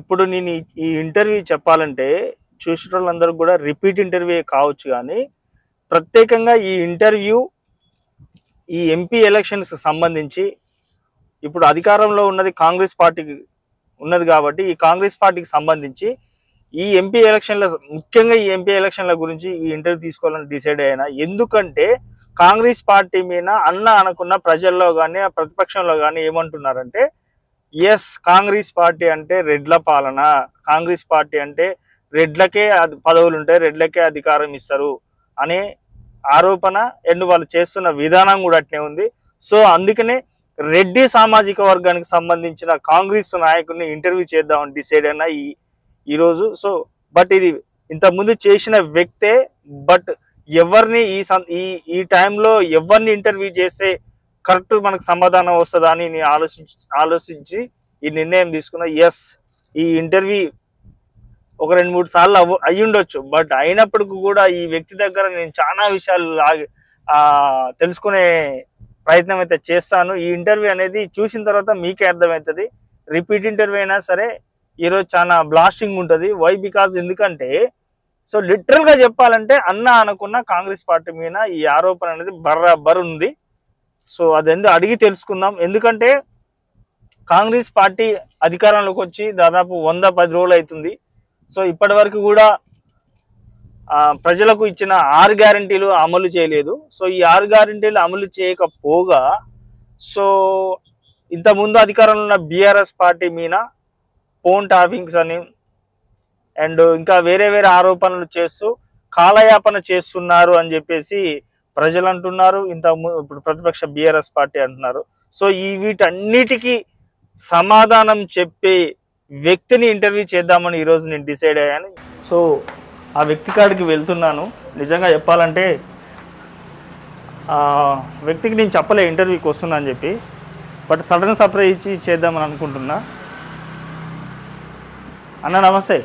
ఇప్పుడు నేను ఈ ఇంటర్వ్యూ చెప్పాలంటే చూసేటోళ్ళందరూ కూడా రిపీట్ ఇంటర్వ్యూ కావచ్చు, కానీ ప్రత్యేకంగా ఈ ఇంటర్వ్యూ ఈ ఎంపీ ఎలక్షన్స్ సంబంధించి ఇప్పుడు అధికారంలో ఉన్నది కాంగ్రెస్ పార్టీకి ఉన్నది కాబట్టి ఈ కాంగ్రెస్ పార్టీకి సంబంధించి ఈ ఎంపీ ఎలక్షన్ల ముఖ్యంగా ఈ ఎంపీ ఎలక్షన్ల గురించి ఈ ఇంటర్వ్యూ తీసుకోవాలని డిసైడ్ అయినా. ఎందుకంటే కాంగ్రెస్ పార్టీ మీద అన్న అనుకున్న ప్రజల్లో కానీ ప్రతిపక్షంలో కానీ ఏమంటున్నారంటే ఎస్ కాంగ్రెస్ పార్టీ అంటే రెడ్ల పాలన, కాంగ్రెస్ పార్టీ అంటే రెడ్లకే పదవులు ఉంటాయి, రెడ్లకే అధికారం ఇస్తారు అనే ఆరోపణ అండ్ వాళ్ళు చేస్తున్న విధానం కూడా అట్నే ఉంది. సో అందుకనే రెడ్డి సామాజిక వర్గానికి సంబంధించిన కాంగ్రెస్ నాయకుడిని ఇంటర్వ్యూ చేద్దామని డిసైడ్ అయినా ఈరోజు. సో బట్ ఇది ఇంతకుముందు చేసిన వ్యక్తే, బట్ ఎవరిని ఈ టైంలో ఎవరిని ఇంటర్వ్యూ చేస్తే కరెక్ట్ మనకు సమాధానం వస్తుందా అని నేను ఆలోచించి ఈ నిర్ణయం తీసుకున్నా. ఎస్ ఈ ఇంటర్వ్యూ ఒక 2-3 సార్లు అయ్యి ఉండొచ్చు, బట్ అయినప్పటికీ కూడా ఈ వ్యక్తి దగ్గర నేను చాలా విషయాలు తెలుసుకునే ప్రయత్నం అయితే చేస్తాను. ఈ ఇంటర్వ్యూ అనేది చూసిన తర్వాత మీకే అర్థమవుతుంది. రిపీట్ ఇంటర్వ్యూ అయినా సరే ఈరోజు చాలా బ్లాస్టింగ్ ఉంటుంది. వై బికాజ్ ఎందుకంటే సో లిటరల్గా చెప్పాలంటే అన్న అనుకున్న కాంగ్రెస్ పార్టీ మీద ఈ ఆరోపణ అనేది బర్రాబర్ ఉంది. సో అదెందుకు అడిగి తెలుసుకుందాం. ఎందుకంటే కాంగ్రెస్ పార్టీ అధికారంలోకి వచ్చి దాదాపు 110 రోజులు అవుతుంది. సో ఇప్పటి వరకు కూడా ప్రజలకు ఇచ్చిన 6 గ్యారంటీలు అమలు చేయలేదు. సో ఈ 6 గ్యారంటీలు అమలు చేయకపోగా సో ఇంతకుముందు అధికారంలో ఉన్న బీఆర్ఎస్ పార్టీ మీద ఫోన్ టాపింగ్స్ అని అండ్ ఇంకా వేరే వేరే ఆరోపణలు చేస్తూ కాలయాపన చేస్తున్నారు అని చెప్పేసి ప్రజలు అంటున్నారు. ఇప్పుడు ప్రతిపక్ష బీఆర్ఎస్ పార్టీ అంటున్నారు. సో వీటన్నిటికీ సమాధానం చెప్పే వ్యక్తిని ఇంటర్వ్యూ చేద్దామని ఈరోజు నేను డిసైడ్ అయ్యాను. సో ఆ వ్యక్తి కాడికి వెళ్తున్నాను. నిజంగా చెప్పాలంటే వ్యక్తికి నేను చెప్పలే ఇంటర్వ్యూకి వస్తున్నా అని చెప్పి, బట్ సడన్ సర్ప్రైజ్ ఇచ్చి చేద్దామని అనుకుంటున్నా. అన్న నమస్తే.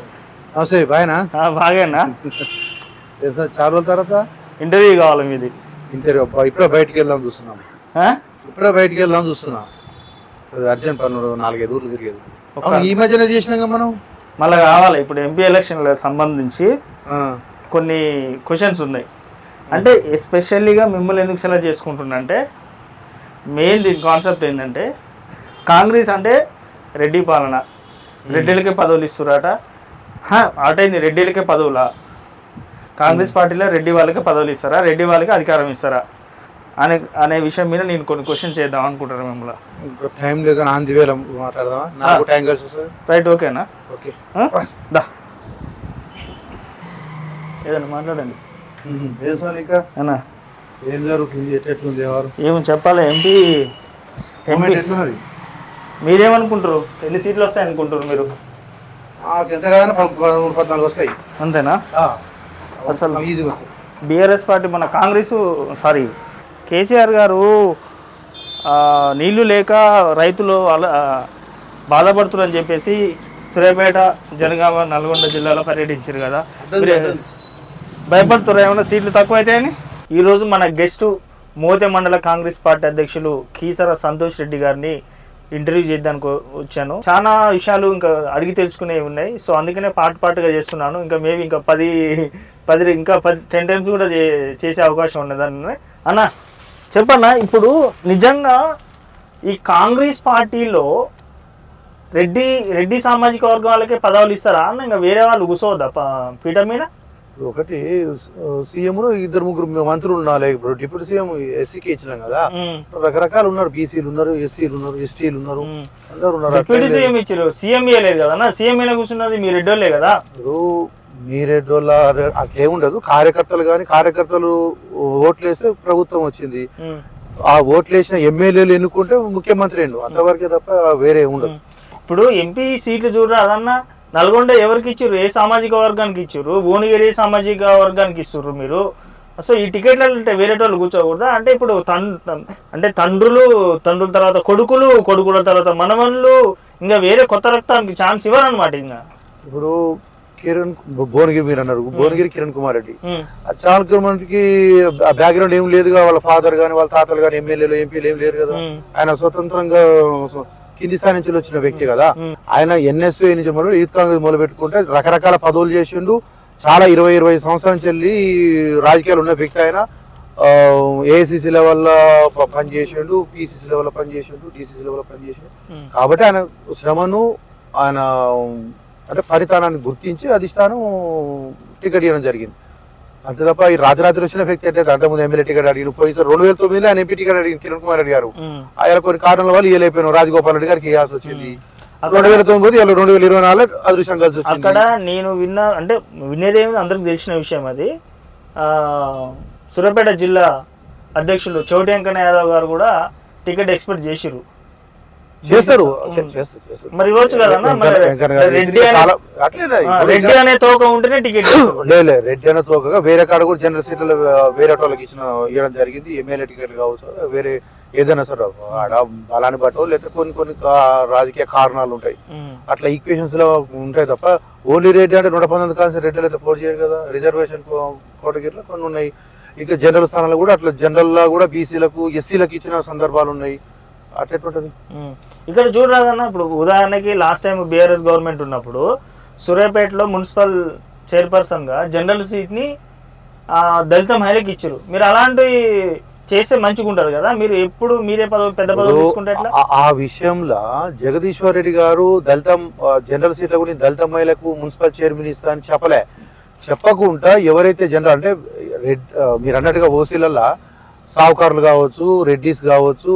నమస్తే బాగా బాగేనా? చాలా రోజుల తర్వాత ఇంటర్వ్యూ కావాలి మీది. ఇంటర్వ్యూ ఇప్పుడే బయటికి వెళ్దాం చూస్తున్నాం. అర్జెంట్ పనులు 4-5 ఊర్లు తిరిగేది. ఈ మధ్యన చేసినాక మనం మళ్ళీ కావాలి. ఇప్పుడు ఎంపీ ఎలక్షన్లకు సంబంధించి కొన్ని క్వశ్చన్స్ ఉన్నాయి. అంటే ఎస్పెషల్లీగా మిమ్మల్ని ఎందుకు సెలెక్ట్ చేసుకుంటున్నా అంటే మెయిన్ దీని కాన్సెప్ట్ ఏంటంటే కాంగ్రెస్ అంటే రెడ్డి పాలన, రెడ్డిలకే పదవులు ఇస్తురాట. అటైంది రెడ్డిలకే పదవులా? కాంగ్రెస్ పార్టీలో రెడ్డి వాళ్ళకే పదవులు ఇస్తారా, రెడ్డి వాళ్ళకి అధికారం ఇస్తారా అనే విషయం మీద నేను కొన్ని క్వశ్చన్ చేద్దాం అనుకుంటాను మిమ్మల్ని. టైం లేదు రైట్, ఓకేనా? ఓకే దా ఏదన్నా మాట్లాడండి. ఏం జరుగుతుంది, ఎట్లుంది, ఏమని చెప్పాలి? ఎంపీ మీరేమనుకుంటారు? ఎన్ని సీట్లు వస్తాయి అనుకుంటారు మీరు? ఎంతగానో 13-14 వస్తాయి. అంతేనా? అసలు బీఆర్ఎస్ పార్టీ మన కేసీఆర్ గారు నీళ్లు లేక రైతులు బాధపడుతున్నారని చెప్పేసి సూర్యాపేట, జనగామ, నల్గొండ జిల్లాలో పర్యటించారు కదా. భయపడుతున్నారు ఏమన్నా సీట్లు తక్కువైతాయని? ఈరోజు మన గెస్ట్ మోతే మండల కాంగ్రెస్ పార్టీ అధ్యక్షులు కీసర సంతోష్ రెడ్డి గారిని ఇంటర్వ్యూ చేయడానికి వచ్చాను. చాలా విషయాలు ఇంకా అడిగి తెలుసుకునేవి ఉన్నాయి. సో అందుకనే పార్ట్గా చేస్తున్నాను. ఇంకా మేబీ ఇంకా 10 టైమ్స్ కూడా చేసే అవకాశం ఉన్నదని. అన్న చెప్పన్నా, ఇప్పుడు నిజంగా ఈ కాంగ్రెస్ పార్టీలో రెడ్డి సామాజిక వర్గం వాళ్ళకే పదవులు ఇస్తారా అన్న? ఇంకా వేరే వాళ్ళు కూర్చోవద్దా పీఠం మీద? ఒకటి సీఎం 2-3 మంత్రులు ఉండాలి. ఇప్పుడు డిప్యూటీ సీఎం ఎస్సీకి ఇచ్చినాం కదా, రకరకాలు ఉన్నారు. బీసీలు ఉన్నారు, ఎస్సీలు ఉన్నారు, ఎస్టీలు ఉన్నారు, అందరు ఉన్నారు. డిప్యూటీ సీఎం ఇచ్చారు, సీఎం ఇవ్వలేదు కదా. సీఎం మీద కూర్చున్నది మీ రెడ్డోళ్ళే కదా. ఇప్పుడు మీ రెడ్డోళ్ళ అట్లేముండదు. కార్యకర్తలు ఓట్లు వేస్తే ప్రభుత్వం వచ్చింది. ఆ ఓట్లు వేసిన ఎమ్మెల్యేలు ఎన్నుకుంటే ముఖ్యమంత్రి అంతవరకే తప్ప వేరే ఉండదు. ఇప్పుడు ఎంపీ సీట్లు చూడరా అదన్నా, నల్గొండ ఎవరికి ఇచ్చారు? ఏ సామాజిక వర్గానికి ఇచ్చారు? భువనగిరి ఏ సామాజిక వర్గానికి ఇస్తారు మీరు? సో ఈ టికెట్లలో వేరే వాళ్ళు కూర్చోకూడదా? అంటే ఇప్పుడు తండ్రుల తర్వాత కొడుకుల తర్వాత మనవన్లు, ఇంకా వేరే కొత్త రక్తానికి ఛాన్స్ ఇవ్వరనమాట. ఇంకా ఇప్పుడు భువనగిరి మీరు అన్నారు, భువనగిరి కిరణ్ కుమార్ రెడ్డి, కిరణ్ కుమార్ రెడ్డికి బ్యాక్గ్రౌండ్ ఏం లేదుగా. వాళ్ళ ఫాదర్ గానీ వాళ్ళ తాతలు గానీ ఎమ్మెల్యేలు, ఎంపీలు ఏం లేరు కదా. ఆయన స్వతంత్రంగా కింది స్థాయి నుంచి వచ్చిన వ్యక్తి కదా. ఆయన ఎన్ఎస్ఏ నుంచి మొదలు యూత్ కాంగ్రెస్ మొదలు పెట్టుకుంటే రకరకాల పదవులు చేసిండు. చాలా 20 సంవత్సరాల నుంచి వెళ్ళి రాజకీయాలు ఉన్న వ్యక్తి. ఆయన ఏఐసిసి లెవెల్లో పనిచేసిండు, పిసిసి లెవెల్లో పనిచేసిండు, డిసిసి లెవెల్లో పనిచేసిండు. కాబట్టి ఆయన శ్రమను ఆయన అంటే ఫలితాన్ని గుర్తించి అధిష్టానం టికెట్ ఇవ్వడం జరిగింది. అంతే తప్ప ఈ రాత్రి వచ్చిన వ్యక్తి అంటే అంతకుముందు ఎమ్మెల్యే టికెట్ అడిగిన పోయిన 2009 ఆయన ఎంపీ టికెట్ అడిగిన కిరణ్ కుమార్ రెడ్డి గారు. ఆయన కొన్ని కారణాల వల్ల ఇవ్వలేకపోయినారు. రాజగోపాల్ రెడ్డి గారికి ఇవ్వాల్సి వచ్చింది. 2009 2024 అదృష్టం కలిసి వచ్చింది. అక్కడ నేను వినేదేమి అందరికి తెలిసిన విషయం. అది సూర్యాపేట జిల్లా అధ్యక్షులు చౌటి వెంకన్న యాదవ్ గారు కూడా టికెట్ ఎక్స్పెక్ట్ చేసిరు. చేస్తారు మరి ఇవ్వచ్చు కదన్నా. రెడ్డి అనే తోక ఉంటేనే టికెట్ లేదు. రెడ్డి అనే తోకగా వేరే కాడ కూడా జనరల్ సీట్లలో వేరే వాళ్ళకి ఇవ్వడం జరిగింది. ఎమ్మెల్యే టికెట్ కావచ్చు, వేరే ఏదైనా సరే ఆడ బలాన్ని బట్టో లేకపోతే కొన్ని రాజకీయ కారణాలు ఉంటాయి. అట్లా ఈక్వేషన్స్ లో ఉంటాయి తప్ప ఓన్లీ రెడ్డి అంటే 119 కాన్సెప్ట్ రెడ్డిలు అయితే పోటీ చేయరు కదా. రిజర్వేషన్ కోటగిరిలో కొన్ని ఉన్నాయి. ఇంకా జనరల్ స్థానాలు కూడా అట్లా జనరల్ లా కూడా బీసీలకు ఎస్సీలకు ఇచ్చిన సందర్భాలు ఉన్నాయి. అట్లెట్లుంటది ఇక్కడ చూడరాదన్న. ఇప్పుడు ఉదాహరణకి లాస్ట్ టైం బీఆర్ఎస్ గవర్నమెంట్ ఉన్నప్పుడు సూర్యాపేటలో మున్సిపల్ చైర్పర్సన్ గా జనరల్ సీట్ ని దళిత మహిళకి ఇచ్చారు. మీరు అలాంటివి చేస్తే మంచిగా ఉంటారు కదా. మీరు ఎప్పుడు మీరే పెద్ద పదవి తీసుకుంటే ఆ విషయంలో జగదీశ్వర్ రెడ్డి గారు దళిత జనరల్ సీట్ల గురించి దళిత మహిళకు మున్సిపల్ చైర్మన్ ఇస్తా అని చెప్పకుండా ఎవరైతే జనరల్ అంటే మీరు అన్నట్టుగా ఓసీలలో సావుకారులు కావచ్చు, రెడ్డిస్ కావచ్చు,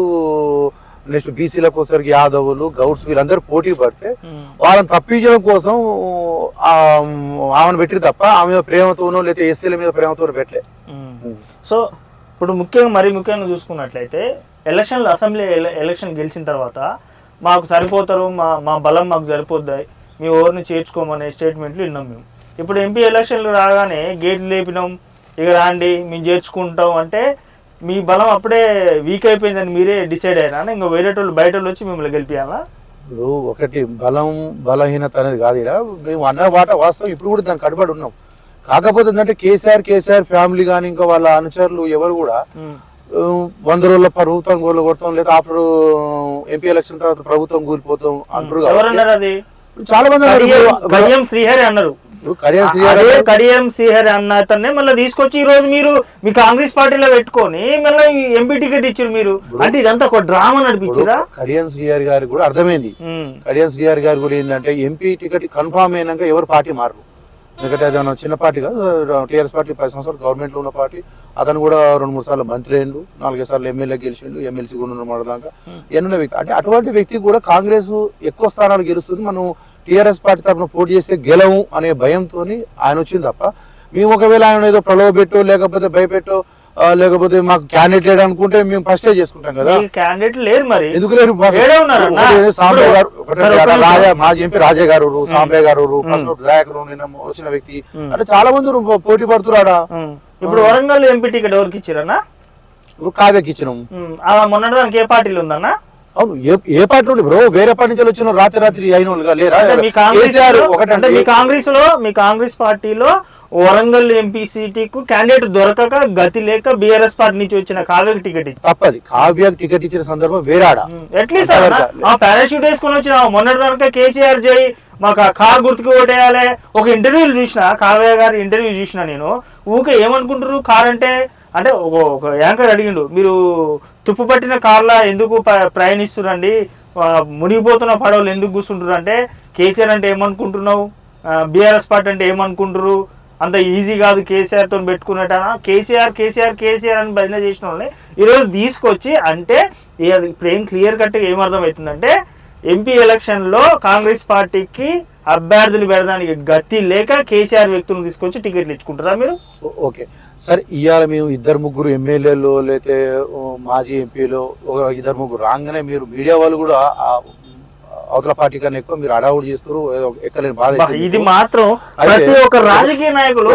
నెక్స్ట్ బీసీలకు వచ్చరికి యాదవులు, గౌడ్స్ వీళ్ళందరూ పోటీ పడితే వాళ్ళని తప్పించడం కోసం ఆమెను పెట్టిరు తప్ప ఆమె ప్రేమతోనో లేకపోతే ఎస్సీల మీద ప్రేమతోనో పెట్టలే. సో ఇప్పుడు ముఖ్యంగా చూసుకున్నట్లయితే ఎలక్షన్లు అసెంబ్లీ ఎలక్షన్ గెలిచిన తర్వాత మాకు సరిపోతారు, మా బలం మాకు సరిపోద్దాయి, మీ ఓవర్ని చేర్చుకోమనే స్టేట్మెంట్లు విన్నాం మేము. ఇప్పుడు ఎంపీ ఎలక్షన్లు రాగానే గేట్లు లేపినాం, ఇక రాండి మేము చేర్చుకుంటాం అంటే మీ బలం అప్పుడే వీక్ అయిపోయిందని మీరే డిసైడ్ అయినా ఇంకా వేరే వాళ్ళు బయట వచ్చి మిమ్మల్ని గెలిపియాలా? ఇప్పుడు ఒకటి బలహీనత అనేది కాదు. ఇక్కడ మేము అన్న వాస్తవం ఇప్పుడు కూడా దానికి కట్టుబడి ఉన్నాం. కాకపోతే ఏంటంటే కేసీఆర్ ఫ్యామిలీ కానీ ఇంకా వాళ్ళ అనుచరులు ఎవరు కూడా 100 రోజుల ప్రభుత్వం గోళ్ళు కొడతాం లేదా అప్పుడు ఎంపీ ఎలక్షన్ తర్వాత ప్రభుత్వం కూలిపోతాం అంటారు. ఎవరన్నారు అది? చాలా మంది శ్రీహరి అన్నారు. కడియం శ్రీహరి అన్న అతన్నే మళ్ళీ తీసుకొచ్చి ఈ రోజు మీరు మీ కాంగ్రెస్ పార్టీలో పెట్టుకొని మళ్ళీ ఎంపీ టికెట్ ఇచ్చారు మీరు. అంటే ఇదంతా ఒక డ్రామా నడిపించారా? కడియం శ్రీహరి గారికి కూడా అర్థమైంది. కడియం శ్రీహరి గారు కూడా ఏంటంటే ఎంపీ టికెట్ కన్ఫామ్ అయినాక ఎవరు పార్టీ మారరు. ఎందుకంటే అది చిన్న పార్టీ కాదు, టీఆర్ఎస్ పార్టీ 10 సంవత్సరాలు గవర్నమెంట్ లో ఉన్న పార్టీ. అతను కూడా 2-3 సార్లు మంత్రి అయ్యిండు, 4-5 సార్లు ఎమ్మెల్యే గెలిచిండు, ఎమ్మెల్సీ కూడా ఉన్న దాకా ఎన్నున్న వ్యక్తి. అంటే అటువంటి వ్యక్తి కూడా కాంగ్రెస్ ఎక్కువ స్థానాలు గెలుస్తుంది, మనం టీఆర్ఎస్ పార్టీ తరఫున పోటీ చేస్తే గెలవు అనే భయంతో ఆయన వచ్చింది తప్ప మేము ఒకవేళ ఆయన ఏదో ప్రలోభ పెట్టో లేకపోతే భయపెట్టో లేకపోతే మాకు క్యాండిడేట్ లేడు అనుకుంటే మేము ఫస్ట్ చేసుకుంటాం కదా. క్యాండిడేట్ లేరు మరి ఎందుకు లేరు? సాంబయ్య గారు మాజీ ఎంపీ రాజా గారు, సాంబయ్య గారు దయాకరు నిన్న వచ్చిన వ్యక్తి అంటే చాలా మంది పోటీ పడుతున్నాడా. ఇప్పుడు వరంగల్ ఎంపీ టికెట్ ఎవరికి ఇచ్చారన్నా? కావ్యకి ఇచ్చినాం. మొన్నటిదానికి ఏ పార్టీలు ఉందన్నా? అవును, ఏ పార్టీ నుండి బ్రో? వేరే పార్టీ నుంచి వచ్చిన రాత్రి అయిన వాళ్ళుగా లేరా? మీ కాంగ్రెస్ పార్టీలో వరంగల్ ఎంపీ సీటుకు క్యాండిడేట్ దొరకక గతి లేక బీఆర్ఎస్ పార్టీ నుంచి వచ్చిన కావ్యకి టికెట్ తప్పది. కావ్యకి టికెట్ ఇచ్చిన సందర్భం వేరాడా? ఎట్లీస్ట్ పారాషూట్ వేసుకొని వచ్చిన మొన్నటి దాకా కేసీఆర్ జై మాకు కార్ గుర్తుకు ఓటేయాలి. ఒక ఇంటర్వ్యూలు చూసిన కావ్య గారి ఇంటర్వ్యూ చూసిన నేను. ఊకే ఏమనుకుంటారు కార్ అంటే ఒక యాంకర్ అడిగిండు, మీరు తుప్పు పట్టిన కార్లా ఎందుకు ప్రయాణిస్తురండి, మునిగిపోతున్న పడవలు ఎందుకు కూర్చుంటారు అంటే కేసీఆర్ అంటే ఏమనుకుంటున్నావు, బీఆర్ఎస్ పార్టీ అంటే ఏమనుకుంటారు, అంత ఈజీ కాదు కేసీఆర్ తో పెట్టుకున్నట్టనా, కేసీఆర్ అని భజన చేసిన వాళ్ళని ఈరోజు తీసుకొచ్చి అంటే ఇప్పుడు ఏం క్లియర్ కట్ ఏమర్థం అవుతుందంటే ఎంపీ ఎలక్షన్ లో కాంగ్రెస్ పార్టీకి అభ్యర్థులు పెడడానికి గతి లేక కేసీఆర్ వ్యక్తులను తీసుకొచ్చి టికెట్లు ఇచ్చుకుంటారా మీరు? ఓకే సరే, ఇవాళ మేము 2-3 ఎమ్మెల్యేలు లేకపోతే మాజీ ఎంపీలు 2-3 రాగానే మీరు మీడియా వాళ్ళు కూడా అవతల పార్టీ కన్నా ఎక్కువ మీరు అడావుడు చేస్తారు. ఎక్కలేని బాధ. ఇది మాత్రం ప్రతి ఒక్క రాజకీయ నాయకులు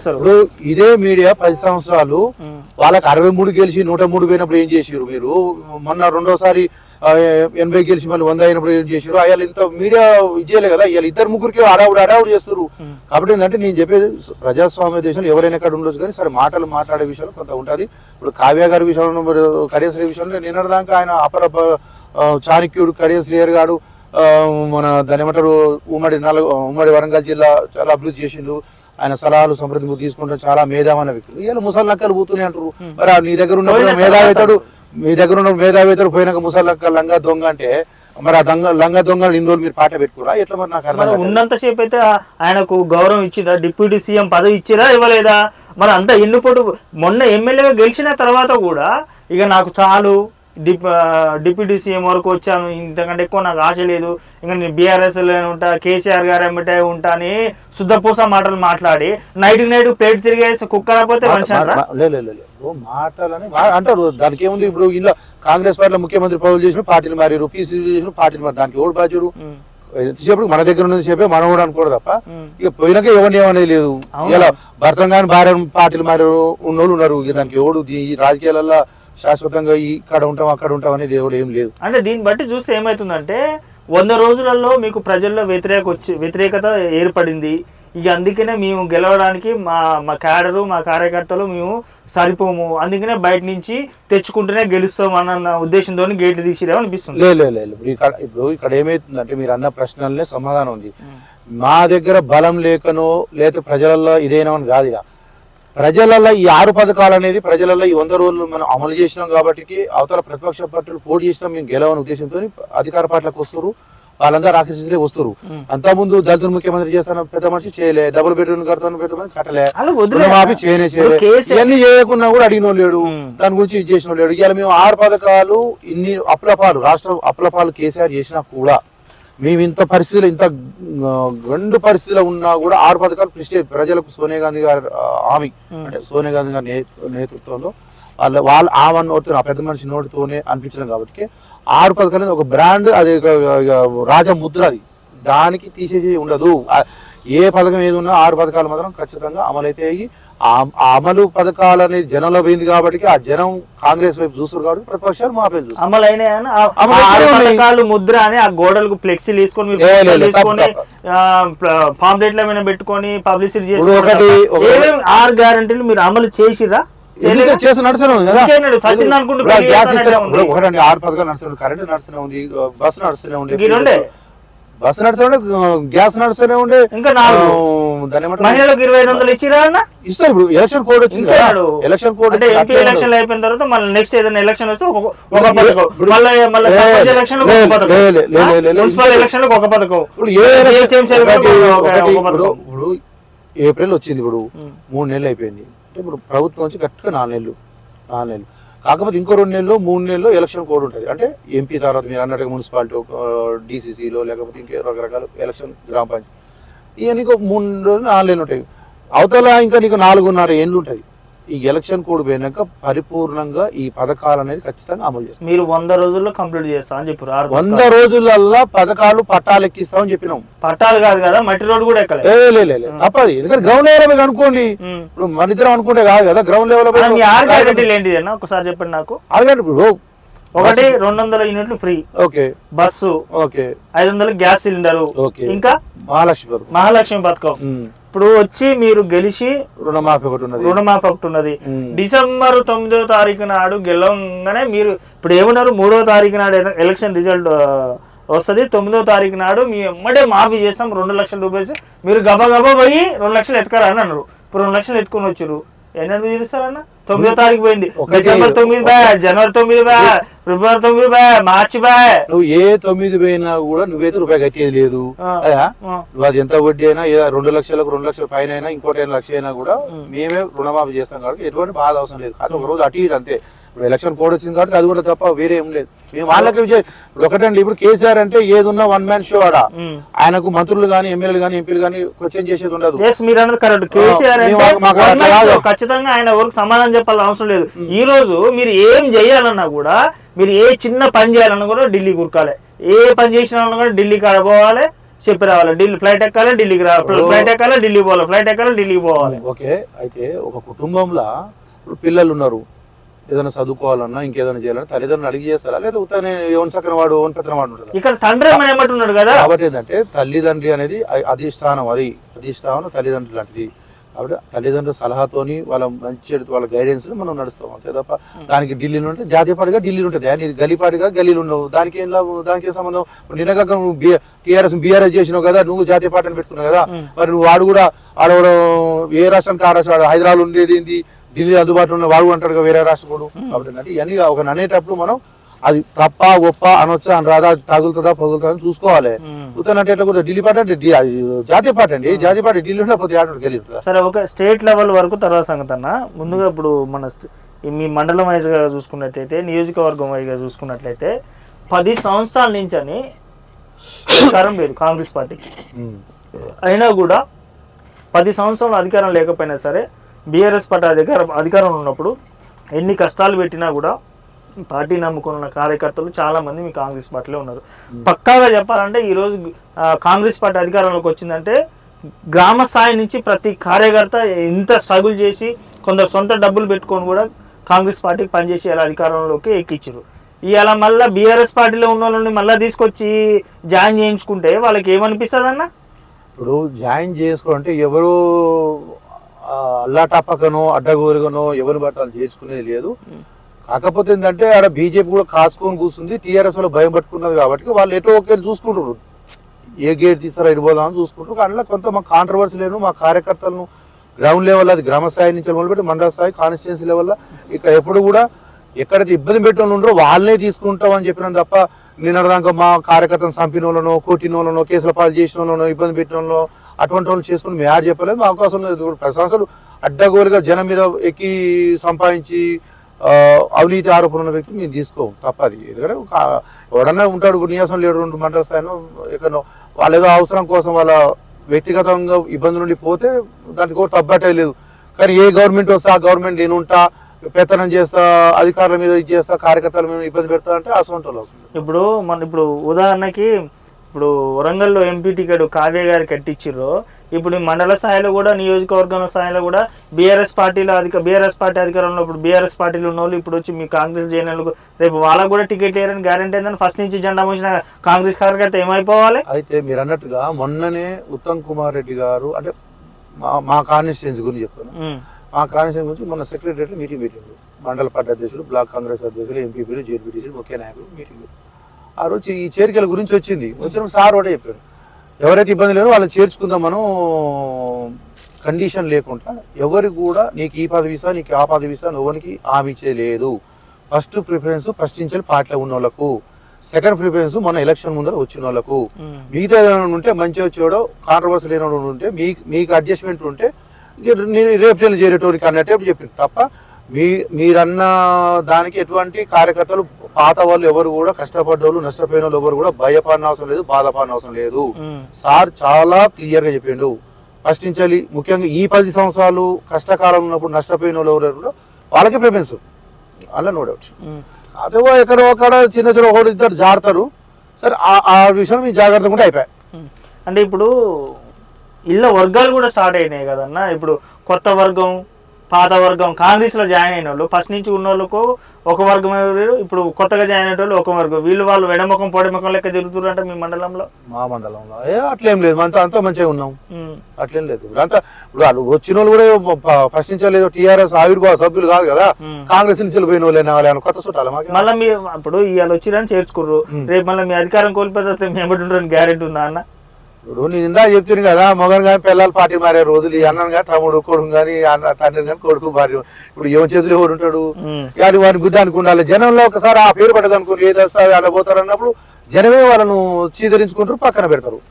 ఇప్పుడు ఇదే మీడియా 10 సంవత్సరాలు వాళ్ళకి 63 గెలిచి 103 పోయినప్పుడు ఏం చేసారు మీరు? మొన్న రెండోసారి 80 గెలిచి మళ్ళీ 100 అయినప్పుడు ఏం చేసారు అయ్యాలి ఇంత మీడియా ఇచ్చేయలే కదా ఇవాళ ఇద్దరు ముగ్గురికి అడావుడు చేస్తారు కాబట్టి ఏంటంటే నేను చెప్పేది ప్రజాస్వామ్య దేశంలో ఎవరైనా ఎక్కడ ఉండొచ్చు కానీ సరే మాటలు మాట్లాడే విషయంలో కొంత ఉంటుంది ఇప్పుడు కావ్య గారి విషయంలో కడియం శ్రీ విషయంలో నిన్నటిదాకా ఆయన అపర చాణక్యుడు కడియం శ్రీహరి గారు మన దాని ఏమంటారు ఉమ్మడి వరంగల్ జిల్లా చాలా అభివృద్ధి చేసిండు ఆయన సలహాలు సంప్రదింపు తీసుకుంటాం చాలా మేధావన్న వ్యక్తులు ఇలా ముసలి నక్కలు పోతూనే అంటారు మరి మీ దగ్గర ఉన్న మేధావేతడు మీ దగ్గర ఉన్న మేధావేతడు పోయినాక ముసలి నక్క లంగా దొంగ అంటే మరి ఆ లంగా దొంగలు ఇన్ని రోజులు మీరు పాట పెట్టుకురా ఎట్లా మరి నాకు అర్థం ఉన్నంతసేపు అయితే ఆయనకు గౌరవం ఇచ్చిరా డిప్యూటీ సీఎం పదవి ఇచ్చిరా ఇవ్వలేదా మరి అంతా ఎన్నుకోటు మొన్న ఎమ్మెల్యేగా గెలిచిన తర్వాత కూడా ఇక నాకు చాలు డిప్యూటీ సీఎం వరకు వచ్చాను ఇంతకంటే ఎక్కువ నాకు ఆశ లేదు ఇంకా నేను బీఆర్ఎస్ ఉంటా కేసీఆర్ గారు ఎమ్మటే ఉంటా అని శుద్ధపూస మాటలు మాట్లాడి నైట్ ప్లేట్ తిరిగేసి కుక్కకపోతే మాటలని అంటారు దానికి ఏముంది ఇప్పుడు ఇలా కాంగ్రెస్ పార్టీలో ముఖ్యమంత్రి పదవులు చేసిన పార్టీలు మారారు పీసీసీ చేసిన పార్టీలు మారు దానికి ఎవరు బాధ్యుడు ఎంతసేపు మన దగ్గర ఉన్నది చెప్పే మనం కూడా అనుకోడు తప్ప ఇక పోయినాక ఎవరిని ఏమనేది లేదు ఇలా భర్తం కానీ భార్య పార్టీలు మారారు ఉన్నోళ్ళు ఉన్నారు ఇక దానికి ఎవడు ఈ రాజకీయాలలో శాశ్వతంగా ఇక్కడ ఉంటాం అక్కడ ఉంటాం అనేది దేవుడు ఏం లేదు అంటే దీన్ని బట్టి చూస్తే ఏమైతుందంటే 100 రోజులలో మీకు ప్రజల్లో వ్యతిరేకత ఏర్పడింది ఇక అందుకనే మేము గెలవడానికి మా క్యాడరు మా కార్యకర్తలు మేము సరిపోము అందుకనే బయట నుంచి తెచ్చుకుంటూనే గెలుస్తాం అన్న ఉద్దేశంతో గేట్లు తీసిరేమో అనిపిస్తుంది లేదు ఇప్పుడు ఇక్కడ ఏమైతుందంటే మీరు అన్న ప్రశ్నలనే సమాధానం ఉంది మా దగ్గర బలం లేకనో లేదా ప్రజలలో ఇదేనా అని కాదు ఇక ప్రజలలో ఈ 6 పథకాలు అనేది ప్రజలలో ఈ 100 రోజులు మనం అమలు చేసినాం కాబట్టి అవతల ప్రతిపక్ష పార్టీలు పోటీ చేసినాం మేము గెలవని ఉద్దేశంతో అధికార పార్టీలకు వస్తారు వాళ్ళందరూ రాక్షసులే వస్తారు అంతా ముందు దళితులు ముఖ్యమంత్రి చేస్తాను పెద్ద మనిషి చేయలే డబుల్ బెడ్రూమ్ కడతాను పెట్టమని కట్టలే మాఫీ చేయలే ఇవన్నీ చేయకున్నా కూడా అడిగిన లేడు దాని గురించి ఇది చేసిన లేడు ఇవాళ మేము 6 పథకాలు ఇన్ని అప్లపాలు రాష్ట్ర అప్లపాలు కేసీఆర్ చేసినా కూడా మేము ఇంత పరిస్థితులు ఇంత గండు పరిస్థితిలో ఉన్నా కూడా 6 పథకాలు ప్రిస్టేజ్ ప్రజలకు సోనియా గాంధీ గారి హామీ అంటే సోనియా గాంధీ గారి నేతృత్వంలో వాళ్ళు ఆమె నోటితో ఆ పెద్ద మనిషి నోటితోనే అనిపించడం కాబట్టి 6 పథకాలు ఒక బ్రాండ్ అది రాజముద్ర అది దానికి తీసేది ఉండదు ఏ పథకం ఏది ఉన్నా 6 పథకాలు మాత్రం ఖచ్చితంగా అమలైతే అయ్యి ఆ అమలు పథకాలు అనేది జనంలో పోయింది కాబట్టి ఆ జనం కాంగ్రెస్ వైపు చూస్తారు కాబట్టి ప్రతిపక్షాలు మా పేరు అమలైన ముద్ర అని ఆ గోడలకు ఫ్లెక్సీలు వేసుకొని పాంప్లెట్ల మీద పెట్టుకొని పబ్లిసిటీ చేసి 6 గ్యారంటీలు మీరు అమలు చేసిరా చేసి నడుస్తున్నాం కదా ఒకటండి 6 పథకాలు నడుస్తున్నాయి కరెంట్ నడుస్తూనే ఉంది బస్సు నడుస్తూనే ఉంది బస్సు నడుస్తూనే గ్యాస్ నడుస్తూనే ఉండే ఇంకా మహిళలకు 2500 ఇచ్చిరా అన్న ఇస్తారు ఇప్పుడు ఎలక్షన్ కోడ్ వచ్చింది ఎలక్షన్ కోడ్ అంటే ఎంపీ ఎలక్షన్ అయిపోయిన తర్వాత మళ్ళీ నెక్స్ట్ ఏదైనా ఎలక్షన్ వస్తే ఒక పథకం మళ్ళీ ఎలక్షన్ మున్సిపల్ ఎలక్షన్ ఒక పథకం ఇప్పుడు ఏప్రిల్ వచ్చింది ఇప్పుడు 3 నెలలు అయిపోయింది అంటే ఇప్పుడు ప్రభుత్వం నుంచి కరెక్ట్గా 4 నెలలు కాకపోతే ఇంకో 2 నెలలు 3 నెలలు ఎలక్షన్ కోడ్ ఉంటుంది అంటే ఎంపీ తర్వాత మీరు అన్నట్టుగా మున్సిపాలిటీ డీసీసీలో లేకపోతే ఇంకే రకరకాల ఎలక్షన్ గ్రామ పంచాయతీ ఇవన్నీ 3 రోజులు 4 నెలలు ఉంటాయి అవతల ఇంకా నీకు 4.5 ఏళ్ళు ఉంటుంది ఈ ఎలక్షన్ కోడ్ పోయినాక పరిపూర్ణంగా ఈ పథకాలు అనేది ఖచ్చితంగా అమలు చేస్తాం మీరు 100 రోజుల్లో కంప్లీట్ చేస్తామని చెప్పారు 100 రోజులలో పథకాలు పట్టాలు ఎక్కిస్తామని చెప్పినాం పట్టాలు కాదు కదా మట్టి రోడ్ కూడా ఎక్కలే తప్పది ఎందుకంటే గ్రౌండ్ లెవెల్ అనుకోండి ఇప్పుడు మన ఇద్దరం అనుకుంటే కాదు కదా గ్రౌండ్ లెవెల్ ఏంటి అన్న ఒకసారి చెప్పండి నాకు ఇప్పుడు ఒకటి 200 యూనిట్లు free okay bus okay 500 gas cylinder ఇంకా మహాలక్ష్మి పథకం ఇప్పుడు వచ్చి మీరు గెలిచి రుణమాఫీ ఒకటి ఉన్నది డిసెంబర్ 9వ తారీఖు నాడు గెలవగానే మీరు ఇప్పుడు ఏమన్నారు 3వ తారీఖు నాడు ఎలక్షన్ రిజల్ట్ వస్తుంది 9వ తారీఖు నాడు మీ ఎమ్మడే మాఫీ చేస్తాం 2 లక్షల రూపాయలు మీరు గబా పోయి 2 లక్షలు ఎత్తుకారా అని అన్నారు ఇప్పుడు 2 లక్షలు ఎత్తుకొని వచ్చారు ఎన్నెండు తీరుస్తారన్న 9వ తారీఖు పోయింది డిసెంబర్ 9 జనవరి 9 ఫిబ్రవరి 9 మార్చి నువ్వు ఏ 9 పోయినా కూడా నువ్వైతే రూపాయి కట్టేది లేదు నువ్వు అది ఎంత వడ్డీ అయినా 2 లక్షలకు 2 లక్షల పైన అయినా ఇంకోటి 5 లక్షలు అయినా కూడా మేమే రుణమాఫీ చేస్తాం కాబట్టి ఎటువంటి బాధ అవసరం లేదు అది ఒక రోజు అటు ఇటు అంతే ఇప్పుడు ఎలక్షన్ కోడ్ వచ్చింది కాబట్టి అది కూడా తప్ప వేరే ఏం లేదు మేము వాళ్ళకి ఒకటండి ఇప్పుడు కేసీఆర్ అంటే ఏదున్నా 1 మ్యాన్ షో ఆడ ఆయనకు మంత్రులు గానీ ఎమ్మెల్యేలు గానీ ఎంపీలు గానీ క్వశ్చన్ చేసేది ఉండదు ఖచ్చితంగా ఆయన ఎవరికి సమాధానం చెప్పాల్సిన అవసరం లేదు ఈ రోజు మీరు ఏం చేయాలన్నా కూడా మీరు ఏ చిన్న పని చేయాలన్నా కూడా ఢిల్లీ కూర్కాలి ఏ పని చేసినా కూడా ఢిల్లీ కాడ పోవాలి చెప్పి రావాలి ఢిల్లీ ఫ్లైట్ ఎక్కాలి ఢిల్లీకి రావాలి ఫ్లైట్ ఎక్కాలి ఢిల్లీ పోవాలి ఫ్లైట్ ఎక్కాలి ఢిల్లీకి పోవాలి ఓకే అయితే ఒక కుటుంబంలో పిల్లలు ఉన్నారు ఏదైనా చదువుకోవాలన్నా ఇంకేదైనా చేయాలన్నా తల్లిదండ్రులు అడిగి చేస్తారా లేదా ఉత్తనే ఎవరి సక్కన వాడు ఓన్ పెత్తన వాడు ఉంటారు ఇక్కడ తండ్రి ఏమంటున్నాడు కదా. కాబట్టి ఏంటంటే తల్లిదండ్రి అనేది అధిష్టానం, అధిష్టానం తల్లిదండ్రులు లాంటిది. కాబట్టి తల్లిదండ్రుల సలహాతోని వాళ్ళ మంచి వాళ్ళ గైడెన్స్ మనం నడుస్తాం అంతే తప్ప దానికి ఢిల్లీలో ఉంటే జాతీయ పార్టీగా ఢిల్లీలో ఉంటుంది, నీది గలీపాటిగా గల్లీలు ఉండవు. దానికి ఏం లాభం, దానికి ఏం సంబంధం? నిన్నగా నువ్వు బీఆర్ఎస్ చేసినావు కదా, నువ్వు జాతీయ పార్టీని పెట్టుకున్నావు కదా, మరి నువ్వు వాడు కూడా ఆడవడం ఏ రాష్ట్రానికి ఆ రాష్ట్రం, హైదరాబాద్ ఉండేది ఏంది, ఢిల్లీ అందుబాటులో ఉన్న వాడు అంటాడు కదా వేరే రాష్ట్రం. కాబట్టి ఇవన్నీ ఒక అనేటప్పుడు మనం అది తప్ప గొప్ప అనొచ్చా అని రాదా, తగులుతుందా పగులుతుందా అని చూసుకోవాలి. ఉత్తరంటే ఎట్లా కూడా ఢిల్లీ పార్టీ అంటే జాతీయ పార్టీ అండి, జాతీయ పార్టీ ఢిల్లీ ఉండకపోతే ఆటోకి వెళ్ళి. సరే ఒక స్టేట్ లెవెల్ వరకు తర్వాత సంగతి అన్న. ముందుగా ఇప్పుడు మన మీ మండలం వైజ్గా చూసుకున్నట్లయితే, నియోజకవర్గం వైజ్గా చూసుకున్నట్లయితే 10 సంవత్సరాల నుంచి అని అధికారం లేదు కాంగ్రెస్ పార్టీకి. అయినా కూడా 10 సంవత్సరాల అధికారం లేకపోయినా సరే బీఆర్ఎస్ పార్టీ అధికారంలో ఉన్నప్పుడు ఎన్ని కష్టాలు పెట్టినా కూడా పార్టీ నమ్ముకున్న కార్యకర్తలు చాలా మంది మీ కాంగ్రెస్ పార్టీలో ఉన్నారు. పక్కాగా చెప్పాలంటే ఈరోజు కాంగ్రెస్ పార్టీ అధికారంలోకి వచ్చిందంటే గ్రామ స్థాయి నుంచి ప్రతి కార్యకర్త ఇంత స్ట్రగుల్ చేసి కొందరు సొంత డబ్బులు పెట్టుకొని కూడా కాంగ్రెస్ పార్టీకి పనిచేసి ఇలా అధికారంలోకి ఎక్కించారు. ఇవాళ మళ్ళీ బీఆర్ఎస్ పార్టీలో ఉన్న వాళ్ళని మళ్ళీ తీసుకొచ్చి జాయిన్ చేయించుకుంటే వాళ్ళకి ఏమనిపిస్తుంది అన్న? ఇప్పుడు జాయిన్ చేసుకోవాలంటే ఎవరు అల్లాటప్పకనో అడ్డగోరుగానో ఎవరిని బట్టి వాళ్ళు చేసుకునేది లేదు. కాకపోతే ఏంటంటే ఆడ బీజేపీ కూడా కాసుకొని కూర్చుంది, టీఆర్ఎస్ లో భయం పట్టుకున్నది కాబట్టి వాళ్ళు ఎటో ఒకటి చూసుకుంటారు, ఏ గేట్ తీస్తారో ఇడిపోదామని చూసుకుంటారు. కానీ కొంత మా కాంట్రవర్సీ లేను, మా కార్యకర్తలను గ్రౌండ్ లెవెల్ అది గ్రామ స్థాయి నుంచి మొదలుపెట్టి మండల స్థాయి కాన్స్టిట్యున్సీ లెవెల్లో ఇక్కడ ఎప్పుడు కూడా ఎక్కడైతే ఇబ్బంది పెట్టిన ఉండరో వాళ్ళనే తీసుకుంటాం అని చెప్పినాం తప్ప నిన్నదాకా మా కార్యకర్తను చంపిన వాళ్ళనో కొట్టిన వాళ్ళనో కేసుల పాలు చేసిన వాళ్ళనో ఇబ్బంది పెట్టిన వాళ్ళనో అటువంటి వాళ్ళు చేసుకుని మేము యాడ్ చెప్పలేదు. మా అవకాశం లేదు. 10 సంవత్సరాలు అడ్డగోలుగా జనం మీద ఎక్కి సంపాదించి అవినీతి ఆరోపణ ఉన్న వ్యక్తి మేము తీసుకోము, తప్పది. ఎందుకంటే ఎవడన్నా ఉంటాడు నియాసం లేడు 2 మండల స్థాయిలో ఎక్కడో వాళ్ళ ఏదో అవసరం కోసం వాళ్ళ వ్యక్తిగతంగా ఇబ్బంది నుండి పోతే దానికి కూడా తప్పటే లేదు. కానీ ఏ గవర్నమెంట్ వస్తే ఆ గవర్నమెంట్ నేను ఉంటా, పెత్తనం చేస్తా, అధికారుల మీద ఇది చేస్తా, కార్యకర్తల మీద ఇబ్బంది పెడతా అంటే అసంటోళ్ళు వస్తుంది. ఇప్పుడు ఉదాహరణకి ఇప్పుడు వరంగల్లో ఎంపీ టికెట్ కావ్య గారు కట్టించారు. ఇప్పుడు మండల స్థాయిలో కూడా నియోజకవర్గం స్థాయిలో కూడా బీఆర్ఎస్ పార్టీ అధికారంలో ఇప్పుడు బీఆర్ఎస్ పార్టీలో ఉన్న వాళ్ళు ఇప్పుడు వచ్చి మీ కాంగ్రెస్ జైన్లకు రేపు వాళ్ళకు కూడా టికెట్ లేరని గ్యారెంటీ ఏందని ఫస్ట్ నుంచి జెండా మోసిన కాంగ్రెస్ కార్యకర్త ఏమైపోవాలి? అయితే మీరు అన్నట్టుగా మొన్ననే ఉత్తమ్ కుమార్ రెడ్డి గారు అంటే మా కాన్స్టిట్యున్సీ గురించి చెప్తాను. మా కాన్స్టిట్యున్సీ గురించి మొన్న సెక్రటరియట్లో మీటింగ్ పెట్టిండు. మండల పార్టీ అధ్యక్షులు, బ్లాక్ కాంగ్రెస్ అధ్యక్షులు, ఎంపీపీలు, జేపీటీసీలు, ముఖ్య నాయకులు మీటింగ్. ఆ రోజు ఈ చేరికల గురించి వచ్చినప్పుడు సార్ ఒకటే చెప్పారు, ఎవరైతే ఇబ్బంది లేదో వాళ్ళని చేర్చుకుందాం మనం, కండిషన్ లేకుండా ఎవరికి కూడా నీకు ఈ పదవి ఇస్తా నీకు ఆ పదవి ఇస్తా ఎవరికి హామీ ఇచ్చే లేదు. ఫస్ట్ ప్రిఫరెన్స్ ఫస్ట్ నుంచి పార్టీలో ఉన్న వాళ్ళకు, సెకండ్ ప్రిఫరెన్స్ మన ఎలక్షన్ ముందర వచ్చిన వాళ్ళకు, మిగతా ఏమైనా ఉంటే మంచిగా వచ్చేవాడో కాంట్రవర్సీ లేని ఉంటే మీకు అడ్జస్ట్మెంట్ ఉంటే రేపు చేరేటోరికి అన్నట్టు చెప్పింది తప్ప మీరన్న దానికి ఎటువంటి కార్యకర్తలు పాత వాళ్ళు ఎవరు కూడా కష్టపడ్డ వాళ్ళు నష్టపోయిన వాళ్ళు ఎవరు కూడా భయపడిన అవసరం లేదు, బాధపడిన అవసరం లేదు. సార్ చాలా క్లియర్ గా చెప్పిండు. ఫస్ట్ నుంచి ముఖ్యంగా ఈ 10 సంవత్సరాలు కష్టకాలం ఉన్నప్పుడు నష్టపోయిన వాళ్ళు ఎవరు కూడా వాళ్ళకి ప్రిఫరెన్స్, అలా నో డౌట్. అదే ఎక్కడో అక్కడ చిన్న చిన్న ఒకటి ఇద్దరు జారుతారు. సరే ఆ విషయం మీ జాగ్రత్త కూడా అయిపోయాయి. అంటే ఇప్పుడు ఇళ్ళ వర్గాలు కూడా స్టార్ట్ అయినాయి కదన్నా. ఇప్పుడు కొత్త వర్గం, పాత వర్గం, కాంగ్రెస్ లో జాయిన్ అయిన వాళ్ళు ఫస్ట్ నుంచి ఉన్న వాళ్ళకు ఒక వర్గం, ఇప్పుడు కొత్తగా జాయిన్ అయిన వాళ్ళు ఒక వర్గం, వాళ్ళు వెడముఖం పొడిముఖం లెక్క తిరుగుతున్నారు అంటే మీ మండలంలో. మా మండలంలో అట్లేం లేదు, అంతా మంచిగా ఉన్నాం, అట్లేం లేదు. అంతా ఇప్పుడు వచ్చిన వాళ్ళు కూడా ఫస్ట్ నుంచి లేదు టీఆర్ఎస్ ఆవిర్భావ సభ్యులు కాదు కదా, కాంగ్రెస్ నుంచి పోయిన వాళ్ళు కొత్త చుట్టాలి. మళ్ళీ మీ ఇప్పుడు ఇవాళ వచ్చిరని చేర్చుకుర్రు, రేపు మళ్ళీ మీ అధికారం కోల్పోతే మేము ఎప్పుడు గ్యారెంటీ ఉందా అన్న? ఇప్పుడు నేను ఇందా చెప్తాను కదా, మొగన్ కానీ పిల్లలు పార్టీ మారే రోజులు, ఈ అన్నను కానీ తమ్ముడు కొడుకు కానీ అన్న తండ్రిని కానీ కొడుకు భార్య, ఇప్పుడు ఎవరి చేతులు ఎవరు ఉంటాడు కానీ వాడిని బుద్ధి అనుకుండాలి. జనంలో ఒకసారి ఆ పేరు పడ్డది అనుకోండి, ఏదో అలా పోతారు అన్నప్పుడు జనమే వాళ్ళను చీదరించుకుంటారు, పక్కన పెడతారు.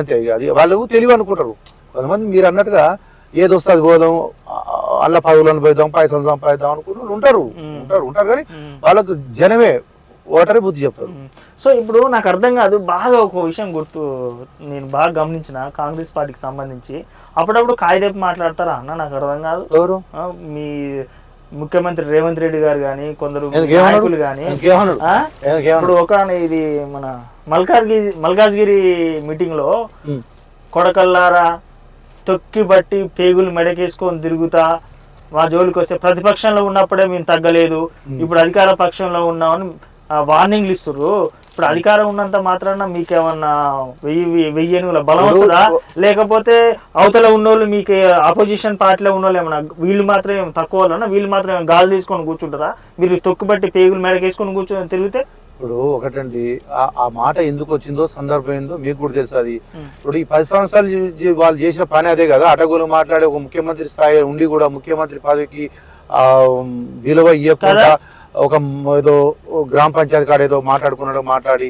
అంతే, అది వాళ్ళు తెలివి అనుకుంటారు. కొంతమంది మీరు అన్నట్టుగా ఏదొస్తుంది పోదాం, అల్ల పదవులను పోదాం, పైసలు సంపాదిద్దాం అనుకుంటారు ఉంటారు కానీ వాళ్ళకు జనమే ఓటరే బుద్ధి చెప్తారు. సో ఇప్పుడు నాకు అర్థం కాదు, బాగా ఒక విషయం నేను బాగా గమనించిన కాంగ్రెస్ పార్టీకి సంబంధించి అప్పుడప్పుడు కాయదేపు మాట్లాడతారా అన్న, నాకు అర్థం కాదు. ఎవరు? మీ ముఖ్యమంత్రి రేవంత్ రెడ్డి గారు కానీ కొందరు నాయకులు కానీ. ఇప్పుడు ఇది మన మల్కాజ్గిరి మీటింగ్ లో కొడకల్లారా తొక్కి బట్టి పేగులు మెడకేసుకొని తిరుగుతా మా జోలికి వస్తే ప్రతిపక్షంలో ఉన్నప్పుడే మేము తగ్గలేదు, ఇప్పుడు అధికార పక్షంలో ఉన్నామని వార్నింగ్లు ఇస్తున్నారు. ఇప్పుడు అధికారం ఉన్నంత మాత్రాన మీకేమన్నా వెయ్యేనుగుల బలం వస్తుందా, లేకపోతే అవతల ఉన్నోళ్ళు మీకు ఆపోజిషన్ పార్టీలో ఉన్నోళ్ళు ఏమన్నా వీళ్ళు మాత్రమే తక్కువ వాళ్ళన్నా, వీళ్ళు మాత్రమే గాలి తీసుకొని కూర్చుంటారా? మీరు తొక్కుబట్టి పేగులు మెడకేసుకొని కూర్చొని తిరిగితే ఇప్పుడు ఒకటండి, ఆ మాట ఎందుకు వచ్చిందో సందర్భం ఏందో మీకు కూడా తెలుసు. అది ఇప్పుడు ఈ 10 సంవత్సరాలు వాళ్ళు చేసిన పని అదే కదా. అటగులు మాట్లాడే ఒక ముఖ్యమంత్రి స్థాయి ఉండి కూడా ముఖ్యమంత్రి పదవికి విలువ ఇవ్వకుండా ఒక ఏదో గ్రామ పంచాయతీ కాడ ఏదో మాట్లాడి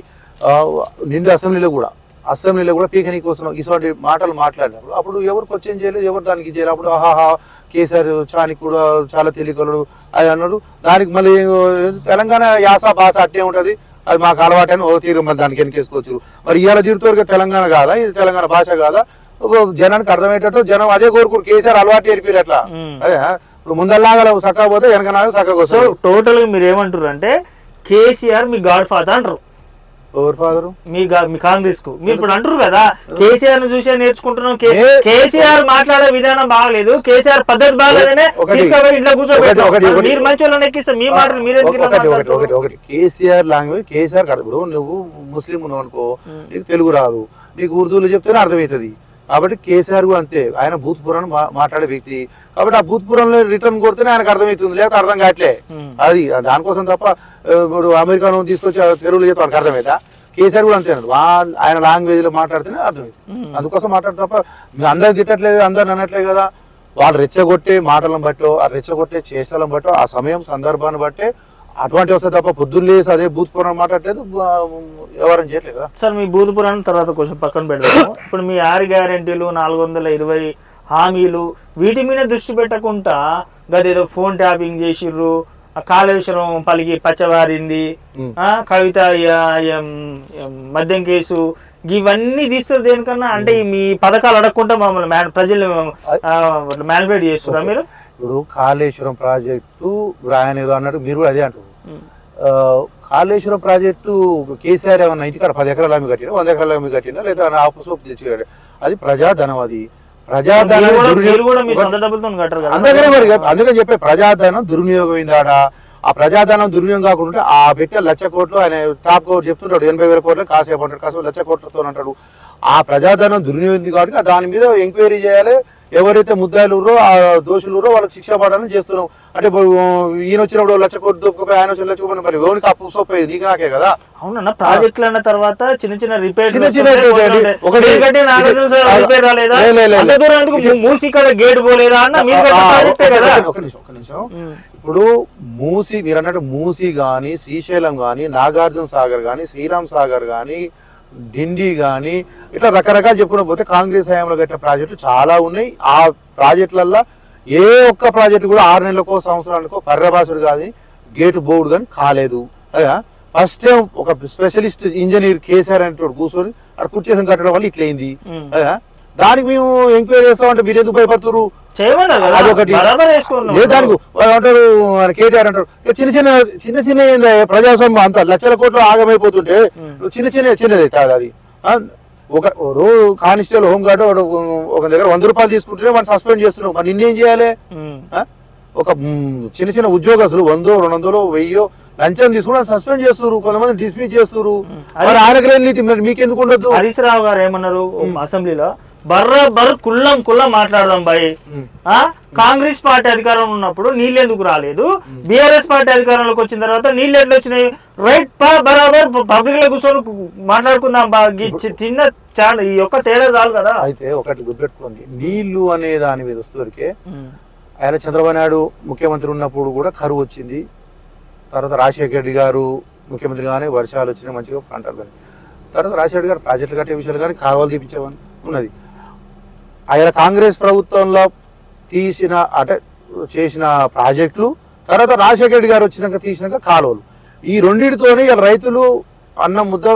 నిండు అసెంబ్లీలో కూడా పీకనీ కోసం ఇటువంటి మాటలు మాట్లాడినప్పుడు అప్పుడు ఎవరు క్వశ్చన్ చేయలేదు, ఎవరు దానికి చేయలేదు. అప్పుడు ఆహాహా కేసీఆర్ చానికి కూడా చాలా తెలియకలడు అది అన్నారు. దానికి మళ్ళీ తెలంగాణ యాస భాష అట్టే ఉంటది, అది మాకు అలవాటని ఓ తీరు మళ్ళీ దానికి వెనకేసుకోవచ్చు. మరి ఇవాళ తీరుతోరుగా తెలంగాణ కాదా, ఇది తెలంగాణ భాష కాదా? జనానికి అర్థమయ్యేటట్టు జనం అదే కోరుకురు. కేసీఆర్ అలవాటు ఏర్పారు అట్లా. అదే ఇప్పుడు ముందల్లాగా సక్కపోతే వెనకనాగా సక్కగా. సో టోటల్ గా మీరు ఏమంటారు అంటే కేసీఆర్ మీ గాడ్ ఫాదర్ అంటారు. ఎవరు ఫాదరు? మీ కాంగ్రెస్ కు మీరు ఇప్పుడు అంటారు కదా, కేసీఆర్ ను చూసే నేర్చుకుంటున్నాం, కేసీఆర్ మాట్లాడే విధానం బాగలేదు, కేసీఆర్ పద్ధతి బాగలేదనే ఇంట్లో కూర్చోబెట్టారు. మీరు మంచి వాళ్ళని ఎక్కిస్తారు, మీ మాటలు మీరే. ఒకటి కేసీఆర్ లాంగ్వేజ్ కేసీఆర్ కాదు. ఇప్పుడు నువ్వు ముస్లిం ఉన్నావు అనుకో, నీకు తెలుగు రాదు, నీకు ఉర్దూలో చెప్తేనే అర్థమవుతుంది. కాబట్టి కేసీఆర్ కూడా అంతే, ఆయన భూతపురాణం మాట్లాడే వ్యక్తి. కాబట్టి ఆ భూతపురంలో రిటర్న్ కొడితేనే ఆయనకు అర్థమవుతుంది, లేకపోతే అర్థం కావట్లే. అది దానికోసం తప్ప ఇప్పుడు అమెరికాలో తీసుకొచ్చి తెలుగులో చెప్తే వాళ్ళకి అర్థమైందా? కేసీఆర్ కూడా అంతే, ఆయన లాంగ్వేజ్ లో మాట్లాడితేనే అర్థమవుతుంది. అందుకోసం మాట్లాడితే తప్ప అందరు తిట్టట్లేదు, అందరు అనట్లేదు కదా. వాళ్ళు రెచ్చగొట్టే మాటలను బట్టో, ఆ రెచ్చగొట్టే చేష్టలను బట్టో, ఆ సమయం సందర్భాన్ని బట్టే అటువంటి వస్తే తప్ప పొద్దున్న లేసి అదే భూత పురాణం మాట్లాడలేదు, ఎవరైనా చేయట్లేదు కదా. సార్ మీ భూత పురాణం తర్వాత కొంచెం పక్కన పెడతాము. ఇప్పుడు మీ 6 గ్యారెంటీలు 420 హామీలు వీటి మీద దృష్టి పెట్టకుండా గదేదో ఫోన్ ట్యాపింగ్ చేసిర్రు, కాళేశ్వరం పలికి పచ్చవారింది, కవిత మద్యం కేసు, ఇవన్నీ తీస్తారు దేనికన్నా? అంటే మీ పథకాలు అడగకుండా మమ్మల్ని ప్రజలు మ్యానిపులేట్ చేస్తున్నా మీరు? ఇప్పుడు కాళేశ్వరం ప్రాజెక్టు ఆయన ఏదో అన్నట్టు మీరు కూడా అదే అంటారు. కాళేశ్వరం ప్రాజెక్టు కేసీఆర్ ఏమన్నా ఇంటికాడ 10 ఎకరాల అమ్మి కట్టినా, 100 ఎకరాల అమ్మి కట్టినా, లేదా ఆపుసోపు తెచ్చి, అది ప్రజాధనం. అది ప్రజాధనం అందుకని చెప్పే ప్రజాధనం దుర్వినియోగం అయిందాడా? ఆ ప్రజాధనం దుర్వినియోగం కాకుండా ఆ పెట్టే 1,00,000 కోట్లు ఆయన టాప్ కోట్ చెప్తుంటాడు, 80,000 కోట్లు కాసేపు అంటాడు, కాసేపు 1,00,000 కోట్లతో అంటాడు. ఆ ప్రజాధనం దుర్వినియోగం కాబట్టి దాని మీద ఎంక్వైరీ చేయాలి. ఎవరైతే ముద్దాయిలు ఆ దోషులు వాళ్ళకి శిక్ష పడాలని చేస్తున్నాం. అంటే ఈయన వచ్చినప్పుడు 1,00,000 కోట్లు దొక్కుపోయి, ఆయన వచ్చిన 1,00,000 కోట్లు, మరి ఎవరికి అప్పు సోపోయేది నీకు నాకే కదా. అవునన్నా ప్రాజెక్టులు అన్న తర్వాత చిన్న చిన్న రిపేర్ గేట్ పోలేదా అన్న? ఒక నిమిషం. ఇప్పుడు మూసి మీరు అన్నట్టు మూసి గాని, శ్రీశైలం గాని, నాగార్జున సాగర్ గాని, శ్రీరామ్ సాగర్ గాని, డిండి గాని, ఇట్లా రకరకాలు చెప్పుకుని పోతే కాంగ్రెస్ హయాంలో కట్టిన ప్రాజెక్టులు చాలా ఉన్నాయి. ఆ ప్రాజెక్టులలో ఏ ఒక్క ప్రాజెక్టు కూడా 6 నెలలకో సంవత్సరానికో పర్యభాషుడు కానీ గేటు బోర్డు కానీ కాలేదు. అదే ఫస్ట్ టైం ఒక స్పెషలిస్ట్ ఇంజనీర్ కేసీఆర్ అంటే కూర్చొని అక్కడ కుర్చేసం కట్టడం వల్ల ఇట్లయింది. అదే దానికి మేము ఎంక్వైరీ చేస్తామంటే మీరు ఎందుకు భయపడుతున్నారు? అదొకటి. దానికి అంటారు కేటీఆర్ అంటారు చిన్న చిన్న ప్రజాస్వామ్యం అంత 1,00,000 కోట్లు ఆగమైపోతుంటే చిన్నది కాదు అది. ఒక రోజు కానిస్టేబుల్ హోంగార్డ్ ఒక దగ్గర 100 రూపాయలు తీసుకుంటే మనం సస్పెండ్ చేస్తున్నాం. మరి నిన్నేం చేయాలి? ఒక చిన్న ఉద్యోగస్తులు 100, 200, 1000 లంచం తీసుకుని సస్పెండ్ చేస్తున్నారు, కొంతమంది డిస్మిస్ చేస్తున్నారు. మరి ఆయనకు నీతి మీకెందుకు ఉండదు? హరీష్ రావు గారు ఏమన్నారు అసెంబ్లీలో, బర్ర కుల్లం మాట్లాడదాం బాయ్. కాంగ్రెస్ పార్టీ అధికారంలో ఉన్నప్పుడు నీళ్ళు ఎందుకు రాలేదు, బిఆర్ఎస్ పార్టీ అధికారంలోకి వచ్చిన తర్వాత నీళ్ళు ఎట్లా వచ్చినాయి, రైట్ బరాబర్ పబ్లిక్ లో కూర్చొని మాట్లాడుకుందాం. చిన్న ఈ యొక్క తేడా చాలు కదా. అయితే ఒకటి గుర్తుపెట్టుకోండి, నీళ్లు అనే దాని మీద వస్తువరకే ఆయన చంద్రబాబు నాయుడు ముఖ్యమంత్రి ఉన్నప్పుడు కూడా కరువు వచ్చింది. తర్వాత రాజశేఖర రెడ్డి గారు ముఖ్యమంత్రి కానీ వర్షాలు వచ్చినాయి, మంచిగా పంటలు కానీ. తర్వాత రాజశేఖర రెడ్డి గారు ప్రాజెక్టులు కట్టే విషయాలు కానీ కాలువలు తీపించేవని ఉన్నది. ఆయన కాంగ్రెస్ ప్రభుత్వంలో చేసిన ప్రాజెక్టులు, తర్వాత రాజశేఖర రెడ్డి గారు వచ్చినాక తీసినాక కాలువలు, ఈ రెండింటితోనే రైతులు అన్నం ముద్ద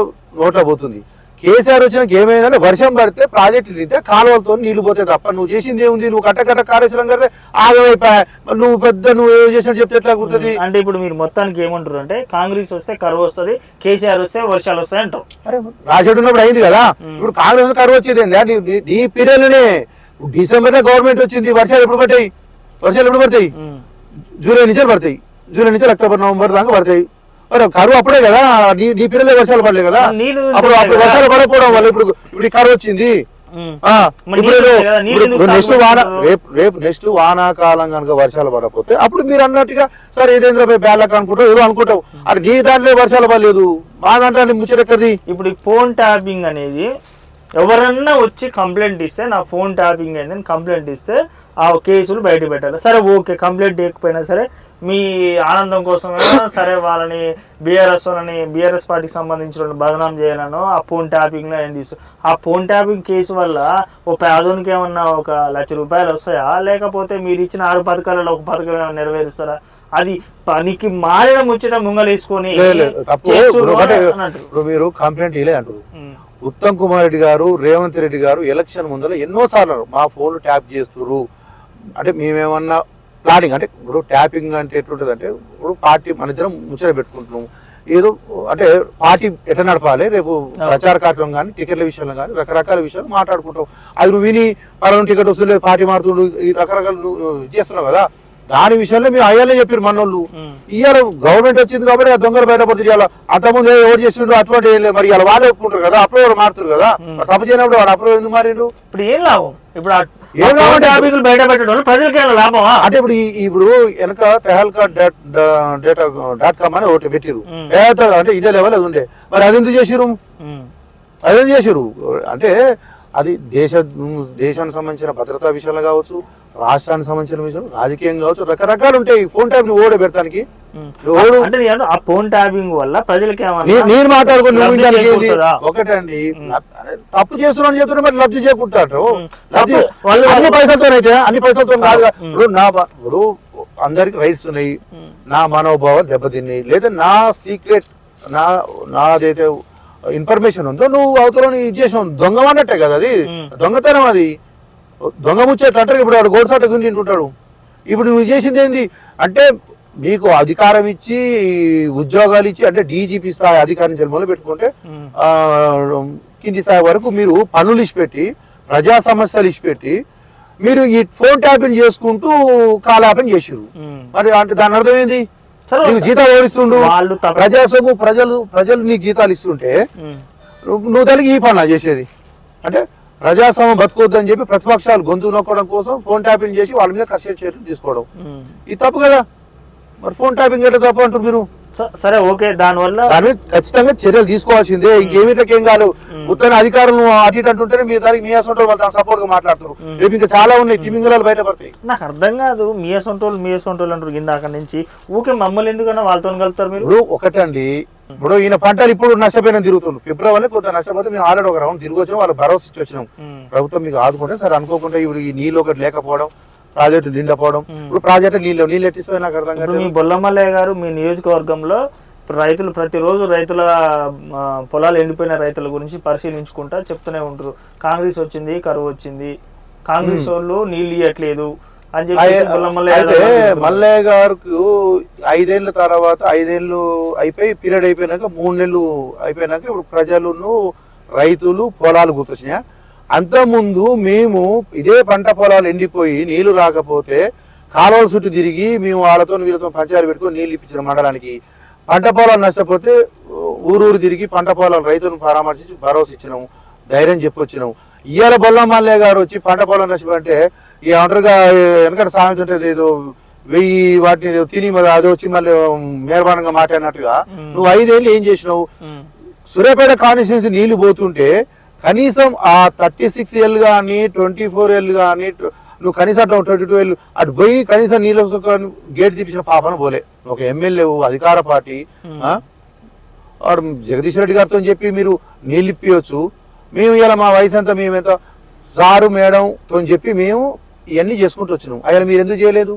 నోట్ల పోతుంది. కేసీఆర్ వచ్చినాక ఏమైందంటే వర్షం పడితే ప్రాజెక్టులు నింటే కాలువలతో నీళ్లు పోతే తప్ప నువ్వు చేసింది ఏముంది? నువ్వు కట్ట కార్యాచరణ కడితే ఆగమైపోయా, నువ్వు నువ్వు ఏం చేసినట్టు చెప్తే ఎట్లా కుడుతుంది? అంటే ఇప్పుడు మీరు మొత్తానికి ఏమంటారు అంటే కాంగ్రెస్ వస్తే కరువు వస్తుంది, కేసీఆర్ వస్తే వర్షాలు వస్తాయి అంటారు. రాజశేఖర్ ఉన్నప్పుడు అయింది కదా, ఇప్పుడు కాంగ్రెస్ కరువు వచ్చేది నీ పీరియడ్లోనే. డిసెంబర్ లో గవర్నమెంట్ వచ్చింది, వర్షాలు ఎప్పుడు పడ్డాయి? వర్షాలు ఎప్పుడు పడతాయి? జూలై నుంచి పడతాయి, జూలై నుంచి అక్టోబర్ నవంబర్ దాకా పడతాయి. మరి కరువు అప్పుడే కదా, నీ పిల్లలే వర్షాలు పడలేదు కదా, అప్పుడు వర్షాలు పడకపోవడం వల్ల ఇప్పుడు ఈ కరువు వచ్చింది. రేపు నెక్స్ట్ వానాకాలం కనుక వర్షాలు పడకపోతే అప్పుడు మీరు అన్నట్టుగా సరే ఏదేంద్రపై బ్యాలక్ అనుకుంటావు, ఏదో అనుకుంటావు. అది నీ దాంట్లో వర్షాలు పడలేదు, మా దాంట్లో ముచ్చటెక్కడిది? ఇప్పుడు ఫోన్ ట్యాపింగ్ అనేది ఎవరన్నా వచ్చి కంప్లైంట్ ఇస్తే నా ఫోన్ ట్యాపింగ్ అయిందని కంప్లైంట్ ఇస్తే ఆ కేసులు బయట పెట్టాలి. సరే ఓకే, కంప్లైంట్ ఇవ్వకపోయినా సరే మీ ఆనందం కోసమైనా సరే వాళ్ళని బీఆర్ఎస్ పార్టీకి సంబంధించిన బదనాం చేయాలనో ఆ ఫోన్ ట్యాపింగ్ లో ఏం తీసు ఆ ఫోన్ ట్యాపింగ్ కేసు వల్ల ఓ పేదోనికి ఏమన్నా ₹1,00,000 వస్తాయా, లేకపోతే మీరు ఇచ్చిన 6 పథకాలలో ఒక పథకం ఏమైనా నెరవేరుస్తారా? అది పనికి మారిన ముచ్చట ముంగలేసుకొని ఇప్పుడు మీరు కంప్లైంట్ ఇలే అంటారు. ఉత్తమ్ కుమార్ రెడ్డి గారు, రేవంత్ రెడ్డి గారు ఎలక్షన్ ముందర ఎన్నోసార్లు మా ఫోన్లు ట్యాప్ చేస్తున్నారు అంటే మేమేమన్నా ప్లానింగ్ అంటే ఇప్పుడు ట్యాపింగ్ అంటే ఎట్లుంటుంది అంటే ఇప్పుడు పార్టీ మన ఇద్దరం ముచ్చట పెట్టుకుంటున్నాం ఏదో అంటే పార్టీ ఎట్లా నడపాలి రేపు ప్రచార కార్యక్రమం కానీ టికెట్ల విషయంలో కానీ రకరకాల విషయాలు మాట్లాడుకుంటాం. అది నువ్వు విని పలానా టికెట్ వస్తుంది పార్టీ మారుతుండు ఈ రకరకాలు చేస్తున్నావు కదా, దాని విషయంలో మేము అయ్యాలే చెప్పారు మనోళ్ళు. ఇవాళ గవర్నమెంట్ వచ్చింది కాబట్టి ఆ దొంగలు బయటపడుతుంది. ఇవాళ అంతకుముందు ఎవరు చేస్తుండ్రు అటువంటి మరి ఇలా వాళ్ళు ఒప్పుకుంటారు కదా, అప్పుడు ఎవరు మారుతారు కదా, తప్పు చేయనప్పుడు వాడు అప్పుడు ఎందుకు మారిండు? ఇప్పుడు ఏం లాభం? ఇప్పుడు బయట పెట్టడం ప్రజలకి లాభం అంటే ఇప్పుడు వెనక tehalka.com అని ఒకటి పెట్టిరు అంటే ఇండియా లెవెల్ అది ఉండే, మరి అది ఎందుకు చేసిరు? అదేందుకు చేసిరు అంటే అది దేశానికి సంబంధించిన భద్రతా విషయాలు కావచ్చు, రాష్ట్రానికి సంబంధించిన విషయం రాజకీయం కావచ్చు, రకరకాలు ఉంటాయి. ఫోన్ ట్యాపింగ్ ఓడే పెడతానికి ఆ ఫోన్ ట్యాపింగ్ వల్ల ప్రజలకి నేను మాట్లాడుకుని ఒకటండి తప్పు చేస్తున్నాను చెప్తున్నా మరి లబ్ధి చేకూరుతారు. అన్ని పైసలతో కాదు. ఇప్పుడు అందరికి రైట్స్ ఉన్నాయి, నా మనోభావాలు దెబ్బతిన్నాయి, లేదా నా సీక్రెట్ నాదైతే ఇన్ఫర్మేషన్ ఉందో నువ్వు అవతల చేసావు దొంగ అన్నట్టే కదా, అది దొంగతనం. అది దొంగ ముచ్చేట్లు అంటారు. ఇప్పుడు వాడు గోడసాట గుంజింటుంటాడు. ఇప్పుడు నువ్వు చేసింది ఏంది అంటే నీకు అధికారం ఇచ్చి ఉద్యోగాలు ఇచ్చి అంటే డీజీపీ స్థాయి అధికారం మొదలు పెట్టుకుంటే కింది స్థాయి వరకు మీరు పనులు ఇచ్చిపెట్టి ప్రజా సమస్యలు ఇచ్చిపెట్టి మీరు ఈ ఫోన్ ట్యాపింగ్ చేసుకుంటూ కాలాపన చేసిరు. మరి అంటే దాని అర్థం ఏంది? నీకు జీతాలు ఓడిస్తుండు ప్రజాసొమ్ము, ప్రజలు నీకు జీతాలు ఇస్తుంటే నువ్వు తల్లికి ఈ పని చేసేది అంటే ప్రజాస్వామ్యం బతుకోవద్దని చెప్పి ప్రతిపక్షాలు గొంతు నొక్కడం కోసం ఫోన్ ట్యాపింగ్ చేసి వాళ్ళ మీద కక్ష చర్యలు తీసుకోవడం ఇది తప్పు కదా. మరి ఫోన్ ట్యాపింగ్ ఎట్లా తప్పు అంటారు మీరు? సరే ఓకే, దానివల్ల ఖచ్చితంగా చర్యలు తీసుకోవాల్సిందే. ఇంకేమిటకేం కాదు. ఉత్తర అధికారులు అటు ఇటు అంటుంటే మీ దానికి మీ అసొంటోళ్ళు వాళ్ళు సపోర్ట్ గా మాట్లాడుతారు. రేపు ఇంకా చాలా ఉన్నాయి, తిమింగలాలు బయటపడతాయి. నాకు అర్థం కాదు, మీ అసొంటోళ్ళు అంటారు ఇందాక నుంచి. ఊకే మమ్మల్ని ఎందుకన్నా వాళ్ళతో కలుపుతారు మీరు? ఇప్పుడు ఒకటండి, ఇప్పుడు ఈయన పంటలు ఇప్పుడు నష్టపోయిన తిరుగుతుంది. ఫిబ్రవరి కొంత నష్టపోతే మేము ఆల్రెడీ ఒక రౌండ్ తిరిగి వచ్చినాం, వాళ్ళు భరోసా ఇచ్చి వచ్చినాం. ప్రభుత్వం మీకు ఆదుకుంటే సరే అనుకోకుండా ఇప్పుడు ఈ నీళ్ళు ఒకటి లేకపోవడం, ప్రాజెక్టు నిండపోవడం. ఇప్పుడు ప్రాజెక్టు నీళ్ళు ఎట్టిస్తే నాకు అర్థం కాదు. మీ బొల్లమల్లయ్య గారు మీ నియోజకవర్గంలో రైతులు ప్రతిరోజు రైతుల పొలాలు ఎండిపోయిన రైతుల గురించి పరిశీలించుకుంటా చెప్తూనే ఉంటారు. కాంగ్రెస్ వచ్చింది, కరువు వచ్చింది, కాంగ్రెస్ వాళ్ళు నీళ్ళు ఇవ్వట్లేదు అని చెప్పి మల్లయ్య గారికి 5 ఏళ్ళ తర్వాత 5 ఏళ్ళు అయిపోయి పీరియడ్ అయిపోయినాక 3 నెలలు అయిపోయినాక ఇప్పుడు ప్రజలను రైతులు పొలాలు గుర్తొచ్చినాయి. అంతకుముందు మేము ఇదే పంట పొలాలు ఎండిపోయి నీళ్లు రాకపోతే కాలువల చుట్టూ తిరిగి మేము వాళ్ళతో వీళ్ళతో పంచాయతీ పెట్టుకొని నీళ్ళు ఇప్పించిన మండలానికి. పంట పొలాలు నష్టపోతే ఊరూరు తిరిగి పంట పొలాలు రైతులను పరామర్శించి భరోసా ఇచ్చినాము, ధైర్యం చెప్పొచ్చినాము. ఇవాళ బొల్లమల్లయ్య గారు వచ్చి పంట పొలాలు నష్టపోతే ఈ ఒంటరిగా వెనకటి సామెత ఉంటుంది ఏదో 1000 వాటిని తిని మరి అది వచ్చి మళ్ళీ మేర్బానంగా మాట్లాడినట్టుగా నువ్వు 5 ఏళ్ళు ఏం చేసినావు? సూర్యాపేట కాన్స్టిట్యున్సీ నీళ్లు పోతుంటే కనీసం ఆ 36 ఏళ్ళు కానీ 24 ఏళ్ళు కానీ నువ్వు కనీసం 22 ఏళ్ళు అటు పోయి కనీసం నీళ్ళు గేట్ తీపించిన పాపన పోలే. ఒక ఎమ్మెల్యే అధికార పార్టీ వాడు జగదీష్ రెడ్డి గారితో చెప్పి మీరు నీళ్ళు ఇప్పియచ్చు. మేము ఇలా మా వయసు అంతా మేమెంత సారు మేడంతో చెప్పి మేము ఇవన్నీ చేసుకుంటూ వచ్చినాం. అయ్యా మీరు ఎందుకు చేయలేదు?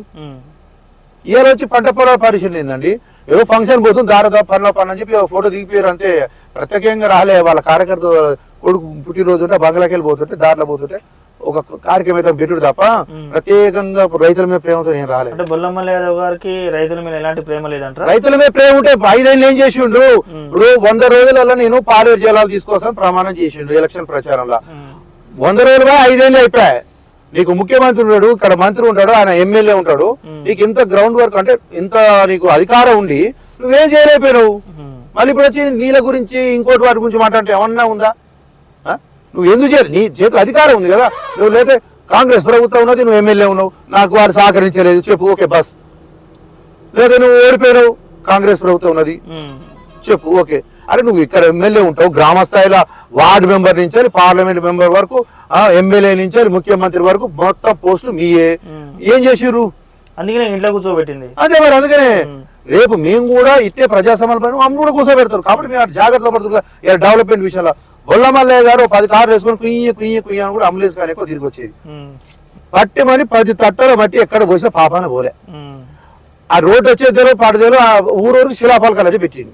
ఇవాళ వచ్చి పంట పొలాల పరిశీలన ఏందండి? ఏదో ఫంక్షన్ పోతుంది దారదా పని అని చెప్పి ఫోటో దిగిపోయారు అంతే. ప్రత్యేకంగా రాలే. వాళ్ళ కార్యకర్త కొడుకు పుట్టినరోజు ఉంటే బంగ్లాకెళ్ళి పోతుంటే దారిలో పోతుంటే ఒక కార్యక్రమం అయితే పెట్టుడు తప్ప ప్రత్యేకంగా రైతుల మీద ప్రేమతో నేను రాలేదు. అంటే బొల్లమల్లయ్య యాదవ్ గారికి రైతుల మీద ఎలాంటి ప్రేమ లేదంటారా? రైతుల మీద ప్రేమ ఉంటే 5 ఏళ్ళు ఏం చేసిండు? ఇప్పుడు 100 రోజులలో నేను పాలేరు జలాలు తీసుకోసం ప్రమాణం చేసిండు ఎలక్షన్ ప్రచారంలో. 100 రోజులుగా 5 ఏళ్ళు అయిపోయాయి. నీకు ముఖ్యమంత్రి ఉంటాడు, ఇక్కడ మంత్రి ఉంటాడు, ఆయన ఎమ్మెల్యే ఉంటాడు, నీకు ఇంత గ్రౌండ్ వర్క్ అంటే ఇంత నీకు అధికారం ఉండి నువ్వేం చేయలేకపోయినావు. మళ్ళీ ఇప్పుడు వచ్చి నీళ్ళ గురించి ఇంకోటి వాటి గురించి మాట్లాడితే ఏమన్నా ఉందా? నువ్వు ఎందుకు చేయరు? నీ చేతులు అధికారం ఉంది కదా. నువ్వు లేదా కాంగ్రెస్ ప్రభుత్వం ఉన్నది, నువ్వు ఎమ్మెల్యే ఉన్నావు, నాకు వారు సహకరించలేదు చెప్పు, ఓకే బస్. లేదా నువ్వు ఓడిపోయావు, కాంగ్రెస్ ప్రభుత్వం ఉన్నది చెప్పు, ఓకే. అరే నువ్వు ఇక్కడ ఎమ్మెల్యే ఉంటావు, గ్రామ స్థాయిలో వార్డు మెంబర్ నుంచి పార్లమెంట్ మెంబర్ వరకు, ఎమ్మెల్యే నుంచి ముఖ్యమంత్రి వరకు మొత్తం పోస్టులు మీయే. ఏం చేసిర్రు? అందుకనే ఇంట్లో కూర్చోబెట్టింది. అదే మరి, అందుకనే రేపు మేము కూడా ఇట్టే ప్రజా సమర్పణ అమ్మ కూడా కూర్చోబెడతారు. కాబట్టి మేము జాగ్రత్తలు పడుతున్నారు డెవలప్మెంట్ విషయంలో. బొల్లమల్లయ్య గారు 10 కార్లు వేసుకొని కుయ్యి అని కూడా అంబులెన్స్ కానీ ఎక్కువ తిరిగి వచ్చేది. పట్టమని 10 తట్టలు బట్టి ఎక్కడ పోసినా పాపాన పోలే. ఆ రోడ్డు వచ్చేదేలో పాడదేలో ఆ ఊరూరికి శిలాఫలకాలు అయితే పెట్టింది.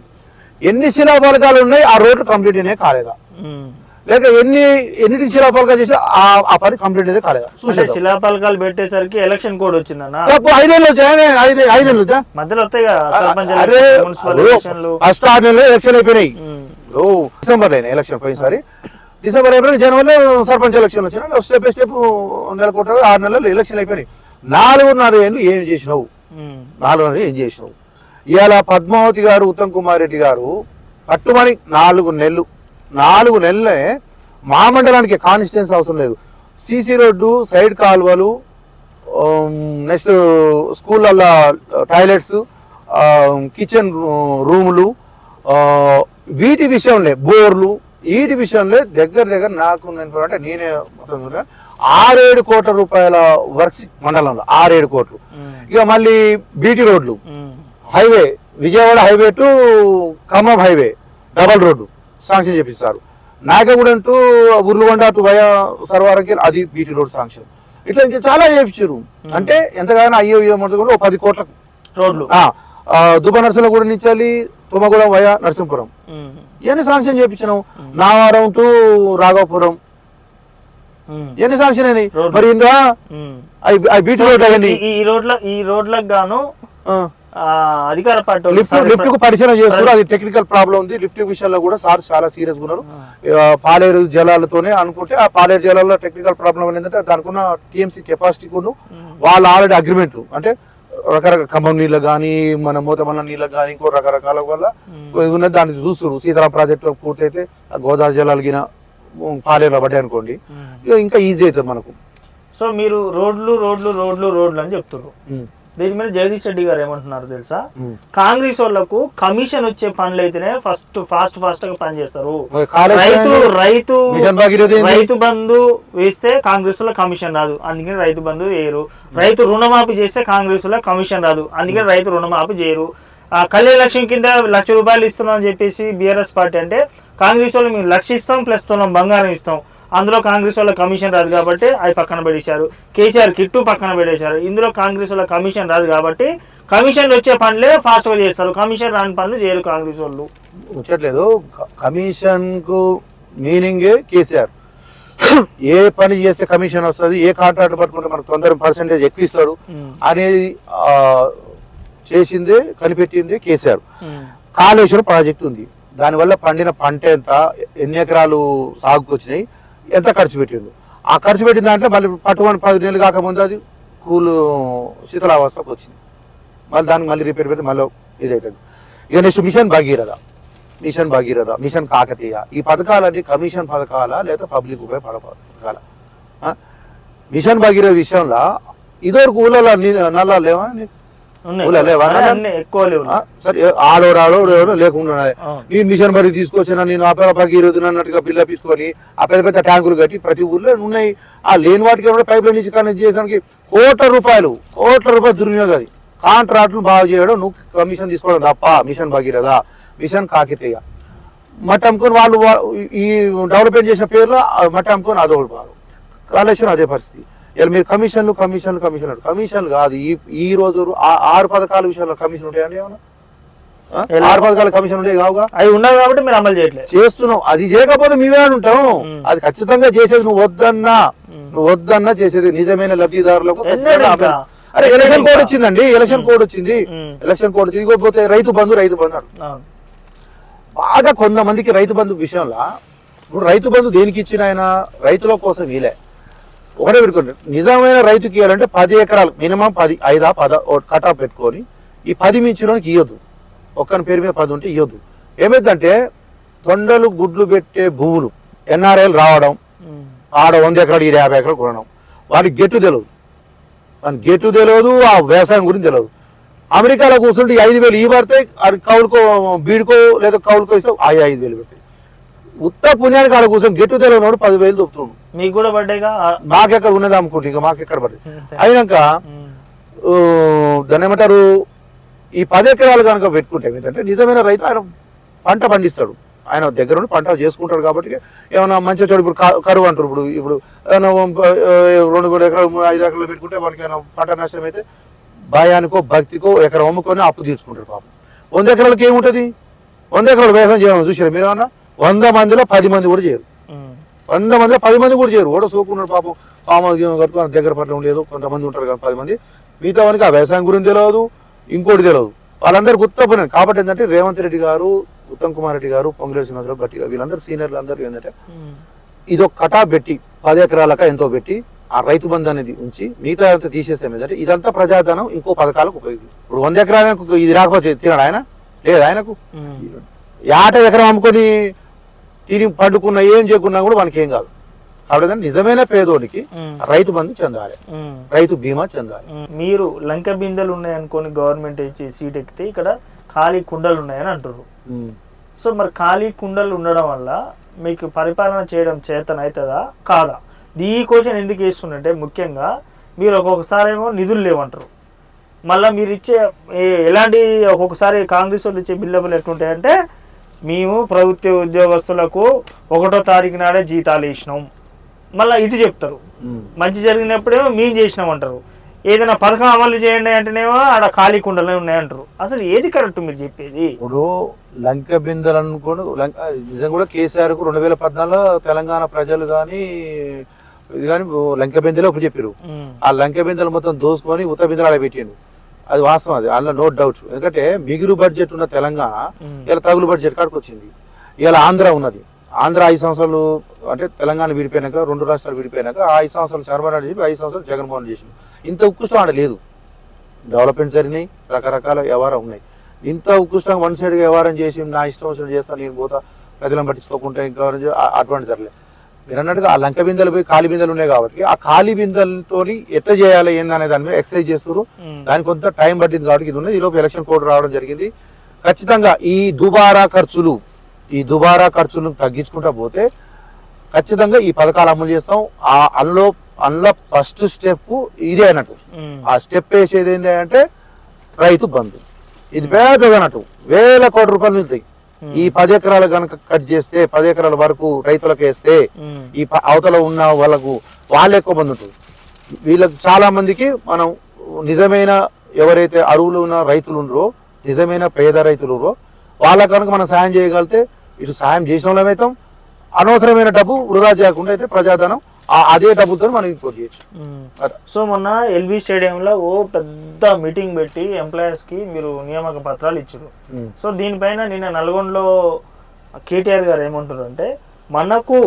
ఎన్ని శిలాఫలకాలు ఉన్నాయి, ఆ రోడ్డు కంప్లీట్ అయినా కాలేదా? లేక ఎన్నిటి శిలాఫలకాలు చేసి ఆ పని కంప్లీట్ అయితే కాలేదా? శిలాఫలకాలు పెట్టేసరికి ఎలక్షన్ కోడ్ వచ్చిందన్న. 5 ఏళ్ళు వచ్చాయి, 5 ఏళ్ళు మధ్యలో వస్తాయి కదా. ఫస్ట్ 6 నెలలు ఎలక్షన్ అయిపోయినాయి. డిసెంబర్ అయినా ఎలక్షన్ పోయినసారి. డిసెంబర్ అయిపోయి జనవరిలో సర్పంచ్ ఎలక్షన్ వచ్చినా స్టెప్ బై స్టెప్ నెల కోట 6 నెలలు ఎలక్షన్ అయిపోయినాయి. 4.5 ఏళ్ళు ఏం చేసినావు? 4.5 ఏం చేసినావు? ఇవాళ పద్మావతి గారు, ఉత్తమ్ కుమార్ రెడ్డి గారు పట్టుమని 4 నెలలే మా మండలానికి కాన్స్టిట్యున్సీ అవసరం లేదు. సీసీ రోడ్డు, సైడ్ కాలువలు, నెక్స్ట్ స్కూళ్ళల్లో టాయిలెట్స్, కిచెన్ రూములు, వీటి విషయంలో బోర్లు, వీటి విషయంలో దగ్గర నాకు అంటే నేనే 6-7 కోట్ల రూపాయల వర్క్స్ మండలంలో 6-7 కోట్లు. ఇక మళ్ళీ బీటీ రోడ్లు, highway Vijayawada highway to Khammam highway double road sanction చేపిస్తారు. నాయకగూడెం టు ఉర్లుగొండ టు వయా సర్వారంకి అది బీటీ రోడ్ శాంక్షన్. ఇట్లా ఇంకా చాలా చేయించారు. అంటే ఎంతగానో అయ్యో మొదలు 10 కోట్ల రోడ్లు. దుబ్బనర్సల కూడా నుంచి తుమ్మగూడెం వయా నరసింపురం ఇవన్నీ శాంక్షన్ చేయించినాం. నావారం టు రాఘవపురం ఇవన్నీ శాంక్షన్ అయినాయి. మరి ఇంకా బీటీ రోడ్ అవన్నీ ఈ రోడ్లకు గాను అధికార పార్టీ లిఫ్ట్ కు పరిశీలన చేస్తున్నారు. అది టెక్నికల్ ప్రాబ్లం ఉంది. లిఫ్ట్ విషయంలో కూడా సార్ చాలా సీరియస్ గా ఉన్నారు. పాలేరు జలాలతోనే అనుకుంటే ఆ పాలేరు జలాల్లో టెక్నికల్ ప్రాబ్లం ఏంటంటే దానికి ఉన్న టీఎంసీ కెపాసిటీ కూడా వాళ్ళు ఆల్రెడీ అగ్రిమెంట్ అంటే రకరకాల ఖమ్మం నీళ్ళకి కానీ మన మూతమల్ల నీళ్ళకి కానీ ఇంకో రకరకాల వల్ల ఉన్నది. దాన్ని చూస్తున్నారు. సీతారాం ప్రాజెక్టు పూర్తయితే గోదావరి జలాలు గిన పాలేరులో పడ్డాయి అనుకోండి, ఇంకా ఈజీ అవుతుంది మనకు. సో మీరు రోడ్లు అని చెప్తున్నారు. దీని మీద జగదీష్ రెడ్డి గారు ఏమంటున్నారు తెలుసా? కాంగ్రెస్ వాళ్ళకు కమిషన్ వచ్చే పనులు అయితేనే ఫాస్ట్ గా పనిచేస్తారు. రైతు బంధు వేస్తే కాంగ్రెస్ లో కమిషన్ రాదు, అందుకని రైతు బంధు చేయరు. రైతు రుణమాఫీ చేస్తే కాంగ్రెస్ లో కమిషన్ రాదు, అందుకని రైతు రుణమాఫీ చేయరు. కళ్యాణ లక్ష్యం కింద 1,00,000 రూపాయలు ఇస్తున్నాం అని చెప్పేసి బీఆర్ఎస్ పార్టీ అంటే కాంగ్రెస్ వాళ్ళు మేము 1,00,000 ఇస్తాం ప్లస్ తులం బంగారం ఇస్తాం, అందులో కాంగ్రెస్ వాళ్ళ కమిషన్ రాదు కాబట్టి అది పక్కన పెట్టేశారు. కేసీఆర్ కిట్టు పక్కన పెట్టేశారు. ఇందులో కాంగ్రెస్ వాళ్ళ కమిషన్ రాదు కాబట్టి కమిషన్ వచ్చే పనులే ఫాస్ట్ గా చేస్తారు, కమిషన్ రాని పనులు చేయరు కాంగ్రెస్ వాళ్ళు. వచ్చట్లేదు. కమిషన్ కు మీనింగే కేసీఆర్. ఏ పని చేస్తే కమిషన్ వస్తుంది, ఏ కాంట్రాక్ట్ పట్టుకుంటే మనకు 90% ఎక్కువ ఇస్తాడు అనేది చేసిందే కనిపెట్టింది కేసీఆర్. కాళేశ్వరం ప్రాజెక్ట్ ఉంది, దానివల్ల పండిన పంట ఎంత, ఎన్ని ఎకరాలు సాగుకు వచ్చినాయి, ఎంత ఖర్చు పెట్టిండు. ఆ ఖర్చు పెట్టిన దాంట్లో మళ్ళీ పట్టుకొని 10 నెలలు కాకముందు అది శీతలావస్థకు వచ్చింది. మళ్ళీ దానికి మళ్ళీ రిపేర్ పెడితే మళ్ళీ ఇది అవుతుంది. ఇక next mission Bhagiratha, mission Kakatiya, ఈ పథకాలన్నీ కమిషన్ పథకాల లేదా పబ్లిక్ ఉపయోగపడ పథకాల. మిషన్ భగీరథ విషయంలో ఇదివరకు ఊళ్ళలో నల్లా లేవా? సరే ఆడోరాడో లేకుండా నేను మిషన్ భరీ తీసుకొచ్చిన నేను భగీరథ అన్నట్టుగా బిల్లు తీసుకొని ఆ పెద్ద ట్యాంకులు కట్టి ప్రతి ఊర్లో ఉన్నాయి. ఆ లేని వాటికి కూడా పైప్ లైన్ నుంచి కనెక్ట్ చేసానికి కోట్ల రూపాయలు దుర్వినియోగం. అది కాంట్రాక్టులు బాగు చేయడం, నువ్వు కమిషన్ తీసుకోవడం తప్ప. మిషన్ భగీరథ, మిషన్ కాకతీయ మట్టి అమ్ముకొని వాళ్ళు ఈ డెవలప్మెంట్ చేసిన పేర్లో మట్టి అమ్ముకొని అదొకటి బాగు. కాళేశ్వరం అదే పరిస్థితి. ఇలా మీరు కమిషన్లు కాదు. ఈ రోజు 6 పథకాల విషయంలో కమిషన్ ఉంటాయండి? ఏమన్నా 6 పథకాల కమిషన్ ఉంటాయి కావుగా? అవి ఉన్నాయి కాబట్టి మీరు అమలు చేయట్లేదు, చేస్తున్నావు. అది చేయకపోతే మేమే ఉంటాం. అది ఖచ్చితంగా చేసేది నువ్వు వద్దన్నా చేసేది నిజమైన లబ్ధిదారులకు. అరే ఎలక్షన్ కోడ్ వచ్చిందండి, ఎలక్షన్ కోడ్ వచ్చింది. ఇకపోతే రైతు బంధు బాగా కొంతమందికి రైతు బంధు విషయంలో ఇప్పుడు రైతు బంధు దేనికి ఇచ్చిన ఆయన రైతుల కోసం వీలే. ఒకటే పెట్టుకోండి, నిజమైన రైతుకి ఇవ్వాలంటే 10 ఎకరాలు మినిమం 10, 5, 10 కటా పెట్టుకొని ఈ 10 మించిలోనికి ఇవ్వద్దు. ఒక్కని పేరు మీద 10 ఉంటే ఇవ్వద్దు. ఏమైందంటే తొండలు గుడ్లు పెట్టే భూములు ఎన్ఆర్ఐలు రావడం, ఆడ 100 ఎకరాలు 50 ఎకరాలు కొనడం, వాడికి గెట్టు తెలియదు, ఆ వ్యవసాయం గురించి తెలియదు. అమెరికాలో కూర్చుంటే 5,000 ఈ పడితే అది కౌలుకో బీడుకో లేదా కౌలుకో ఇస్తే 5,000 పెడతాయి. ఉత్త పుణ్యానికి ఆడ కూర్చొని గెట్టు తెలియనోడు 10,000 దొరుకుతుండు. మీకు కూడా పడ్డాయిగా, మాకెక్కడ ఉన్నది అమ్ముకుంటే ఇంకా మాకెక్కడ పడ్డాయి. అయినాక దాన్ని ఏమంటారు, ఈ 10 ఎకరాలు కనుక పెట్టుకుంటే ఏంటంటే నిజమైన రైతు ఆయన పంట పండిస్తాడు, ఆయన దగ్గర ఉండి పంట చేసుకుంటాడు. కాబట్టి ఏమైనా మంచిగా చోటు ఇప్పుడు కరువు అంటారు, ఇప్పుడు ఏమైనా 2 ఎకరాలు 5 ఎకరాలు పెట్టుకుంటే మనకి ఏమైనా పంట నష్టం అయితే భయానికో భక్తికో ఎకరం అమ్ముకొని అప్పు తీర్చుకుంటారు. పాపం 100 ఎకరాలకి ఏముంటుంది, 100 ఎకరాలు వ్యవసాయం చేయడం చూసారు మీరు ఏమన్నా? 100 మందిలో 10 మంది కూడా చేయరు, 100 మందిలో 10 మంది కూడా చేయరు. కూడా సోకున్నాడు పాపం, కట్టుకుని దగ్గర పట్టడం లేదు, కొంతమంది ఉంటారు కదా 10 మంది. మిగతా వానికి ఆ వ్యవసాయం గురించి తెలియదు, ఇంకోటి తెలియదు. వాళ్ళందరూ గుర్తుపోయినారు. కాబట్టి ఏంటంటే రేవంత్ రెడ్డి గారు, ఉత్తమ్ కుమార్ రెడ్డి గారు, పొంగులేటి శ్రీనివాసరావు గట్టిగా వీళ్ళందరూ సీనియర్లు అందరూ ఏంటంటే ఇదొక కటా పెట్టి 10 ఎకరాలక ఎంతో పెట్టి ఆ రైతు బంధు అనేది ఉంచి మిగతా అంతా తీసేసాం. ఏంటంటే ఇదంతా ప్రజాధనం ఇంకో పథకాలకు ఉపయోగించి. ఇప్పుడు 100 ఎకరాలకు ఇది రాకపోతే తినడు ఆయన, లేదు ఆయనకు 50 ఎకరం అమ్ముకొని తిని పండుకున్నా ఏం చేయకున్నా కూడా మనకి ఏం కాదు. కాబట్టి నిజమైన పేదోడికి రైతు బంధు చెందాలి, రైతు బీమా చెందాలి. మీరు లంక బిందెలు ఉన్నాయనుకోని గవర్నమెంట్ ఇచ్చి సీట్ ఎక్కితే ఇక్కడ ఖాళీ కుండలు ఉన్నాయని అంటారు. సో మరి ఖాళీ కుండలు ఉండడం వల్ల మీకు పరిపాలన చేయడం చేతనవుతుందా కాదా? ఈ క్వశ్చన్ ఎందుకు వేస్తుందంటే ముఖ్యంగా మీరు ఒక్కొక్కసారి ఏమో నిధులు లేవంటారు, మళ్ళీ మీరు ఇచ్చే ఎలాంటి ఒక్కొక్కసారి కాంగ్రెస్ వాళ్ళు ఇచ్చే బిల్లులు ఎట్లుంటాయంటే మేము ప్రభుత్వ ఉద్యోగస్తులకు 1వ తారీఖు నాడే జీతాలు వేసినాం, మళ్ళీ ఇటు చెప్తారు. మంచి జరిగినప్పుడేమో మేము చేసినాం అంటారు. ఏదైనా పథకం అమలు చేయండి అంటేనేమో ఆడ ఖాళీ కుండలే ఉన్నాయంటారు. అసలు ఏది కరెక్ట్ మీరు చెప్పేది? ఇప్పుడు లంక బిందెలు అనుకోండి, నిజం కూడా కేసీఆర్ కు 2014లో తెలంగాణ ప్రజలు కానీ ఇది కానీ లంక బిందెలు ఒకటి చెప్పారు. ఆ లంక బిందెలు మొత్తం దోసుకొని ఉత్త బిందెలు ఆడ పెట్టాను. అది వాస్తవం, అది అందులో నో డౌట్. ఎందుకంటే మిగులు బడ్జెట్ ఉన్న తెలంగాణ ఇలా తగులు బడ్జెట్ కాడికి వచ్చింది. ఇలా ఆంధ్ర ఉన్నది. ఆంధ్ర 5 సంవత్సరాలు అంటే తెలంగాణ విడిపోయినాక 2 రాష్ట్రాలు విడిపోయినాక 5 సంవత్సరాలు చంద్రబాబు చెప్పి 5 సంవత్సరాలు జగన్మోహన్ చేసింది. ఇంత ఉత్కృష్టం ఆడ లేదు. డెవలప్మెంట్ జరిగినాయి, రకరకాల వ్యవహారం ఉన్నాయి. ఇంత ఉత్కృష్టంగా వన్ సైడ్గా వ్యవహారం చేసి నా ఇష్టం వచ్చినట్టు చేస్తాను నేను పోతా ప్రజలను పట్టించుకోకుండా ఇంకా అటువంటి జరగలేదు. మీరు అన్నట్టుగా ఆ లంక బిందెలు పోయి ఖాళీ బిందెలు ఉన్నాయి కాబట్టి ఆ ఖాళీ బిందెలతో ఎట్లా చేయాలి ఏందనే దాని మీద ఎక్సర్సైజ్ చేస్తారు. దానికి కొంత టైం పట్టింది కాబట్టి ఇది ఉన్నది. ఈలోపు ఎలక్షన్ కోడ్ రావడం జరిగింది. ఖచ్చితంగా ఈ దుబారా ఖర్చులను తగ్గించుకుంటా పోతే ఖచ్చితంగా ఈ పథకాలు అమలు చేస్తాం. అందులో ఫస్ట్ స్టెప్ ఇదే అన్నట్టు. ఆ స్టెప్ వేసేది ఏంటి అంటే రైతు బంధు. ఇది పెద్దది అన్నట్టు, వేల కోట్ల రూపాయలు మిగులుతాయి. ఈ 10 ఎకరాలు కనుక కట్ చేస్తే 10 ఎకరాల వరకు రైతులకు వేస్తే ఈ అవతల ఉన్న వాళ్ళకు వాళ్ళు ఎక్కువ మంది ఉంటుంది. వీళ్ళకి చాలా మందికి మనం నిజమైన ఎవరైతే అరువులు ఉన్న రైతులు ఉన్నారో, నిజమైన పేద రైతులు ఉన్నారో వాళ్ళకి కనుక మనం సాయం చేయగలిగితే ఇటు సాయం చేసిన వాళ్ళమవుతాం. అనవసరమైన డబ్బు వృధా చేయకుండా అయితే ప్రజాధనం అదే డబ్బుతో మనం ఇంపోర్ట్ చేయొచ్చు. సో మొన్న ఎల్బీ స్టేడియంలో ఓ పెద్ద మీటింగ్ పెట్టి ఎంప్లాయీస్ కి మీరు నియామక పత్రాలు ఇచ్చారు. సో దీనిపైన నిన్న నల్గొండలో కేటీఆర్ గారు ఏమంటారు అంటే మనకు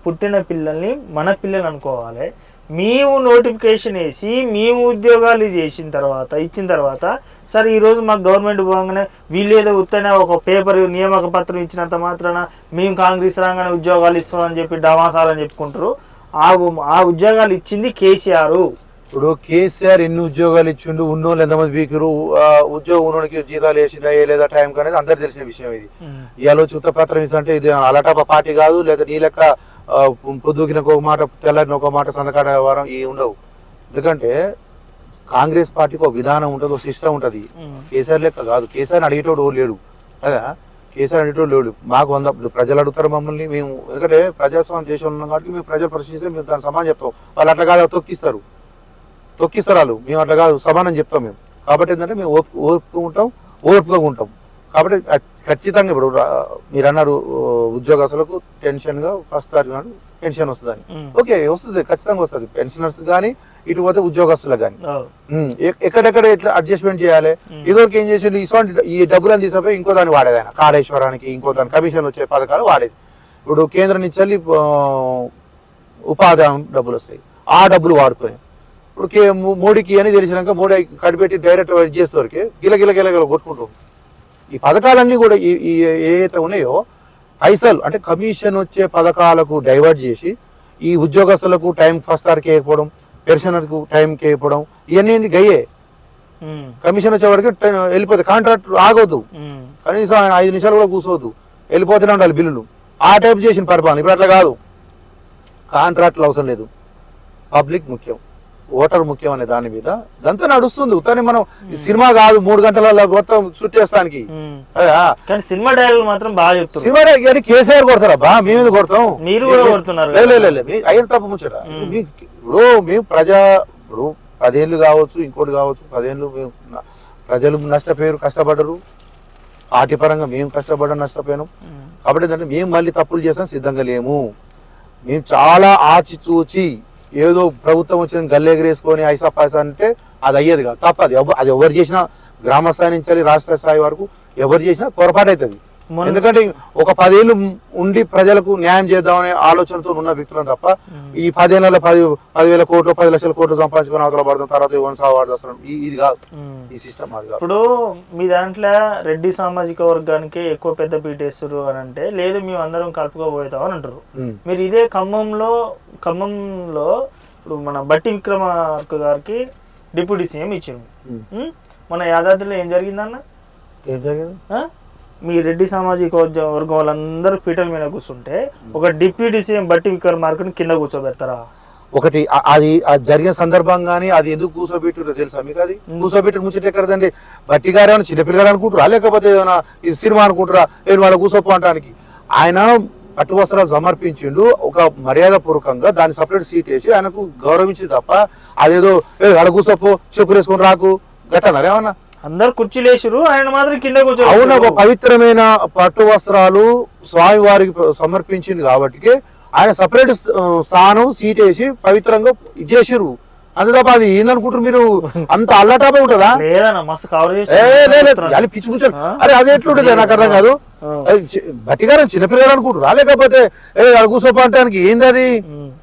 పుట్టిన పిల్లల్ని మన పిల్లలు అనుకోవాలి, మేము నోటిఫికేషన్ వేసి మేము ఉద్యోగాలు చేసిన తర్వాత ఇచ్చిన తర్వాత సరే ఈరోజు మాకు గవర్నమెంట్ పోగానే వీళ్ళు ఏదో ఉత్తనే ఒక పేపర్ నియామక పత్రం ఇచ్చినంత మాత్రాన మేము కాంగ్రెస్ రాగానే ఉద్యోగాలు ఇస్తామని చెప్పి డమాసాలని చెప్పుకుంటారు. ఆ ఉద్యోగాలు ఇచ్చింది కేసీఆర్. ఇప్పుడు కేసీఆర్ ఎన్ని ఉద్యోగాలు ఇచ్చిండు, ఉన్నోళ్ళు ఎంతమంది వీకురు, ఉద్యోగం ఉన్నోడికి జీతాలు వేసిండా లేదా టైం అనేది అందరు తెలిసిన విషయం. ఇది ఇవాళ ఉత్తపత్రం ఇస్తుంటే ఇది అలటాప పార్టీ కాదు, లేదా నీ లెక్క పొద్దుకిన ఒక మాట తెల్లారిన ఒక మాట సందకాడ వారం ఇవి ఉండవు. ఎందుకంటే కాంగ్రెస్ పార్టీకి ఒక విధానం ఉంటుంది, ఒక సిస్టమ్ ఉంటుంది. కేసీఆర్ లెక్క కాదు. కేసీఆర్ అడిగేటోడు లేడు కదా, కేసీఆర్ అడిగేటోడు లేడు. మాకు 100 ప్రజలు అడుగుతారు మమ్మల్ని. మేము ఎందుకంటే ప్రజాస్వామ్యం చేసి ఉన్నాం కాబట్టి మేము ప్రజలు ప్రశ్నిస్తే మేము దాని సమానం చెప్తాం. వాళ్ళు అట్లా కాదు, తొక్కిస్తారు వాళ్ళు. మేము అట్లా కాదు, సమానం చెప్తాం మేము. కాబట్టి ఏంటంటే మేము ఓర్పుగా ఉంటాం. కాబట్టి ఖచ్చితంగా ఇప్పుడు మీరు అన్నారు ఉద్యోగస్తులకు టెన్షన్ గా ఫస్ట్ తారీఖు నాడు పెన్షన్ వస్తుందని. ఓకే వస్తుంది, ఖచ్చితంగా వస్తుంది. పెన్షనర్స్ కానీ ఇటు పోతే ఉద్యోగస్తులకు కానీ ఎక్కడెక్కడ ఎట్లా అడ్జస్ట్మెంట్ చేయాలి. ఇదివరకు ఏం చేసి ఈ డబ్బులను తీసుకుపోయి ఇంకో దాన్ని వాడేది ఆయన కాళేశ్వరానికి, ఇంకో దాని కమిషన్ వచ్చే పథకాలు వాడేది. ఇప్పుడు కేంద్రం నుంచి ఉపాధి డబ్బులు వస్తాయి, ఆ డబ్బులు వాడుకొని ఇప్పుడు మోడీకి అని తెలిసినాక మోడీ కడిపెట్టి డైరెక్ట్ చేసేవారికి గిల కొట్టుకుంటాం. ఈ పథకాలన్నీ కూడా ఏవైతే ఉన్నాయో పైసలు అంటే కమిషన్ వచ్చే పథకాలకు డైవర్ట్ చేసి ఈ ఉద్యోగస్తులకు టైం ఫస్ట్ తారీఖు వేయకపోవడం, పెన్షనర్కు టైంకి వేయకపోవడం, ఇవన్నీ గయ్యే. కమిషన్ వచ్చే వరకు వెళ్ళిపోతుంది, కాంట్రాక్ట్ ఆగొద్దు, కనీసం 5 నిమిషాలు కూడా కూర్చోవద్దు, వెళ్ళిపోతూనే ఉండాలి బిల్లులు. ఆ టైప్ చేసిన పరిపాలన. ఇప్పుడు అట్లా కాదు, కాంట్రాక్ట్లు అవసరం లేదు, పబ్లిక్ ముఖ్యం, ఓటర్ ముఖ్యం అనే దాని మీద ఇదంతా నడుస్తుంది. ఉత్తనే మనం సినిమా కాదు 3 గంటల మొత్తం చుట్టేస్తానికి. సినిమా డైలాగ్ మాత్రం బాగా చెప్తారు. సినిమా డైలాగ్ కేసీఆర్ కొడతారా బా, మేము కొడతాం, మీరు కూడా కొడుతున్నారు. అయిన తప్ప ముచ్చట. ఇప్పుడు మేము ఇప్పుడు 10 ఏళ్ళు కావచ్చు, ఇంకోటి కావచ్చు, 10 ఏళ్ళు ప్రజలు నష్టపోయారు, కష్టపడరు, పార్టీ పరంగా మేము కష్టపడడం నష్టపోయాను. కాబట్టి ఏంటంటే మేము మళ్ళీ తప్పులు చేస్తాం సిద్ధంగా లేము. మేము చాలా ఆచితూచి ఏదో ప్రభుత్వం వచ్చిన గల్లెగరేసుకొని ఐసా పైసా అంటే అది అయ్యేది కాదు, తప్పది. అది ఎవరు చేసినా గ్రామ స్థాయి నుంచి రాష్ట్ర స్థాయి వరకు ఎవరు చేసినా పొరపాటు అవుతుంది. ఎందుకంటే ఒక 10 ఏళ్ళు ఉండి ప్రజలకు న్యాయం చేద్దామనే ఆలోచనతో ఉన్న వ్యక్తులను తప్ప ఈ 10 ఏళ్ళ 10,000 కోట్లు 10 లక్షల కోట్లు సంపాదించుకుని అవతల పడతాం, తర్వాత ఇవన్నీ సాగుపడతాం, ఇది కాదు ఈ సిస్టమ్. అది కాదు. ఇప్పుడు మీ దాంట్లో రెడ్డి సామాజిక వర్గానికి ఎక్కువ పెద్ద పీట వేస్తారు అని అంటే, లేదు మేము అందరం కలుపుకోబోతాం అని అంటారు. మీరు ఇదే ఖమ్మంలో ఇప్పుడు మన బట్టి విక్రమార్క గారికి డిప్యూటీ సీఎం ఇచ్చారు. మన యాదాద్రిలో ఏం జరిగిందన్న? ఏం జరిగింది? మీ రెడ్డి సామాజిక వర్గం వాళ్ళందరూ పీటల మీద కూర్చుంటే ఒక డిప్యూటీ సీఎం బట్టి విక్రమార్కని కింద కూర్చోబెడతారా? ఒకటి అది జరిగిన సందర్భంగానే అది ఎందుకు కూర్చోబెట్టారో తెలుసా మీకు? అది కూర్చోబెట్టి ముచ్చట ఎక్కడదండి. బట్టి గారు ఏమైనా చిన్నపిల్లగారు అనుకుంటారా, లేకపోతే ఏమైనా ఇది సినిమా అనుకుంటారా నేను వాళ్ళ కూర్చోపోవటానికి? ఆయన పట్టు వస్త్రాలు సమర్పించిండు, ఒక మర్యాద పూర్వకంగా దాన్ని సపరేట్ సీట్ వేసి ఆయనకు గౌరవించింది తప్ప అదేదో అక్కడ కూర్చోపో చెప్పులు వేసుకొని రాకు గట్టన్నారు ఏమన్నా? అందరు కుర్చీలు వేసారు, ఆయన మాత్రం కింద కూర్చో. అవునా, ఒక పవిత్రమైన పట్టు వస్త్రాలు స్వామి వారికి సమర్పించింది కాబట్టి ఆయన సపరేట్ స్థానం సీట్ వేసి పవిత్రంగా ఇచ్చేసారు. అంతే తప్ప అది ఏందనుకుంటారు మీరు? అంత అల్లటాపే ఉంటుందా? అది పిచ్చి కూర్చోండి. అరే అది ఎట్లుంటుంది నాకు అర్థం కాదు. బట్టి గారు చిన్నపిల్లలు అనుకుంటారు, లేకపోతే కూర్చోపడానికి ఏంది అది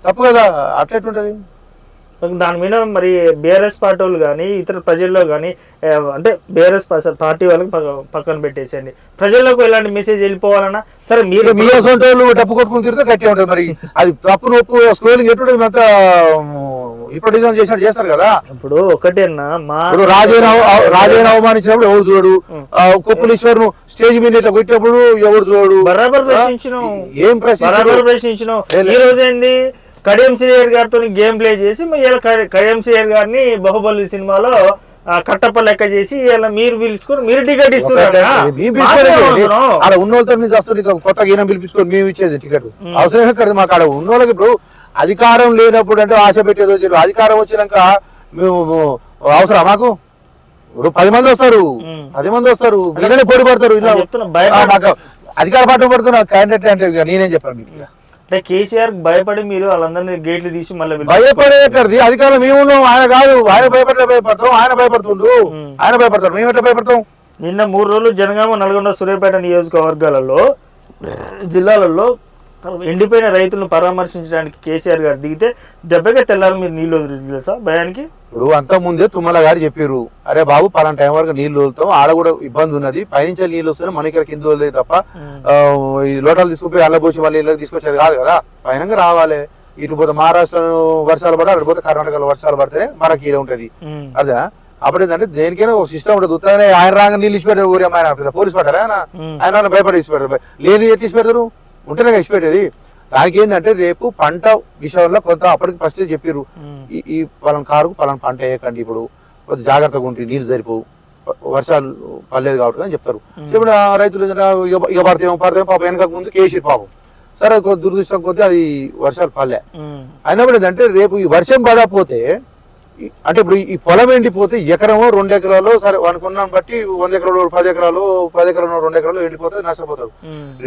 తప్పు కదా, అట్లా ఎట్లుంటది? దాని మీద మరి బీఆర్ఎస్ పార్టీ వాళ్ళు కానీ ఇతర ప్రజల్లో కానీ, అంటే బీఆర్ఎస్ పార్టీ వాళ్ళకి పక్కన పెట్టేసేయండి, ప్రజల్లోకి ఎలాంటి మెసేజ్ వెళ్ళిపోవాలన్నా సరే మీరు మీ వాళ్ళు డబ్బు కొట్టుకుని తిరిగితే గట్టి ఉంటుంది. మరి అది తప్పు నొప్పు స్క్రోలింగ్ ఎటువంటి అంతా ఇప్పుడు డిజైన్ చేసినట్టు చేస్తారు కదా. ఇప్పుడు ఒకటేనా, మా రాజైన అవమానించినప్పుడు ఎవరు చూడు, కొప్పులీశ్వర్ స్టేజ్ మీద ఇట్లా కొట్టినప్పుడు ఎవరు చూడు. బరాబర్ ప్రశ్నించినాం, ఏం ప్రశ్నించినాం. ఈ రోజు ఏంది కడియం శ్రీహర్ గారితో గేమ్ ప్లే చేసి కడియం శ్రీహర్ గారిని బాహుబలి సినిమాలో కట్టప్ప లెక్క చేసి ఇలా మీరు పిలుచుకొని మీరు టికెట్ ఇస్తున్నారు. అక్కడ ఉన్న వాళ్ళతో కొత్తగా ఈయన పిలిపించుకొని మేము ఇచ్చేది టికెట్ అవసరమే కదా మాకు. అక్కడ ఉన్న వాళ్ళకి ఇప్పుడు అధికారం లేనప్పుడు అంటే ఆశ పెట్టేదో అధికారం వచ్చినాక మేము అవసరం మాకు. ఇప్పుడు 10 మంది వస్తారు, 10 మంది వస్తారు, ఇలానే పోటీ పడతారు. ఇలా అధికార పార్టీ పడుతున్న క్యాండిడేట్ అంటే నేనేం చెప్పాను మీకు? కేసీఆర్ భయపడి మీరు వాళ్ళందరినీ గేట్లు తీసి మళ్ళీ భయపడేది అధికారం మేము ఉన్నాం, ఆయన కాదు. ఆయన భయపడతాం, ఆయన భయపడుతుండు, ఆయన భయపడతారు, మేము ఎట్లా భయపడతాం? నిన్న 3 రోజులు జనగామ, నల్గొండ, సూర్యాపేట నియోజకవర్గాలలో జిల్లాలలో ఎండిపోయిన రైతులను పరామర్శించడానికి కేసీఆర్ గారు దిగితే దెబ్బగా తెల్లారు మీరు నీళ్ళు వదిలేదు తెలుసా భయానికి. ఇప్పుడు అంత ముందే తుమ్మల గారు చెప్పారు, అరే బాబు పలానా టైం వరకు నీళ్లు వదులుతాం, ఆడ కూడా ఇబ్బంది ఉన్నది, పైనుంచి నీళ్ళు వస్తున్నాయి, మన ఇక్కడ కింద వదిలేదు తప్ప ఈ లోటాలు తీసుకుపోయి అల్లబోసి మళ్ళీ ఇళ్ళకి తీసుకొచ్చేది కాదు కదా, పైనంగా రావాలి. ఇటు పోతే మహారాష్ట్రలో వర్షాలు పడ, అక్కడ పోతే కర్ణాటకలో వర్షాలు పడితేనే మనకి ఇలా ఉంటది. అదే అప్పుడు ఏంటంటే దేనికైనా ఒక సిస్టమ్ ఉంటుంది. ఉత్తగానే ఆయన రాగా నీళ్ళు ఇచ్చి పెట్టారు, ఊరే ఆయన పోలీసు పట్టారా, ఆయన భయపడి ఇచ్చి పెడతారు. లేని ఎట్టి ఇచ్చి పెడతారు, ఉంటేనే ఇచ్చి పెట్టేది. దానికి ఏంటంటే రేపు పంట విషయంలో కొంత అప్పటికి ఫస్ట్ చెప్పారు, ఈ పలానా కారుకు పలానా పంట వేయకండి, ఇప్పుడు కొంచెం జాగ్రత్తగా ఉంటుంది, నీళ్ళు సరిపోవు, వర్షాలు పర్లేదు కాబట్టి అని చెప్తారు. ఇప్పుడు రైతులు ఇక పడతాం పాపం వెనక ముందు కేసీఆర్ పాపం సరే దురదృష్టం కొద్దీ అది వర్షాలు పడలే. అయినప్పుడు ఏంటంటే రేపు ఈ వర్షం పడకపోతే అంటే ఇప్పుడు ఈ పొలం ఎండిపోతే ఎకరమో 2 ఎకరాలు సరే అనుకున్నాను బట్టి 100 ఎకరాలు 10 ఎకరాలు 10 ఎకరాలు 2 ఎకరాలు ఎండిపోతే నష్టపోతాడు.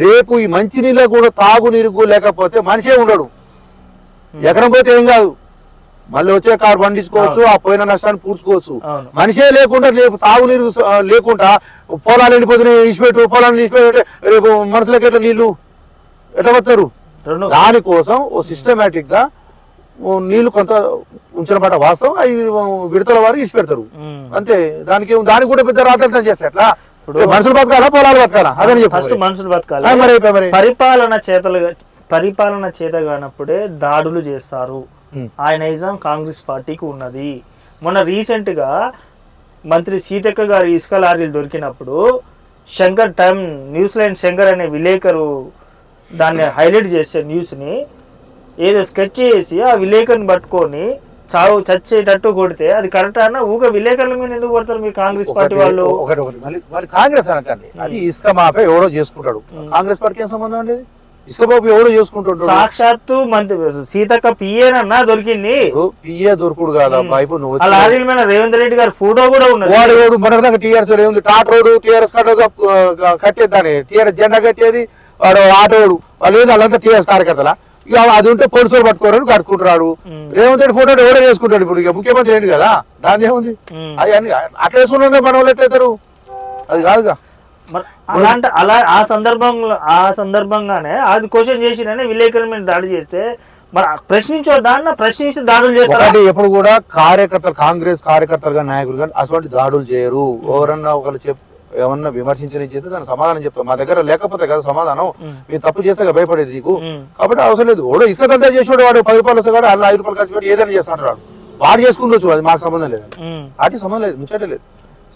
రేపు ఈ మంచి నీళ్ళ కూడా తాగునీరు లేకపోతే మనిషే ఉండడు. ఎకరం పోతే ఏం కాదు, మళ్ళీ వచ్చే కారు పండించుకోవచ్చు, ఆ పోయిన నష్టాన్ని పూడ్చుకోవచ్చు. మనిషే లేకుండా రేపు తాగునీరు లేకుండా పొలాలు ఎండిపోతున్నాయి, ఇచ్చిపెట్టు పొలాన్ని ఇచ్చిపెట్టు, రేపు మనుషులకి ఎట్లా నీళ్లు ఎట్లా వస్తారు? దానికోసం ఓ సిస్టమేటిక్ గా నీళ్లు కొంత ఉంచిన మాట వాస్తవం, అవి విడతల వారు ఇచ్చి పెడతారు అంతే. దానికి కూడా పెద్ద రాతలు చేస్తారు. ఎట్లా మనుషులు బతకాలా పొలాలు బతకాలా అదని ఫస్ట్ మనుషులు బతకాలి. పరిపాలన చేత కానప్పుడే దాడులు చేస్తారు. ఆ నైజాం కాంగ్రెస్ పార్టీకి ఉన్నది. మొన్న రీసెంట్ గా మంత్రి సీతక్క గారు ఇసుక లారీలు దొరికినప్పుడు Shankar time news line Shankar అనే విలేకరు దాన్ని హైలైట్ చేసే న్యూస్ ని ఏదో స్కెచ్ చేసి ఆ విలేకరుని పట్టుకొని చచ్చేటట్టు కొడితే అది కరెక్ట్ అన్న ఊక విలేకరుల మీద ఎందుకు కొడతారు మీరు కాంగ్రెస్ పార్టీ వాళ్ళు? మరి కాంగ్రెస్ అనకండి, అది ఇసుక మాఫే ఎవడో చేసుకుంటాడు, కాంగ్రెస్ పార్టీకి ఏం సంబంధం అండి? ఇసుక బాబు ఎవడో చేసుకుంటాడు. సాక్షాత్తు మంత్రి సీతక్క పిఏనన్నా దొరికింది. పిఏ దొరుకుడు కాదా ఇప్పుడు నువ్వు లారీల మీద రేవంత్ రెడ్డి గారి ఫోటో కూడా ఉన్నది. వాడు మొన్నటిదాకా టీఆర్ఎస్ ఏముంది, టాట్ రోడ్ టీఆర్ఎస్ కట్టేది, టీఆర్ఎస్ జెండా కట్టేది వాడు ఆటోడు, వాళ్ళు ఏది వాళ్ళంతా టీఆర్ఎస్ కార్యకర్తలా? ఇక అది ఉంటే పోలీసులు పట్టుకోవడానికి కట్టుకుంటున్నాడు. రేవంత్ రెడ్డి ఫోటో ఎవడో చేసుకుంటాడు. ఇప్పుడు ఇక ముఖ్యమంత్రి ఏంటి కదా, దాని ఏముంది? అది అట్లా వేసుకుంటే మన వాళ్ళు ఎట్లయితారు? అది కాదుగా. అలాంటి ఆ సందర్భంగానే అది క్వశ్చన్ చేసిననే విలేకరుల మీద దాడి చేస్తే మరి ప్రశ్నించొద్దా? ప్రశ్నించి దాడులు చేస్తారు. ఎప్పుడు కూడా కార్యకర్తలు, కాంగ్రెస్ కార్యకర్తలు కానీ నాయకులు కానీ అటువంటి దాడులు చేయరు. ఎవరన్నా ఒకరు ఏమన్నా విమర్శించని చేస్తే దానికి సమాధానం చెప్తాం. మా దగ్గర లేకపోతే కదా సమాధానం, మీరు తప్పు చేస్తే భయపడేది నీకు. కాబట్టి అవసరం లేదు. ఓడో ఇసుక దందా చేసాడు, వాడు 10 రూపాయలు వస్తే కూడా అలా 5 రూపాయలు ఖర్చు పెట్టి ఏదైనా చేస్తాడు. వాడు చేసుకుంటూ అది మాకు సంబంధం లేదు, వాటికి సంబంధం లేదు, ముచ్చట లేదు.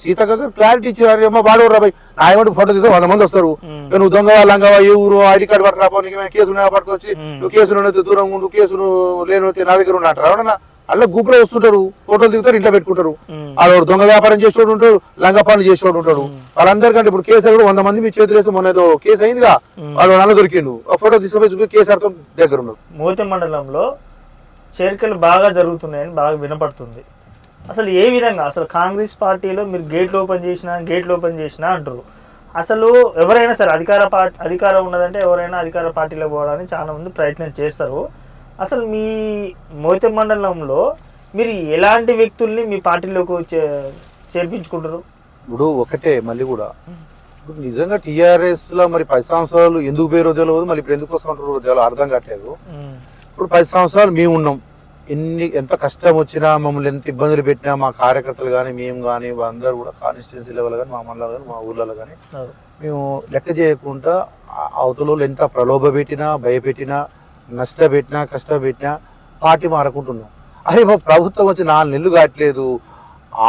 సీతక్క గారు క్లారిటీ ఇచ్చారు. ఏమో వాడు రాబాయి నా ఏమంటే ఫోటో తీస్తే 100 మంది వస్తారు. నువ్వు దొంగవా లంగవా ఏ ఊరు ఐడి కార్డు పట్టుకురాపో, నీకు కేసులు పట్టుకొచ్చి నువ్వు కేసులు దూరం ఉండు, కేసులు లేను నా దగ్గర ఉన్నట్టు ఎవడన్నా అలా గుంపులో వస్తుంటారు, ఫోటోలు దిగుతారు, ఇంట్లో పెట్టుకుంటారు. వాళ్ళు దొంగ వ్యాపారం చేసేవాడు ఉంటాడు, లంగ పనులు చేసేవాడు ఉంటాడు. వాళ్ళందరికంటే ఇప్పుడు కేసీఆర్ కూడా 100 మంది మీ చేతులు వేస్తే మొన్న ఏదో కేసు అయిందిగా, వాళ్ళు నల్ల దొరికిండు. ఆ ఫోటో తీసుకుపోయి కేసీఆర్ తో దగ్గర ఉన్నారు. మోతి మండలంలో చేరికలు బాగా జరుగుతున్నాయని బాగా వినపడుతుంది. అసలు ఏ విధంగా అసలు కాంగ్రెస్ పార్టీలో మీరు గేట్లు ఓపెన్ చేసినా అంటారు. అసలు ఎవరైనా సరే అధికారం ఉన్నదంటే ఎవరైనా అధికార పార్టీలో పోవడానికి చాలా మంది ప్రయత్నం చేస్తారు. అసలు మీ మోతి మండలంలో మీరు ఎలాంటి వ్యక్తుల్ని మీ పార్టీలోకి చేర్పించుకుంటారు? ఇప్పుడు ఒకటే మళ్ళీ కూడా ఇప్పుడు నిజంగా టీఆర్ఎస్ లో మరి 10 సంవత్సరాలు ఎందుకు పేరు తెలియదు, మళ్ళీ ఇప్పుడు ఎందుకు వస్తుంటారు అర్థం కావట్లేదు. ఇప్పుడు 10 సంవత్సరాలు మేము ఉన్నాం, ఎంత కష్టం వచ్చినా మమ్మల్ని ఎంత ఇబ్బందులు పెట్టినా మా కార్యకర్తలు కానీ మేము కానీ అందరూ కూడా కాన్స్టిట్యున్సీ లెవెల్ కానీ మా మండలం కానీ మా ఊర్లలో కానీ మేము లెక్క చేయకుండా అవతల ఎంత ప్రలోభ పెట్టినా భయపెట్టినా నష్టపెట్టినా కష్టపెట్టినా పార్టీ మారకుంటున్నాం. అరే మా ప్రభుత్వం వచ్చి 4 నెలలు కావట్లేదు,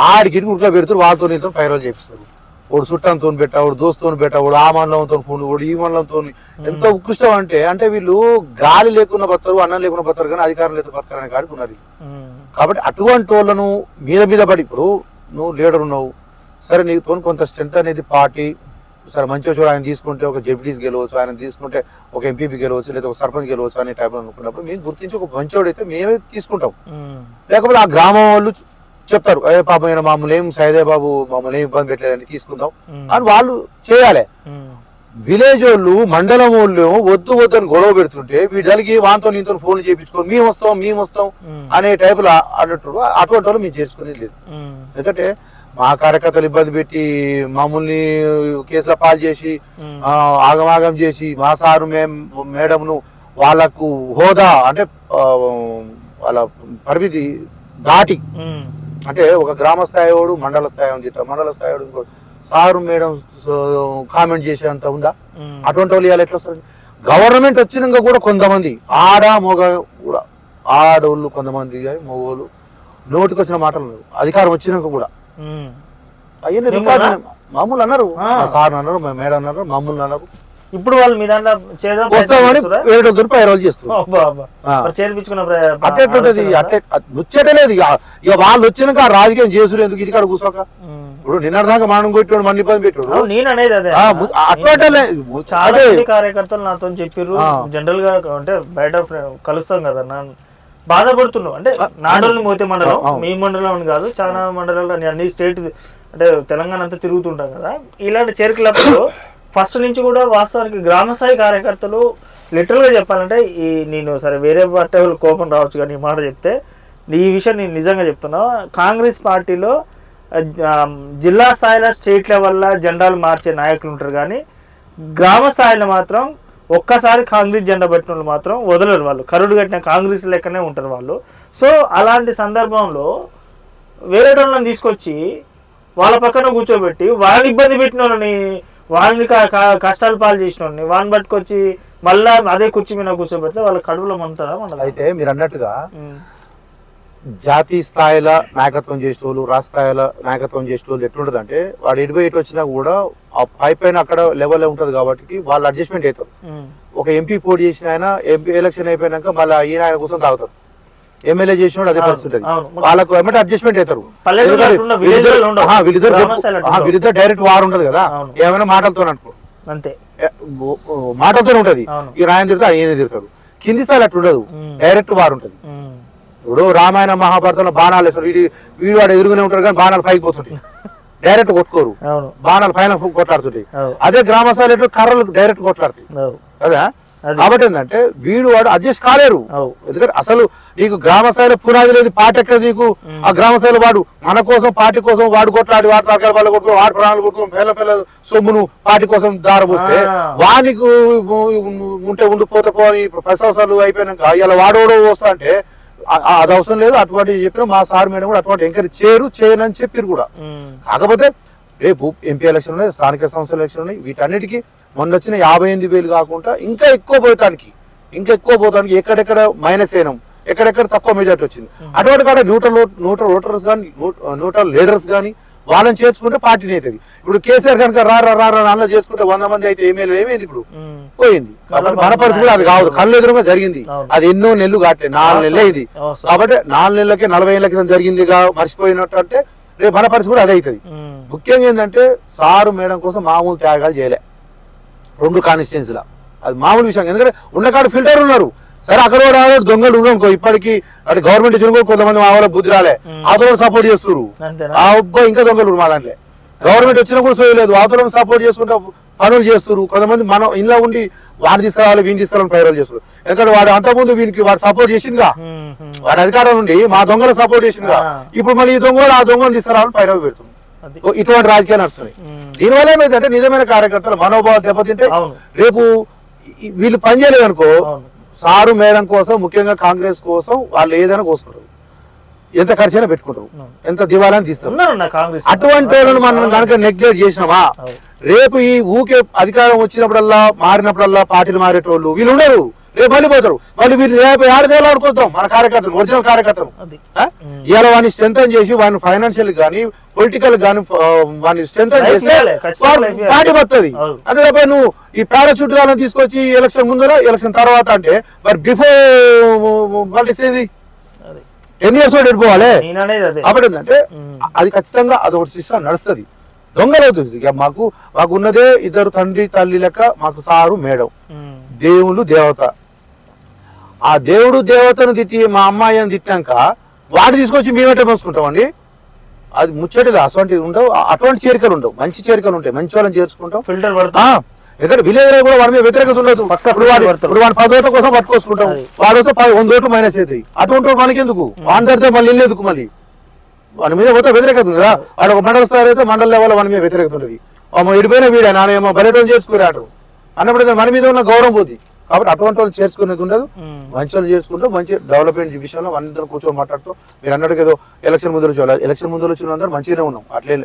ఆడికి గుట్లో పెడుతున్నారు, వాళ్ళతో నీతో పైరలు చేపిస్తారు. వాడు చుట్టంతో పెట్టాడు, దోస్తుతో పెట్టాడు, ఆ మండలంతో ఫోన్ వాడు ఈ మండలంతో. ఎంత ఉత్కృష్టం అంటే వీళ్ళు గాలి లేకుండా బతారు, అన్నం లేకుండా బతారు, కానీ అధికారం లేకుండా బతారు అనే కాడికి ఉన్నారు. కాబట్టి అటువంటి వాళ్ళను మీద పడి ఇప్పుడు నువ్వు లీడర్ ఉన్నావు సరే, నీతో కొంత స్ట్రెంత్ అనేది పార్టీ సరే మంచిగా చూడ ఆయన తీసుకుంటే ఒక జెడ్పీటీస్ గెలవచ్చు, ఆయన తీసుకుంటే ఒక ఎంపీపీ గెలవచ్చు, లేదా ఒక సర్పంచ్ గెలవచ్చు అనే టైప్లో అనుకున్నప్పుడు మేము గుర్తించి ఒక మంచోడు అయితే మేమే తీసుకుంటాం. లేకపోతే ఆ గ్రామం వాళ్ళు చెప్తారు పాపం అయినా మమ్మల్ని ఏం సైదే బాబు మమ్మల్ని ఏం ఇబ్బంది పెట్టలేదని తీసుకుందాం అని వాళ్ళు చేయాలి. విలేజ్ వాళ్ళు మండలం వాళ్ళు వద్దు అని గొడవ పెడుతుంటే వీళ్ళకి వాంతో నీతో ఫోన్లు చేయించుకొని మేము వస్తాం అనే టైపులో అన్నట్టు అటువంటి వాళ్ళు మేము చేసుకునేది లేదు. ఎందుకంటే మా కార్యకర్తలు ఇబ్బంది పెట్టి మమ్మల్ని కేసుల పాలు చేసి ఆగమాగం చేసి మా సారు మేడంను వాళ్ళకు హోదా అంటే వాళ్ళ పరిమితి దాటి అంటే ఒక గ్రామ స్థాయి వాడు మండల స్థాయి ఉంది, మండల స్థాయి వాడు ఇంకోటి సారు మేడం కామెంట్ చేసేంత ఉందా? అటువంటి వాళ్ళు ఇవాళ ఎట్లా వస్తారు? గవర్నమెంట్ వచ్చినాక కూడా కొంతమంది మగ కూడా ఆడోళ్ళు కొంతమంది మగోళ్ళు నోటికి వచ్చిన మాటలు అధికారం వచ్చినాక కూడా అవన్నీ రికార్డు మామూలు అన్నారు, సార్ అన్నారు, మేడం అన్నారు, మామూలు అన్నారు. ఇప్పుడు వాళ్ళు మీ దాంట్లో వస్తామని 7 రోజులు చేస్తున్నారు. ముచ్చటలేదు ఇక వాళ్ళు వచ్చినాక రాజకీయం చేసుడు ఎందుకు ఇంటికాడ కూర్చోక. ఇప్పుడు నిన్నదాకా మనం కొట్టాడు మన ఇబ్బంది పెట్టాడు. నేను అనేది చాలా కార్యకర్తలు నాతో చెప్పారు, జనరల్ గా అంటే బయట కలుస్తాం కదా బాధపడుతున్నావు అంటే నాడోళ్ళని మోతే మండలం మీ మండలం అని కాదు చాలా మండలాలు అన్ని స్టేట్ అంటే తెలంగాణ అంతా తిరుగుతుంటాం కదా. ఇలాంటి చేరికలప్పుడు ఫస్ట్ నుంచి కూడా వాస్తవానికి గ్రామస్థాయి కార్యకర్తలు లిటరల్ గా చెప్పాలంటే నేను సరే వేరే పార్టీ కోపం రావచ్చు కానీ ఈ మాట చెప్తే ఈ విషయం నేను నిజంగా చెప్తున్నా. కాంగ్రెస్ పార్టీలో జిల్లా స్థాయిలో స్టేట్ లెవెల్లో జెండాలు మార్చే నాయకులు ఉంటారు కానీ గ్రామ స్థాయిలో మాత్రం ఒక్కసారి కాంగ్రెస్ జెండా పెట్టిన వాళ్ళు మాత్రం వదలరు, వాళ్ళు కరుడు కట్టిన కాంగ్రెస్ లెక్కనే ఉంటారు వాళ్ళు. సో అలాంటి సందర్భంలో వేరే వాళ్ళని తీసుకొచ్చి వాళ్ళ పక్కన కూర్చోబెట్టి వాళ్ళని ఇబ్బంది పెట్టిన వాళ్ళని, వాళ్ళని కష్టాలు పాలు చేసిన వాళ్ళని వాళ్ళని పట్టుకొచ్చి మళ్ళా అదే కుర్చీ మీద కూర్చోబెడితే వాళ్ళ కడుపులో మంటారా మన. అయితే మీరు అన్నట్టుగా జాతీయ స్థాయిలో నాయకత్వం చేసేటోళ్ళు, రాష్ట్ర స్థాయిలో నాయకత్వం చేసేటోళ్ళు ఎట్లుంటది అంటే వాడు ఎటు వచ్చినా కూడా ఆ పైన అక్కడ లెవెల్ ఉంటది కాబట్టి వాళ్ళు అడ్జస్ట్మెంట్ అవుతారు. ఒక ఎంపీ పోటీ చేసిన ఆయన ఎంపీ ఎలక్షన్ అయిపోయినాక మళ్ళీ ఈయన ఆయన కోసం తాగుతారు. ఎమ్మెల్యే చేసినోడు అదే పరిస్థితి ఉంటుంది. వాళ్ళకు ఏమంటే అడ్జస్ట్మెంట్ అవుతారు. వీళ్ళిద్దరు డైరెక్ట్ వార్ ఉంటది కదా, ఏమైనా మాటలతో అనుకో అంతే, మాటలతో ఉంటది. ఈ రాయన తిరుగుతారు, ఆయన తిరుగుతారు. కింది స్థాయిలో అట్లా ఉండదు, డైరెక్ట్ వార్ ఉంటది. ఇప్పుడు రామాయణ మహాభారతంలో బాణాలు వేస్తారు, వీడు వాడు ఎదురుగానే ఉంటారు కానీ బాణాలు పైకి పోతుంటాయి, డైరెక్ట్ కొట్టుకోరు, బాణాలు పైన కొట్లాడుతుంటాయి. అదే గ్రామ స్థాయిలో కర్రలు డైరెక్ట్ కొట్లాడుతాయి కదా. కాబట్టి ఏంటంటే వీడు వాడు అడ్జస్ట్ కాలేరు. ఎందుకంటే అసలు నీకు గ్రామ స్థాయిలో పునాది లేదు, పార్టీ ఎక్కడ నీకు ఆ గ్రామ స్థాయిలో వాడు మన కోసం పార్టీ కోసం వాడు కొట్లాడి వాడు తరకాల వాళ్ళు కొట్టుకో వాడు ప్రాణాలు కొట్టుకో పిల్ల సొమ్మును పార్టీ కోసం దారపోస్తే వానికి ఉంటే ఉండిపోతే పోని 10 సంవత్సరాలు అయిపోయినాక ఇలా వాడోడో వస్తా అంటే అది అవసరం లేదు. అటువంటి చెప్పిన మా సార్ మేడం కూడా అటువంటి ఎంకరేజ్ చేయనని చెప్పారు కూడా. కాకపోతే రేపు ఎంపీ ఎలక్షన్ ఉన్నాయి, స్థానిక సంస్థల ఎలక్షన్ ఉన్నాయి, వీటన్నిటికీ మొన్న వచ్చిన 58,000 కాకుండా ఇంకా ఎక్కువ పోతానికి ఎక్కడెక్కడ మైనస్ అయినాం, ఎక్కడెక్కడ తక్కువ మెజార్టీ వచ్చింది. అటువంటి కాడ న్యూట్రల్ ఓటర్స్ కానీ న్యూట్రల్ లీడర్స్ కానీ వాళ్ళని చేర్చుకుంటే పార్టీని అవుతుంది. ఇప్పుడు కేసీఆర్ కనుక అందులో చేర్చుకుంటే 100 మంది అయితే ఏమైంది ఇప్పుడు పోయింది. కాబట్టి మన పరిస్థితి కూడా అది కావద్దు, కళ్ళు ఎదురుగా జరిగింది. అది ఎన్నో నెలలు కావట్లేదు, 4 నెలలు అయింది. కాబట్టి 4 నెలలకే 40 ఏళ్ల క్రితం జరిగిందిగా మర్చిపోయినట్టు అంటే రేపు మన పరిస్థితి కూడా అదే అవుతుంది. ముఖ్యంగా ఏంటంటే సారు మేడం కోసం మామూలు త్యాగాలు చేయలే 2 కాన్స్టిట్యున్సీలా, అది మామూలు విషయం. ఎందుకంటే ఉన్నకాడ ఫిల్టర్ ఉన్నారు. సరే అక్కడ దొంగలు ఉన్నానుకో, ఇప్పటికీ అంటే గవర్నమెంట్ ఇచ్చిన కూడా కొంతమంది మా వాళ్ళ బుద్ధి రాలే, ఆతోడు సపోర్ట్ చేస్తారు. ఆ అబ్బాయి ఇంకా దొంగలు మా దాంట్లో గవర్నమెంట్ వచ్చినా కూడా సోయలేదు, ఆతోడు సపోర్ట్ చేసుకుంటా పనులు చేస్తారు. కొంతమంది మనం ఇంట్లో ఉండి వాడిని తీసుకురావాలి వీని తీసుకురావాలని పైరలు చేస్తారు. ఎందుకంటే వాడు అంతకుముందు వీనికి వాడు సపోర్ట్ చేసిందిగా, వాడి అధికారం నుండి మా దొంగలు సపోర్ట్ చేసిందిగా, ఇప్పుడు మళ్ళీ ఈ దొంగలు ఆ దొంగలు తీసుకురావాలని పైరలు పెడుతుంది. ఇటువంటి రాజకీయాలు నడుస్తున్నాయి. దీనివల్ల ఏమైందంటే నిజమైన కార్యకర్తల మనోభావాలు దెబ్బతింటే రేపు వీళ్ళు పనిచేయలేదు అనుకో, సారు మేడం కోసం ముఖ్యంగా కాంగ్రెస్ కోసం వాళ్ళు ఏదైనా కోసుకుంటారు, ఎంత ఖర్చైనా పెట్టుకుంటారు, ఎంత దివాలని తీస్తారు. అటువంటి వాళ్ళని మనం కనుక నెగ్లెక్ట్ చేసినామా రేపు ఈ ఊకే అధికారం వచ్చినప్పుడల్లా మారినప్పుడల్లా పార్టీలు మారేటోళ్ళు వీళ్ళు ఉండరు, రేపు మళ్ళీ పోతారు. మళ్ళీ వీళ్ళు రేపు 6 ఏళ్ళు ఆడుకుంటాం మన కార్యకర్తలు, ఒరిజినల్ కార్యకర్తలు. ఇవాళ వాడిని స్ట్రెంథన్ చేసి వాడిని ఫైనాన్షియల్ గానీ పొలిటికల్ గానీ వాడిని స్ట్రెంథన్ చేస్తే పార్టీ వస్తుంది. అదే తప్ప నువ్వు ఈ పారాచూట్ వాళ్ళని తీసుకొచ్చి ఎలక్షన్ ముందర ఎలక్షన్ తర్వాత అంటే మరి బిఫోర్ పాలిటిక్స్ ఏంది 10 years వెళ్ళిపోవాలి. కాబట్టి ఏంటంటే అది ఖచ్చితంగా అదొకటి సిస్టమ్ నడుస్తుంది. దొంగలవుతుంది. ఇక మాకు ఉన్నదే 2 తండ్రి తల్లి లెక్క మాకు సారు మేడం, దేవుళ్ళు దేవత. ఆ దేవుడు దేవతను తిట్టి మా అమ్మాయిని తిట్టాక వాడు తీసుకొచ్చి మేమేటే మోసుకుంటామండి. అది ముచ్చటది. అటువంటివి ఉండవు, అటువంటి చేరికలు ఉండవు. మంచి చేరికలు ఉంటాయి, మంచి వాళ్ళని చేర్చుకుంటాం. ఫిల్టర్ ఎందుకంటే విలేజ్ కూడా వాడి మీద వ్యతిరేకత ఉండదు. ఇప్పుడు వాడు 10 ఓట్ల కోసం పట్టుకొసుకుంటాం, వాడు వస్తే 100 ఓట్లు మైనస్ అవుతాయి. అటువంటి మనకి ఎందుకు, వాడి తడితే మళ్ళీ వెళ్ళేందుకు, మళ్ళీ వాడి మీద పోతే వ్యతిరేకత ఉంది కదా. వాడు ఒక మండల స్థాయి అయితే మండల లెవెల్ వాడి మీద వ్యతిరేకత ఉంటుంది. ఎడిపోయిన వీడే నానేమో బయట చేసుకురాడు అన్నప్పుడు మన మీద ఉన్న గౌరవం పోతుంది. కాబట్టి అటువంటి వాళ్ళు చేర్చుకునేది ఉండదు. మంచి వాళ్ళు చేసుకుంటాం, మంచి డెవలప్మెంట్ విషయంలో అందరం కూర్చొని మాట్లాడుతూ మీరు అన్నట్టు ఏదో ఎలక్షన్ ముందు ఎలక్షన్ ముందు వచ్చిన అందరూ మంచిగానే ఉన్నాం. అట్లే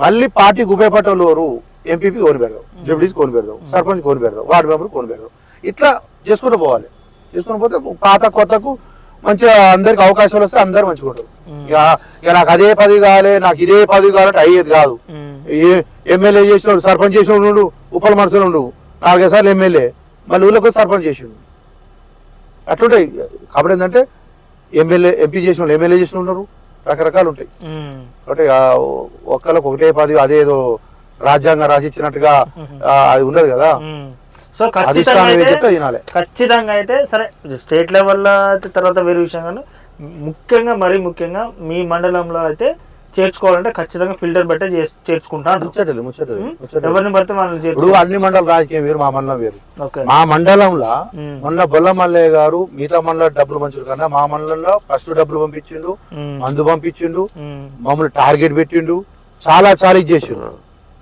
మళ్ళీ పార్టీకి ఉపయోగపడేవాళ్ళు ఎవరు, ఎంపీపీ కోని పెడదాం, డిప్యూటీస్ కోని పెడదాం, సర్పంచ్ కోని పెడదాం, వార్డు మెంబర్ కోని పెడదాం. ఇట్లా చేసుకుంటూ పోవాలి. చేసుకుని పోతే పాత కొత్తకు మంచిగా అందరికి అవకాశాలు వస్తే అందరు మంచిగా ఉంటారు. ఇక నాకు అదే 10 కావాలి, నాకు ఇదే 10 కావాలంటే అయ్యేది కాదు. ఎమ్మెల్యే చేసినాడు, సర్పంచ్ చేసినాడు, ఉపల మనుషులు ఉండు, 4 సార్లు ఎమ్మెల్యే, మళ్ళీ ఊళ్ళకి సర్పంచ్ చేసిండు. అట్లుంటాయి. కాబట్టి ఏంటంటే ఎంపీ చేసిన వాళ్ళు ఎమ్మెల్యే చేసిన ఉన్నారు, రకరకాలు ఉంటాయి. కాబట్టి ఒక్కళ్ళకి 1 10 అదేదో రాజ్యాంగం రాసిచ్చినట్టుగా అది ఉండదు కదా. సో ఖచ్చితంగా అయితే సరే స్టేట్ లెవెల్లో అయితే తర్వాత వేరే విషయం, కానీ ముఖ్యంగా మరీ ముఖ్యంగా మీ మండలంలో అయితే చేర్చుకోవాలంటే ఖచ్చితంగా ఫిల్టర్ బట్టే చేర్చుకుంటాను. ఎవరిని పడితే వాళ్ళు అన్ని మండలం రాజకీయం వేరు, మా మండలం వేరు. మా మండలంలో మొన్న బొల్ల మల్లయ్య గారు మిగతా మండలం డబ్బులు పంచుడు కన్నా మా మండలంలో ఫస్ట్ డబ్బులు పంపించిండు, మందు పంపించిండు, మమ్మల్ని టార్గెట్ పెట్టిండు, చాలా ఇది చేసిండు.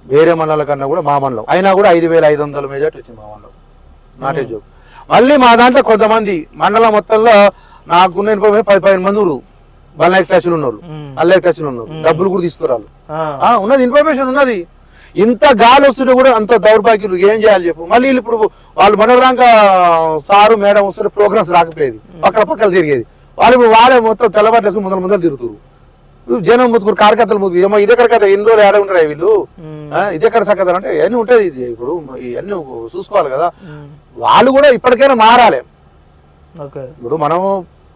వేరే మండలం కన్నా కూడా మా మండలం అయినా కూడా 5,500 మెజార్టీ వచ్చింది మా మండలం. నాటే జోక్. మళ్ళీ మా దాంట్లో కొంతమంది మండలం మొత్తంలో నాకున్న ఇన్ఫర్మేషన్ 10-15 మంది బల్లాయికి టచ్లు ఉన్నారు, అల్లాయికి టచ్లు ఉన్నారు, డబ్బులు కూడా తీసుకురాలి ఉన్నది, ఇన్ఫర్మేషన్ ఉన్నది. ఇంత గాలి వస్తుంటే కూడా అంత దౌర్భాగ్యులు ఏం చేయాలి చెప్పు. మళ్ళీ ఇప్పుడు వాళ్ళు మనోరాంక సారు మేడం వస్తుంటే ప్రోగ్రామ్స్ రాకపోయేది, పక్కన తిరిగేది. వాళ్ళు ఇప్పుడు వాళ్ళే మొత్తం తెల్లబాట్లేసుకుని ముందర తిరుగుతారు. జనం ముతుకురు, కార్యకర్తలు ముతుకు, ఏమో ఇదే కథ ఎన్ని రోజులు ఏడ ఉంటారు వీళ్ళు, ఇదే కథ సకథ అంటే ఇవన్నీ ఉంటాయి. ఇది ఇప్పుడు ఇవన్నీ చూసుకోవాలి కదా. వాళ్ళు కూడా ఇప్పటికైనా మారాలి. ఇప్పుడు మనం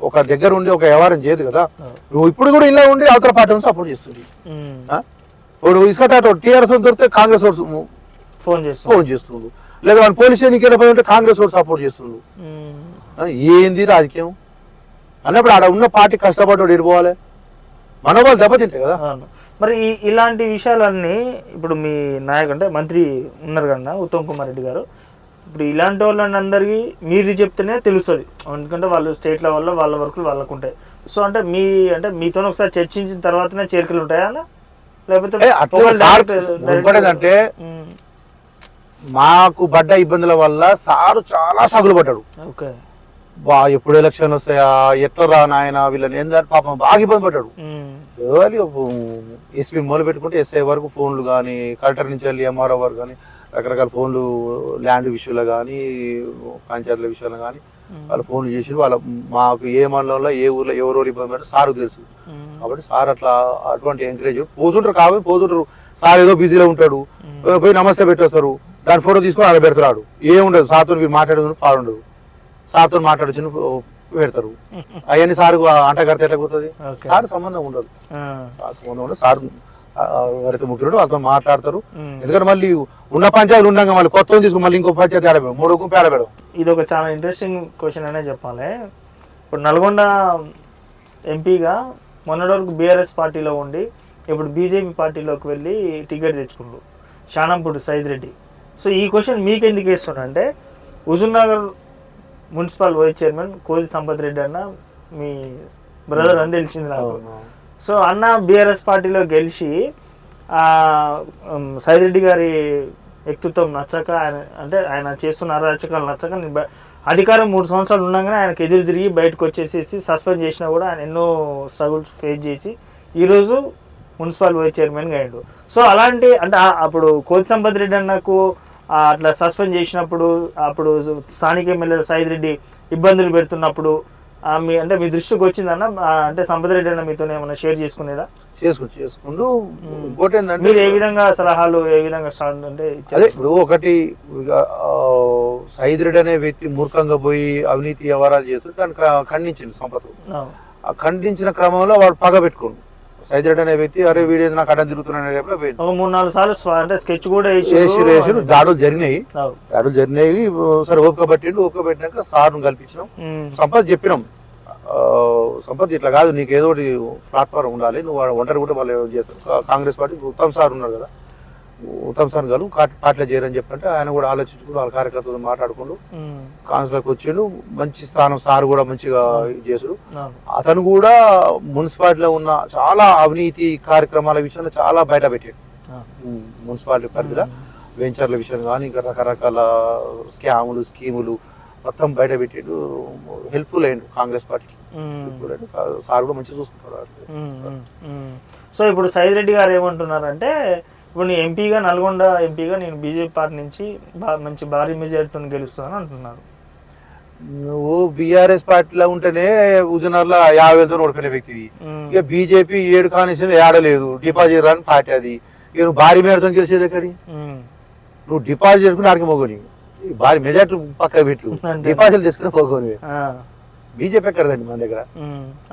ఒక దగ్గర ఉండి ఒక వ్యవహారం చేయదు కదా. నువ్వు ఇప్పుడు కూడా ఇలా ఉండి అవతల పార్టీని సపోర్ట్ చేస్తుంది. ఇప్పుడు ఇసుకటాట టీఆర్ఎస్ దొరికితే కాంగ్రెస్ ఫోన్ చేస్తుండు, లేదా వాళ్ళు పోలీస్ స్టేషన్కి పోయింటే కాంగ్రెస్ వాడు సపోర్ట్ చేస్తుండు. ఏంది రాజకీయం అన్నప్పుడు ఆడ ఉన్న పార్టీ కష్టపడ్డాడు ఎడిపోవాలి, మనోభావాలు దెబ్బతింటాయి కదా. మరి ఇలాంటి విషయాలన్నీ ఇప్పుడు మీ నాయకు అంటే మంత్రి ఉన్నారు కదా ఉత్తమ్ కుమార్ రెడ్డి గారు, ఇప్పుడు ఇలాంటి వాళ్ళని అందరికీ మీరు చెప్తేనే తెలుస్తుంది. ఎందుకంటే వాళ్ళు స్టేట్ లెవెల్లో వాళ్ళ వర్కులు వాళ్ళకు ఉంటాయి. సో అంటే మీతో ఒకసారి చర్చించిన తర్వాతనే చేరికలు ఉంటాయా అన్న, లేకపోతే అంటే మాకు పడ్డ ఇబ్బందుల వల్ల సారు చాలా సగులు పడ్డాడు. ఎప్పుడు ఎలక్షన్ వస్తాయా, ఎట్లా రా నాయన వీళ్ళని ఏంటంటే పాపం బాగా ఇబ్బంది పడ్డాడు. ఎస్పీ మొదలు పెట్టుకుంటే ఎస్ఐ వరకు ఫోన్లు కానీ, కలెక్టర్ నుంచి వెళ్ళి ఎంఆర్ఓ వరకు కానీ రకరకాల ఫోన్లు, ల్యాండ్ విషయంలో కానీ పంచాయతీల విషయంలో కానీ వాళ్ళు ఫోన్లు చేసి వాళ్ళ మాకు ఏ మండలంలో ఏ ఊర్లో ఎవరెవరు ఇబ్బంది పడ్డారు సార్ తెలుసు. కాబట్టి సార్ అట్లా అటువంటి ఎంకరేజ్ పోతుంటారు కాబట్టి పోతుంటారు. సార్ ఏదో బిజీలో ఉంటాడు, పోయి నమస్తే పెట్టేస్తారు, దాని ఫోటో తీసుకొని అలా పెడతాడు. ఏముండదు సార్తో మీరు మాట్లాడదు పాడుండదు, సార్తో మాట్లాడచ్చు పెడతారు. అవన్నీ సార్ అంట కడితే ఎట్లా పోతుంది, సార్ సంబంధం ఉండదు. సార్ సంబంధం ఉండదు. సార్ ఎవరైతే ముఖ్యుడు వాళ్ళతో మాట్లాడతారు. ఎందుకంటే మళ్ళీ ఉన్న పంచాయతీలు ఉండగా మళ్ళీ కొత్త తీసుకుని మళ్ళీ ఇంకో పంచాయతీ ఆడబెడం, 3 గుంపు ఆడబెడం. ఇది ఒక చాలా ఇంట్రెస్టింగ్ క్వశ్చన్ అనే చెప్పాలి. ఇప్పుడు నల్గొండ ఎంపీగా మొన్నటి వరకు బీఆర్ఎస్ పార్టీలో ఉండి ఇప్పుడు బీజేపీ పార్టీలోకి వెళ్ళి టికెట్ తెచ్చుకుండు షానంపూడి సైద్ రెడ్డి. సో ఈ క్వశ్చన్ మీకు ఎందుకు వేస్తున్నా అంటే, Huzurnagar municipal vice chairman Kodi Sampath Reddy అన్న మీ బ్రదర్ అని తెలిసింది నాకు. సో అన్న బీఆర్ఎస్ పార్టీలో గెలిచి సైద్ రెడ్డి గారి వ్యక్తిత్వం నచ్చక, ఆయన చేస్తున్న అరాచకాలు నచ్చక అధికారం 3 సంవత్సరాలు ఉండగానే ఆయనకు ఎదురు తిరిగి బయటకు వచ్చేసేసి సస్పెండ్ చేసినా కూడా ఆయన ఎన్నో స్ట్రగుల్స్ ఫేస్ చేసి ఈరోజు మున్సిపల్ వైస్ చైర్మన్గా అయ్యాడు. సో అలాంటి అంటే అప్పుడు కోతి సంపత్ రెడ్డి అన్నకు అట్లా సస్పెండ్ చేసినప్పుడు, అప్పుడు స్థానిక ఎమ్మెల్యే సైద్ రెడ్డి ఇబ్బందులు పెడుతున్నప్పుడు మీ దృష్టికి వచ్చిందన్న, అంటే సంపత్ రెడ్డి అన్న మీతో ఏమన్నా షేర్ చేసుకునేదా? చేసుకుంటూ ఇంకోటి ఏంటంటే మీరు ఏ విధంగా సలహాలు ఏ విధంగా అంటే అదే ఇప్పుడు ఒకటి సైద్ రెడ్డి అనే వ్యక్తి మూర్ఖంగా పోయి అవినీతి వ్యవహారాలు చేస్తుంటే దాన్ని ఖండించింది సంపత్. ఆ ఖండించిన క్రమంలో వాడు పగ పెట్టుకోండు. సైద్ రెడ్డి అనే వ్యక్తి అరే వీడియో నాకు అడ్డం తిరుగుతున్నాడు 3-4 సార్లు అంటే స్కెచ్ కూడా వేసి దాడులు జరిగినాయి. సరే ఓపిక పెట్టినాక సార్ను కల్పించినాం. సంపత్ చెప్పినాం, సంపత్ ఇట్లా కాదు, నీకు ఏదో ఒకటి ప్లాట్ఫామ్ ఉండాలి, నువ్వు ఒంటరి కూడా వాళ్ళు చేస్తారు. కాంగ్రెస్ పార్టీ ఉత్తమ్ సార్ ఉన్నారు కదా, ఉత్తమ్ సార్ గారు పార్టీలో చేరని చెప్పంటే ఆయన కూడా ఆలోచించుకుంటూ వాళ్ళ కార్యకర్తలతో మాట్లాడుకుంటూ కాంగ్రెస్లోకి వచ్చిండు. మంచి స్థానం సార్ కూడా మంచిగా చేసుడు. అతను కూడా మున్సిపాలిటీలో ఉన్న చాలా అవినీతి కార్యక్రమాల విషయంలో చాలా బయట పెట్టాడు. మున్సిపాలిటీ పరిధిలో వెంచర్ల విషయం కానీ ఇంకా రకరకాల స్కాములు స్కీములు మొత్తం బయట పెట్టాడు. హెల్ప్ఫుల్ అయ్యాడు కాంగ్రెస్ పార్టీకి. సార్ కూడా మంచిగా చూసుకుంటారు. సో ఇప్పుడు సైద్ రెడ్డి గారు ఏమంటున్నారంటే, ఇప్పుడు నీ ఎంపీగా నల్గొండ ఎంపీగా నేను బీజేపీ పార్టీ నుంచి మంచి భారీ మెజారిటీతో గెలుస్తాను అంటున్నారు. నువ్వు బీఆర్ఎస్ పార్టీలో ఉంటేనే హుజూర్నగర్లో 50,000తో ఓడిపోయిన వ్యక్తివి. ఇక బీజేపీ 7 కాన్స్టిట్యూన్సీ ఏడలేదు, డిపాజిట్ రాని పార్టీ అది. ఇక నువ్వు భారీ మేరతో గెలిచేది ఎక్కడి, నువ్వు డిపాజిట్ చేసుకుని ఆడికి మొగని భారీ మెజార్టీ పక్క పెట్టు, డిపాజిట్ తీసుకుని పోగొని. బీజేపీ ఎక్కడదండి మన దగ్గర.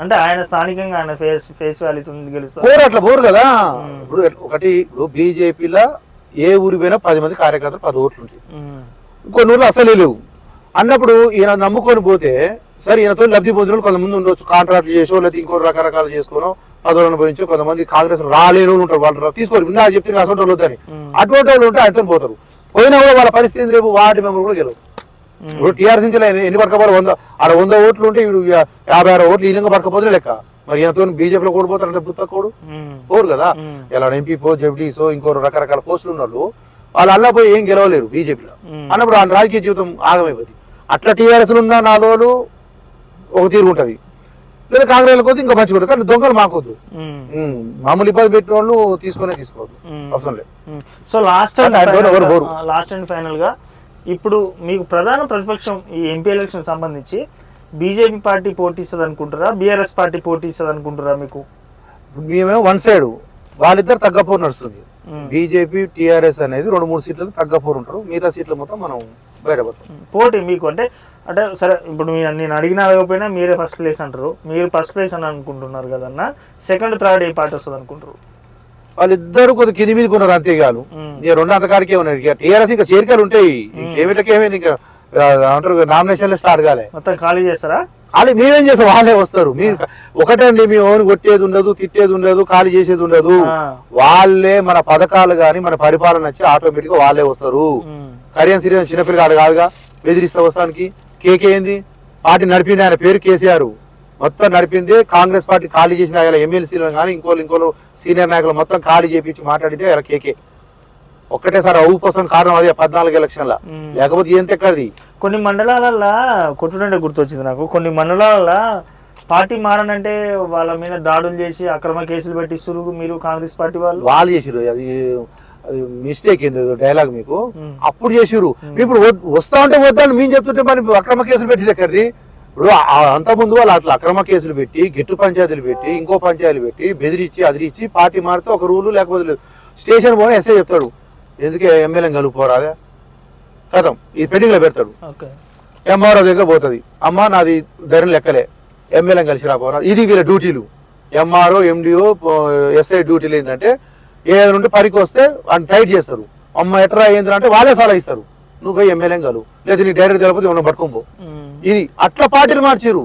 అంటే ఆయన స్థానికంగా ఆయన ఫేస్ వాల్యూతో గెలుస్తారు. పోరు అట్లా పోరు కదా. ఇప్పుడు ఒకటి ఇప్పుడు బీజేపీలో ఏ ఊరి పోయినా 10 మంది కార్యకర్తలు 10 ఓట్లు ఉంటాయి. కొన్ని ఊర్లు అసలే లేవు అన్నప్పుడు ఈయన నమ్ముకొని పోతే సరే ఈయనతో లబ్ధి పొందిన కొంతమంది ఉండొచ్చు, కాంట్రాక్ట్లు చేసో లేకపోతే ఇంకో రకరకాలు చేసుకోనో పదవులను పోయించో కొంతమంది కాంగ్రెస్ రాలేని వాళ్ళు ఉంటారు. వాళ్ళు తీసుకోరు, నాకు చెప్తే అసలు వాళ్ళు వద్దని అటువంటి వాళ్ళు ఉంటే ఆయనతో పోతారు. పోయినా కూడా వాళ్ళ పరిస్థితి రేపు వార్డు మెంబర్ కూడా గెలవు. ఇప్పుడు టీఆర్ఎస్ నుంచి ఎన్ని పడకపోవాలి 100 ఓట్లు ఉంటే ఇప్పుడు 56 ఓట్లు ఈ విధంగా పడకపోతే లెక్క. మరి ఎంతో బీజేపీలో కూడిపోతారంటే బుత్త కోడు పోరు కదా. ఇలా ఎంపీ జెడ్డీసో ఇంకో రకరకాల పోస్టులు ఉన్నారు. వాళ్ళు అలా పోయి ఏం గెలవలేరు బీజేపీలో అన్నప్పుడు ఆ రాజకీయ జీవితం ఆగమైపోతుంది. అట్లా టీఆర్ఎస్ ఉన్న 4 రోజులు ఒక తీరు ఉంటుంది, లేదా కాంగ్రెస్ కోసం ఇంకా మంచిగా ఉంటుంది. కానీ దొంగలు మాకొద్దు, మామూలు ఇబ్బంది పెట్టిన వాళ్ళు తీసుకోవద్దు, అవసరం లేదు. సో లాస్ట్ అండ్ ఫైనల్ గా ఇప్పుడు మీకు ప్రధాన ప్రతిపక్షం ఈ ఎంపీ ఎలక్షన్ సంబంధించి బీజేపీ పార్టీ పోటీ ఇస్తుంది అనుకుంటారా, బీఆర్ఎస్ పార్టీ పోటీ ఇస్తుంది అనుకుంటారా? మీకు మేమేమో వన్ సైడ్, వాళ్ళిద్దరు తగ్గపోరు నడుస్తుంది. బీజేపీ టీఆర్ఎస్ అనేది 2-3 సీట్లకు తగ్గపోరు ఉంటారు, మిగతా సీట్లు మొత్తం మనం బయటపడతాం. పోటీ మీకు అంటే సరే ఇప్పుడు నేను అడిగినా అడగకపోయినా మీరే ఫస్ట్ ప్లేస్ అంటారు, మీరు ఫస్ట్ ప్లేస్ అని అనుకుంటున్నారు కదన్నా, సెకండ్ థర్డ్ ఏ పార్టీ వస్తుంది అనుకుంటారు? వాళ్ళిద్దరు కొద్దిగా కింది మీద కొన్నారు అంతేగాను, ఇక 2 అంతకాడికే ఉన్నాయి. ఇక టీఆర్ఎస్ ఇంకా చేరికలు ఉంటాయి, ఏమిటకేమైంది ఇంకా అంటారు నామినేషన్లే స్టార్ట్ కాలే, మొత్తం ఖాళీ చేస్తారా? ఖాళీ మేమేం చేస్తాం, వాళ్ళే వస్తారు. ఒకటండి, మీ ఓన్ కొట్టేది ఉండదు, తిట్టేది ఉండదు, ఖాళీ చేసేది ఉండదు. వాళ్ళే మన పథకాలు గాని మన పరిపాలన వచ్చి ఆటోమేటిక్ గా వాళ్ళే వస్తారు. కరియన్ సిరియన్ చిన్నపిల్లగాడు కాదుగా బెదిరిస్తా వస్తానికి. కేకే ఏంది పార్టీ నడిపింది, ఆయన పేరు కేసీఆర్, మొత్తం నడిపింది కాంగ్రెస్ పార్టీ. ఖాళీ చేసిన ఎమ్మెల్సీలను కానీ ఇంకోళ్ళు సీనియర్ నాయకులు మొత్తం ఖాళీ చేపించి మాట్లాడితే ఆయన కేకే ఒక్కటేసారి అవుపోసం కారణం అది 14 ఎలక్షన్ల, లేకపోతే ఏం తెక్కది. కొన్ని మండలాలల్లో కొట్టుడంటే గుర్తొచ్చింది నాకు, కొన్ని మండలాలల్లో పార్టీ మారనంటే వాళ్ళ మీద దాడులు చేసి అక్రమ కేసులు పెట్టిస్తారు. మీరు కాంగ్రెస్ పార్టీ వాళ్ళు చేసిరు, అది మిస్టేక్ ఏంది డైలాగ్ మీకు అప్పుడు చేసిరు. ఇప్పుడు వస్తా ఉంటే వద్దని మేము చెప్తుంటే మరి అక్రమ కేసులు పెట్టి ఎక్కడిది? ఇప్పుడు అంత ముందు వాళ్ళు అట్లా అక్రమ కేసులు పెట్టి, గెట్టు పంచాయతీలు పెట్టి, ఇంకో పంచాయతీలు పెట్టి బెదిరించి అదిరించి పార్టీ మారితే ఒక రూలు లేకపోతే స్టేషన్ పోనీ ఎస్ఐ చెప్తాడు, ఎందుకే ఎమ్మెల్యే కలుపుకోరాదే కథం ఈ పెండింగ్ లో పెడతాడు. ఎంఆర్ఓ దగ్గర పోతుంది, అమ్మ నాది ధైర్యం లెక్కలే, ఎమ్మెల్యే కలిసి రాపోరా. ఇది వీళ్ళ డ్యూటీలు, ఎంఆర్ఓ ఎండిఓ ఎస్ఐ డ్యూటీలు ఏంటంటే ఏదైనా ఉంటే పరికి వస్తే వాళ్ళు టైట్ చేస్తారు. అమ్మ ఎట్రా ఏంద్రా అంటే వాళ్ళే సలహా ఇస్తారు, నువ్వు పోయి ఎమ్మెల్యే కలు, లేదా నీకు డైరెక్ట్ తెలియకపోతే ఏమన్నా పట్టుకోబో. ఇది అట్లా పార్టీలు మార్చారు.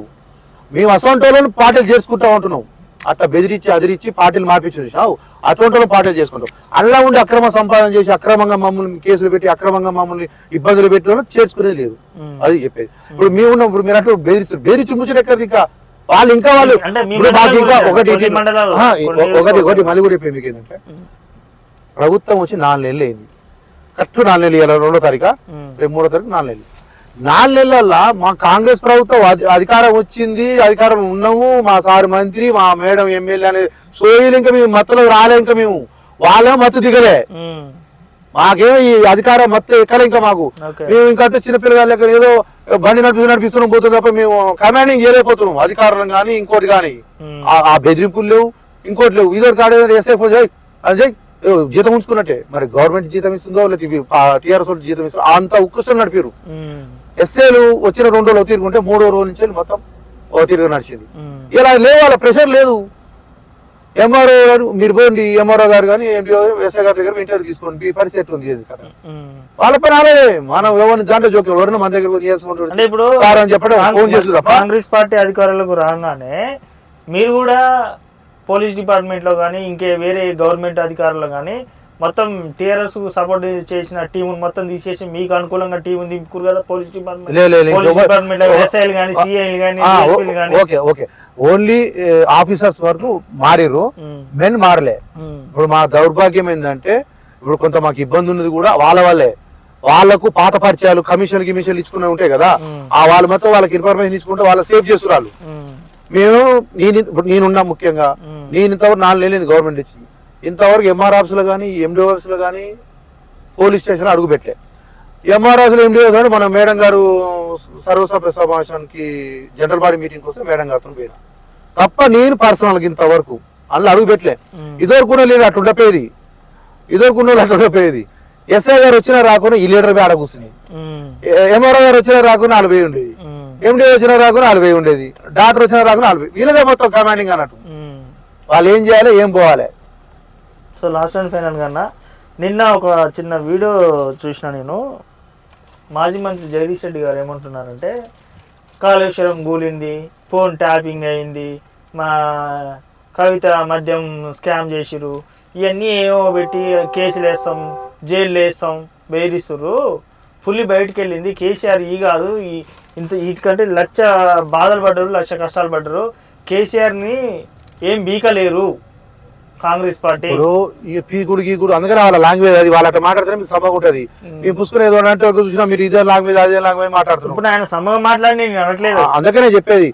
మేము అసొంటోళ్ళని పార్టీలు చేసుకుంటా ఉంటున్నాం, అట్లా బెదిరించి అదిరించి పార్టీలు మార్పించావు. అటువంటి పార్టీలు చేసుకుంటాం. అలా ఉండి అక్రమ సంపాదన చేసి అక్రమంగా మమ్మల్ని కేసులు పెట్టి అక్రమంగా మమ్మల్ని ఇబ్బందులు పెట్టిన చేర్చుకునేది లేదు. అది చెప్పేది. ఇప్పుడు మేము ఉన్నాం, ఇప్పుడు మీరు అట్లా బెదిరించి ముచ్చట ఎక్కడిది. ఇంకా వాళ్ళు ఇంకా వాళ్ళు మాకు ఇంకా ఒకటి మళ్ళీ కూడా చెప్పేది మీకు ఏంటంటే, ప్రభుత్వం వచ్చి 4 నెలలు అయింది, కరెక్ట్ 4 నెలలు, 2వ తారీఖు రేపు 3వ తారీఖు 4 నెలలు. 4 నెలల్లో మా కాంగ్రెస్ ప్రభుత్వం అధికారం వచ్చింది, అధికారం ఉన్నాము, మా సార్ మంత్రి, మా మేడం ఎమ్మెల్యే అనే సోయిలు ఇంకా మేము మత్తులో రాలే, ఇంకా మేము వాళ్ళే మత్తు దిగలే, మాకేమో ఈ అధికారం మత్తు ఎక్కడ ఇంకా మాకు. మేము ఇంకా చిన్నపిల్లగాళ్ళ ఏదో బండి నడిపిస్తున్నాం పోతుంది తప్ప మేము కమాండింగ్ చేయలేకపోతున్నాం అధికారులను కానీ ఇంకోటి కానీ. ఆ బెదిరింపులు లేవు, ఇంకోటి లేవు. ఇదో కాదు ఎస్ఐ ఫోన్ చేయి అది చేయి, జీతం ఉంచుకున్నట్టే. మరి గవర్నమెంట్ జీతం ఇస్తుందో లేదా టీఆర్ఎస్ జీతం ఇస్తుందో అంత ఉక్కుసం నడిపారు. ఎస్ఏలు వచ్చిన 2 రోజులు తీరుకుంటే 3వ రోజు నుంచి మొత్తం తీరుగా నడిచింది. ఇలా లేవు, వాళ్ళ ప్రెషర్ లేదు. ఎంఆర్ఓ గారు మీరు పోండి, ఎంఆర్ఓ గారు కానీ ఎస్ఐ గారి దగ్గర ఇంటర్వ్యూ తీసుకోండి, పరిస్థితి ఉంది కదా. వాళ్ళ పని అలాగే, మనం ఎవరిని దాంట్లో జోక్యం ఎవరైనా మన దగ్గర చెప్పడం ఫోన్ చేస్తుంది. కాంగ్రెస్ పార్టీ అధికారులకు రాగానే మీరు కూడా పోలీస్ డిపార్ట్మెంట్ లో కానీ ఇంకే వేరే గవర్నమెంట్ అధికారులు కానీ మొత్తం టీఆర్ఎస్ సపోర్ట్ చేసిన టీం మొత్తం తీసేసి మీకు అనుకూలంగా టీం దింపుకురు కదా పోలీస్ డిపార్ట్మెంట్. ఓన్లీ ఆఫీసర్స్ వరకు మారిరు, మెన్ మారలే. ఇప్పుడు మా దౌర్భాగ్యం ఏంటంటే, ఇప్పుడు కొంత మాకు ఇబ్బంది ఉన్నది కూడా వాళ్ళ వాళ్ళే. వాళ్ళకు పాత పరిచయాలు కమిషన్లు ఇచ్చుకునే ఉంటాయి కదా, ఆ వాళ్ళు మొత్తం వాళ్ళకి ఇన్ఫర్మేషన్ ఇచ్చుకుంటే వాళ్ళ సేవ్ చేస్తున్నారు. మేము నేనున్నా ముఖ్యంగా, నేను ఇంతవరకు 4 నెలలు గవర్నమెంట్ ఇచ్చి ఇంతవరకు ఎంఆర్ ఆఫీసులో కానీ ఎండిఓ ఆఫీసులో కానీ పోలీస్ స్టేషన్ అడుగు పెట్టలే. ఎంఆర్ ఆఫీసులో ఎండిఓ కానీ మన మేడం గారు సర్వసభ్య సమావేశానికి జనరల్ బాడీ మీటింగ్ వస్తే మేడం గారితో పోయినా తప్ప నేను పర్సనల్గా ఇంతవరకు అందులో అడుగు పెట్టలే. ఇదివరకున్న లేదు అట్లుండపోయేది, ఎస్ఐ గారు వచ్చినా రాకుండా ఈ లీడర్ ఆడ కూర్చుని, ఎంఆర్ఓ గారు వచ్చినా రాకుండా 40 ఉండేది, ఎండిఓ వచ్చినా రాకుండా 40 ఉండేది, డాక్టర్ వచ్చినా రాకుండా 40. వీళ్ళదే మొత్తం కమాండింగ్ అన్నట్టు. వాళ్ళు ఏం చేయాలి, ఏం పోవాలి. సో లాస్ట్ అండ్ ఫైనల్ కన్నా నిన్న ఒక చిన్న వీడియో చూసిన నేను, మాజీ మంత్రి జగదీష్ రెడ్డి గారు ఏమంటున్నారంటే, కాళేశ్వరం కూలింది, ఫోన్ ట్యాపింగ్ అయింది, మా కవిత మద్యం స్కామ్ చేసిరు, ఇవన్నీ ఏమో పెట్టి కేసులు వేస్తాం, జైలు వేస్తాం, బెదిరిస్తురు, ఫుల్లీ బయటకు వెళ్ళింది కేసీఆర్. ఈ కాదు ఇంత వీటికంటే 1,00,000 బాధలు పడ్డారు, 1,00,000 కష్టాలు పడ్డారు, కేసీఆర్ని ఏం బీకలేరు, కాంగ్రెస్ పార్టీ ఇప్పుడు ఈ పీకుడు గీకుడు అందుకనే వాళ్ళ లాంగ్వేజ్ అది వాళ్ళ మాట్లాడితే మీకు సభ ఉంటుంది మేము పుస్తకం ఏదో అంటే చూసినా మీరు ఇదే లాంగ్వేజ్ అదే లాంగ్వేజ్ మాట్లాడుతున్నారు. ఇప్పుడు ఆయన సమ్మగా మాట్లాడి నేను అనట్లేదు, అందుకనే చెప్పేది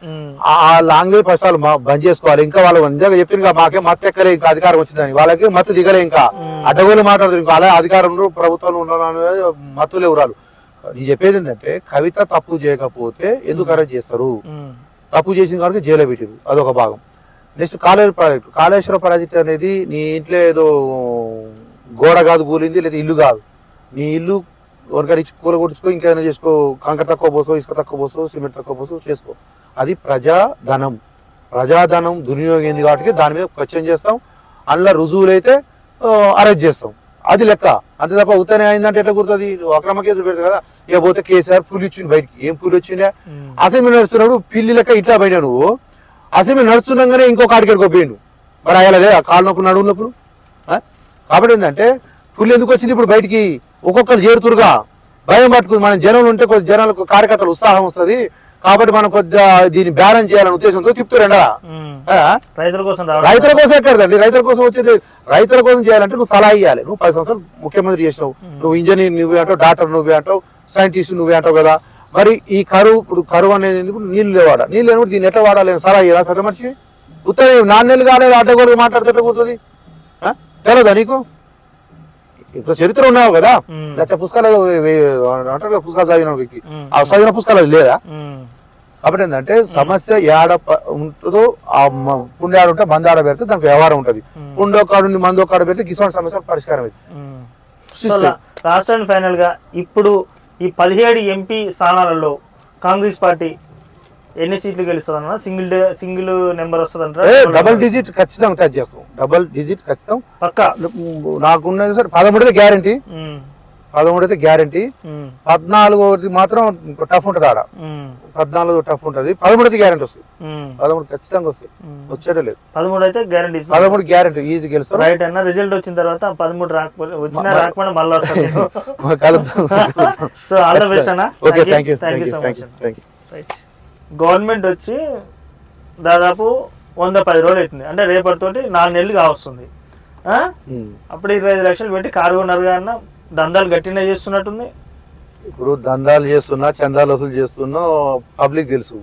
ఆ లాంగ్వేజ్ ఫస్ట్ వాళ్ళు బంద్ చేసుకోవాలి. ఇంకా వాళ్ళు నిజంగా చెప్పింది మాకే మత్తు ఎక్కలే ఇంకా అధికారం వచ్చిందని, వాళ్ళకి మత్తు దిగలే ఇంకా అడ్డగోలు మాట్లాడుతారు. ఇంకా అలా అధికారంలో ప్రభుత్వంలో ఉన్న మత్తులు ఎవరాలు. నేను చెప్పేది ఏంటంటే కవిత తప్పు చేయకపోతే ఎందుకు అరెస్ట్ చేస్తారు, తప్పు చేసిన కాబట్టి జైలు పెట్టారు, అదొక భాగం. నెక్స్ట్ కాళేశ్వర ప్రాజెక్ట్ అనేది నీ ఇంట్లో ఏదో గోడ కాదు కూలింది లేదా ఇల్లు కాదు, నీ ఇల్లు ఎవరికైనా ఇచ్చి కూల కొట్టించుకో, ఇంకేమైనా చేసుకో, కంకర తక్కువ పోసో, ఇసుక తక్కువ పోసో, సిమెంట్ తక్కువ పోసో చేసుకో. అది ప్రజాధనం దుర్వినియోగం కాబట్టి దాని మీద క్వశ్చన్ చేస్తాం, అందులో రుజువులైతే అరెస్ట్ చేస్తాం, అది లెక్క. అంతే తప్ప ఉత్తనే అయిందంటే ఎట్లా కుడుతుంది? అక్రమ కేసులు పెడతారు కదా. ఇక పోతే కేసీఆర్ పులి ఇచ్చింది బయటికి, ఏం పులి వచ్చిండే? అసెంబ్లీ నడుస్తున్నప్పుడు పిల్లి లెక్క ఇట్లా పోయినా నువ్వు, అసెంబ్లీ నడుస్తున్నాగానే ఇంకొక ఆడికెళ్ళి పోయిండు, మరి అయ్యలేదే కాళ్ళ నొప్పులు నడువు నొప్పులు. కాబట్టి ఏంటంటే పులి ఎందుకు వచ్చింది ఇప్పుడు బయటికి? ఒక్కొక్కరు చేరుతురుగా భయం పట్టుకుంది. మన జనాలు ఉంటే కొద్ది జనాలకు కార్యకర్తలు ఉత్సాహం వస్తుంది కాబట్టి మనం కొద్దిగా దీన్ని బ్యాలెన్స్ చేయాలనే ఉద్దేశంతో తిప్పుతారండా. రైతుల కోసం ఎక్కడదండి, రైతుల కోసం వచ్చేది. రైతుల కోసం చేయాలంటే నువ్వు సలహా ఇవ్వాలి. నువ్వు 10 సంవత్సరాలు ముఖ్యమంత్రి చేసినావు, నువ్వు ఇంజనీర్ నువ్వే అంటావు, డాక్టర్ నువ్వే అంటావు, సైంటిస్ట్ నువ్వే అంటావు కదా. మరి ఈ కరువు అనేది నీళ్ళు లేవాడ, నీళ్ళు లేనప్పుడు దీన్ని ఎట్లా వాడాలి సలహా ఇవ్వాలి పెద్ద మనిషి. ఉత్తరం 4 నెలలు కాలేదు అడ్డగోలు మాట్లాడితే ఎట్లా కూర్తుంది? తెలదా నీకు? ఇప్పుడు చరిత్ర ఉన్నావు కదా, లేకపోతే పుస్తకాలు అంటారు కదా, పుస్తకాలు చదివిన వ్యక్తి ఆ చదివిన పుస్తకాలు లేదా? కాబట్టి ఏంటంటే సమస్య ఏడ ఉంటుందో ఆ పుండాడ ఉంటే మందాడ పెడితే దానికి వ్యవహారం ఉంటది. పుండో కాడు మందో కాడు పెడితే గిసోటి సమస్య పరిష్కారం అవుతుంది. లాస్ట్ అండ్ ఫైనల్ గా ఇప్పుడు ఈ 17 ఎంపీ స్థానాలలో కాంగ్రెస్ పార్టీ ఎన్ని సీట్లు గెలుస్తుందన్న? సింగిల్ నెంబర్ వస్తుందంటారా? డబుల్ డిజిట్ ఖచ్చితంగా టచ్ చేస్తాం, డబుల్ డిజిట్ ఖచ్చితం పక్కా. నాకున్నది సార్ 13 గ్యారంటీ, 13 అయితే గ్యారంటీ. 14 మాత్రం టఫ్ ఉంటుంది, ఆడ 14 టఫ్ ఉంటుంది, 13 గ్యారంటీ వస్తుంది, 13 ఖచ్చితంగా వస్తాయి, వచ్చేటే లేదు. 13 అయితే గ్యారంటీ, 13 గ్యారంటీ ఈజీ గెలుస్తాం. రైట్ అన్న, రిజల్ట్ వచ్చిన తర్వాత 13 రాకపోతే వచ్చినా రాకపోయినా మళ్ళీ వస్తుంది. సో ఆల్ ది బెస్ట్ అన్న. Okay, thank you so much. Right, government వచ్చి దాదాపు 110 రోజులు అవుతుంది, అంటే రేపటితోటి 4 నెలలు కావస్తుంది. అప్పుడు 25 లక్షలు పెట్టి కారు కొన్నారు అన్న, దందాలు గట్టినే చేస్తున్నట్టుంది. ఇప్పుడు దందాలు చేస్తున్నా, చందాలు వసూలు చేస్తున్నా పబ్లిక్ తెలుసు.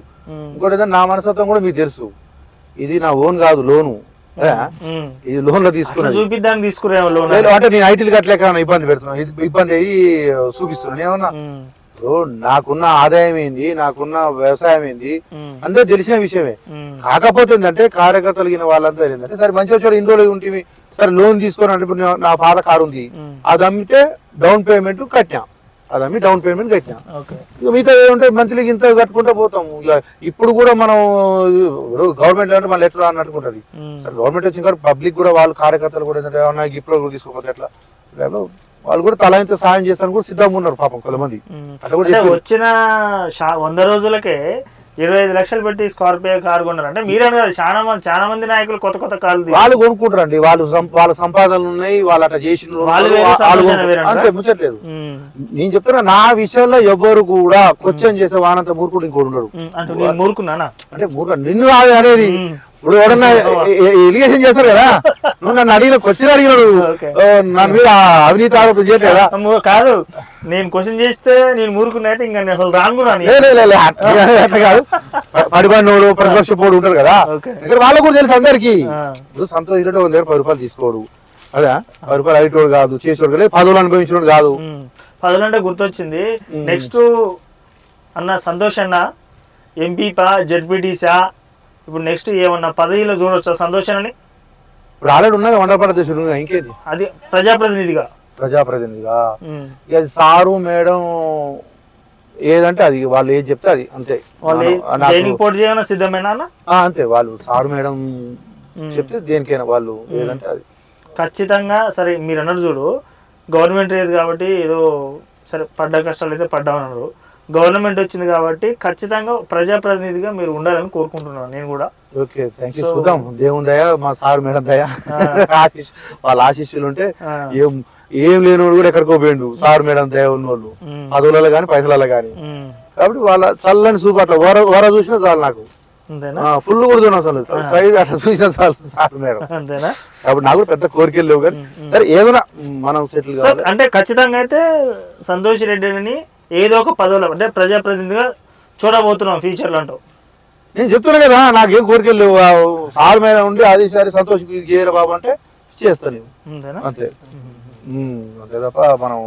ఇంకోటి నా మనస్తత్వం కూడా మీకు తెలుసు, ఇది నా ఓన్ కాదు, లోను. ఇది లోన్ లో తీసుకున్నా, చూపిద్దానికి తీసుకునే లోన్ అంటే నేను ఐటీలు కట్టలేక ఇబ్బంది పెడుతున్నా, ఇబ్బంది అయ్యి చూపిస్తున్నాను. ఏమన్నా నాకున్న ఆదాయం ఏంది, నాకున్న వ్యవసాయం ఏంది అందరూ తెలిసిన విషయమే. కాకపోతే ఏంటంటే కార్యకర్తలు వాళ్ళంతా ఏంటంటే సరే మంచిగా వచ్చాడు ఇన్ని రోజులు ఉంటుంది, సరే లోన్ తీసుకొని అంటే ఇప్పుడు నా పాత కారు ఉంది, అది అమ్మితే డౌన్ పేమెంట్ కట్టినా, అది అమ్మి డౌన్ పేమెంట్ కట్టినా, ఇక మిగతా ఏమంటే మంత్లీకి ఇంత కట్టుకుంటూ పోతాము. ఇప్పుడు కూడా మనం గవర్నమెంట్ అంటే మళ్ళీ ఎట్లా అన్నట్టుకుంటది. సరే గవర్నమెంట్ వచ్చిన కానీ పబ్లిక్ కూడా వాళ్ళు కార్యకర్తలు కూడా ఏంటంటే ఏమన్నా గిఫ్ట్లో కూడా తీసుకోకపోతే ఎట్లా, వాళ్ళు కూడా తల ఇంత సాయం చేస్తాను కూడా సిద్ధంగా ఉన్నారు పాపం కొంతమంది. వచ్చిన 100 రోజులకే 25 లక్షలు పెట్టి స్కార్పియో కారు కొన్నారు అంటే మీరే కాదు, చాలా మంది నాయకులు కొత్త కొత్త కార్లు వాళ్ళు కొనుక్కుంటారండి. వాళ్ళ సంపాదనలు ఉన్నాయి, వాళ్ళు అట్లా చేసిన అంతే ముచ్చట్లేదు. నేను చెప్తున్నా నా విషయంలో ఎవరు కూడా క్వశ్చన్ చేసే వానంత మూర్ఖుడు ఇంకోటి ఉండడు. మూర్ఖున్నానా అంటే మూర్ఖ నిన్ను అనేది ఇప్పుడు ఎవరన్నా ఎలిగేషన్ చేస్తారు కదా, నువ్వు నన్ను అడిగిన క్వశ్చన్ అడిగినాడు నన్ను మీద అవినీతి ఆరోపణ చేయట్లేదా? కాదు, నేను క్వశ్చన్ చేస్తే నేను మూర్ఖున్నా అయితే ఇంకా అసలు రానుకున్నాను అట్లా కాదు. పడిపడినోడు ప్రతిపక్ష పోడు ఉంటారు కదా, ఇక్కడ వాళ్ళకు కూడా తెలుసు అందరికి. ఇప్పుడు సంతోష్ రెడ్డి ఒక దగ్గర 10 రూపాయలు తీసుకోడు, అదే 10 రూపాయలు అడిగేటోడు కాదు, చేసేవాడు లేదు, పదవులు అనుభవించినోడు కాదు. పదవులు అంటే గుర్తొచ్చింది, నెక్స్ట్ అన్న సంతోష్ అన్న ఎంపీపా జెడ్పీటీసా ఇప్పుడు నెక్స్ట్ ఏమన్నా పదవిలో చూడొచ్చా సంతోషాన్ని? ఇప్పుడు ఆల్రెడీ ఉన్నా వండపడదేశుడు, ఇంకేది అది ప్రజాప్రతినిధిగా అది సారు మేడం ఏదంటే అది వాళ్ళు ఏది చెప్తే అది అంతే. పోటీ చేయమన్నా సిద్ధమేనా? అంతే, వాళ్ళు సారు మేడం చెప్తే దేనికైనా వాళ్ళు ఏదంటే అది ఖచ్చితంగా. సరే మీరు అన్నారు చూడు, గవర్నమెంట్ లేదు కాబట్టి ఏదో సరే పడ్డ కష్టాలు అయితే పడ్డామన్నారు, గవర్నమెంట్ వచ్చింది కాబట్టి ఖచ్చితంగా ప్రజాప్రతినిధిగా మీరు ఉండాలని కోరుకుంటున్నాను నేను కూడా. Okay, thank you. చూద్దాం, దేవుని దయ, మా సార్ మేడం దయ, వాళ్ళ ఆశీస్సులు ఉంటే ఏం లేనివాడు కూడా ఎక్కడికో పోయిండు, సార్ మేడం దయ ఉన్నోళ్ళు పదవులలో గాని పైసలలో గాని. కాబట్టి వాళ్ళ చల్లని చూపు అట్లా వర చూసినా చాలు నాకు. అంతేనా ఫుల్ కూడా అసలు సైడ్ అట్లా చూసిన సార్ మేడం. అంతేనా కాబట్టి నాకు కూడా పెద్ద కోరికలు లేవు కానీ సరే ఏదైనా మనం సెటిల్ కావాలి. అంటే ఖచ్చితంగా అయితే సంతోష్ రెడ్డిని ఏదో ఒక పదవిలో అంటే ప్రజాప్రతినిధిగా చూడబోతున్నాం ఫ్యూచర్ లో అంటావు. నేను చెప్తున్నా కదా నాకేం కోరికలు లేవు. సార్ మీద ఉండి అది సరే సంతోష్ చేయరా బాబు అంటే చేస్తాను అంతేనా అంతే. అంతే తప్ప మనం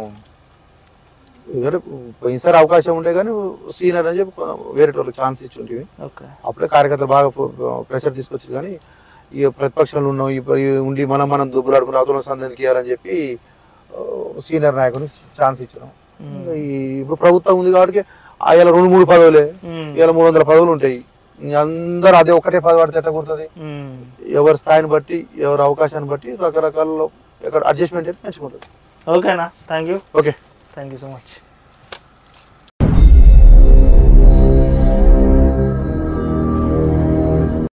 పోయినసారి అవకాశం ఉంటే కానీ సీనియర్ అని చెప్పి వేరే వాళ్ళకి ఛాన్స్ ఇచ్చి ఉంటుంది. అప్పుడే కార్యకర్తలు బాగా ప్రెషర్ తీసుకొచ్చారు కానీ ఇక ప్రతిపక్షంలో ఉన్నాం ఉండి మనం దుబ్బులాడుకుని అవతల సందేహానికి ఇవ్వాలని చెప్పి సీనియర్ నాయకునికి ఛాన్స్ ఇచ్చినాం. ఇప్పుడు ప్రభుత్వం ఉంది కాబట్టి ఇలా 2-3 పదవులే, ఇలా 300 పదవులు ఉంటాయి. అందరూ అదే ఒకటే పదవి పడితే ఎట్లా కుడుతుంది? ఎవరి స్థాయిని బట్టి ఎవరి అవకాశాన్ని బట్టి రకరకాల ఎక్కడ అడ్జస్ట్మెంట్ అయితే పెంచుకుంటుంది. ఓకేనా, thank you. Okay, thank you so much.